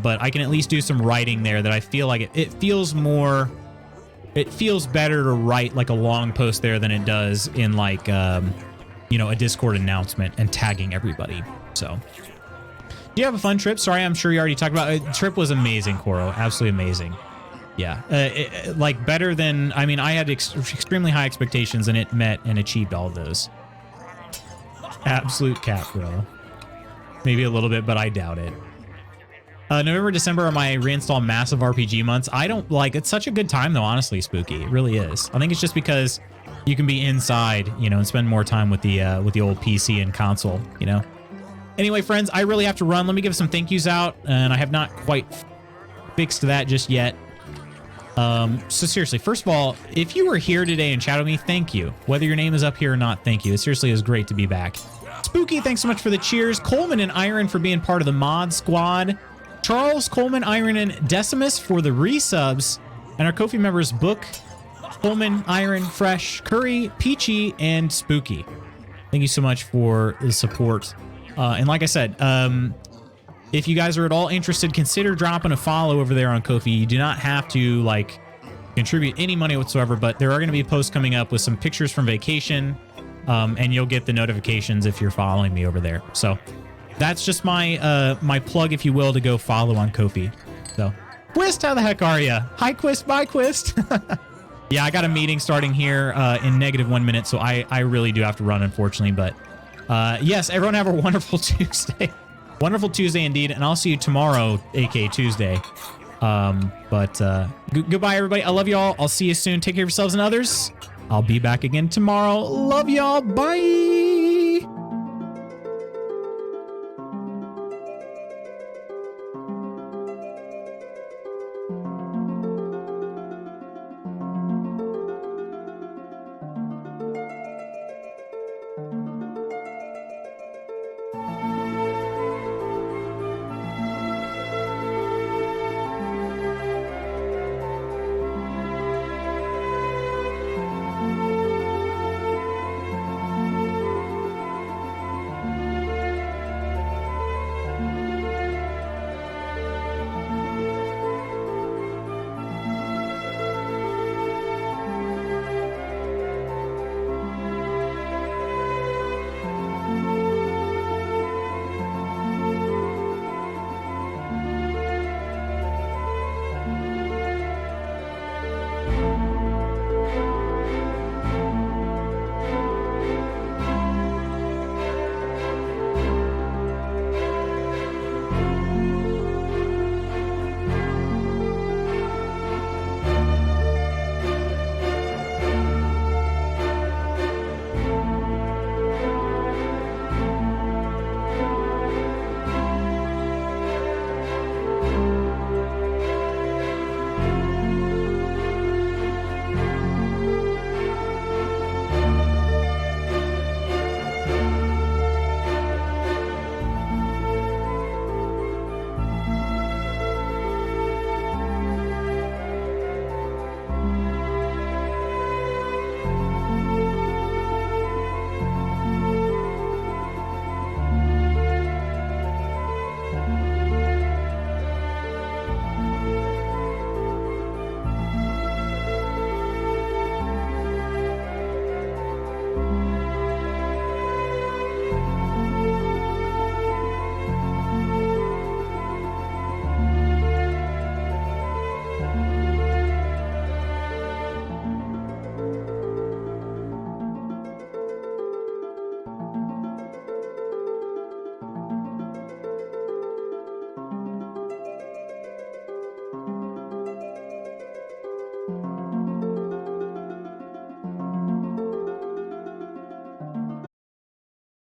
But I can at least do some writing there that I feel like it feels more, it feels better to write like a long post there than it does in like, you know, a Discord announcement and tagging everybody. So do you have a fun trip? Sorry, I'm sure you already talked about it. Trip was amazing, Koro. Absolutely amazing. Yeah. Like better than, I mean, I had extremely high expectations and it met and achieved all of those. Absolute cap, bro. Maybe a little bit, but I doubt it. November, December are my reinstall massive RPG months. I don't like, it's such a good time though, honestly, Spooky. It really is. I think it's just because you can be inside, you know, and spend more time with the old PC and console, you know? Anyway, friends, I really have to run. Let me give some thank yous out, and I have not quite fixed that just yet. So seriously, first of all, if you were here today and chatted with me, thank you. Whether your name is up here or not, thank you. It seriously is great to be back. Spooky, thanks so much for the cheers. Coleman and Iron for being part of the mod squad. Charles, Coleman, Iron, and Decimus for the resubs. And our Ko-fi members, Book, Coleman, Iron, Fresh, Curry, Peachy, and Spooky. Thank you so much for the support. And like I said, if you guys are at all interested, consider dropping a follow over there on Ko-fi. You do not have to like contribute any money whatsoever, but there are going to be posts coming up with some pictures from vacation, and you'll get the notifications if you're following me over there. So that's just my my plug, if you will, to go follow on Ko-fi. So, Quist, how the heck are you? Hi, Quist. Bye, Quist. Yeah, I got a meeting starting here in -1 minute, so I really do have to run, unfortunately. But yes, everyone have a wonderful Tuesday. Wonderful Tuesday indeed, and I'll see you tomorrow, aka Tuesday. Goodbye, everybody. I love y'all. I'll see you soon. Take care of yourselves and others. I'll be back again tomorrow. Love y'all. Bye.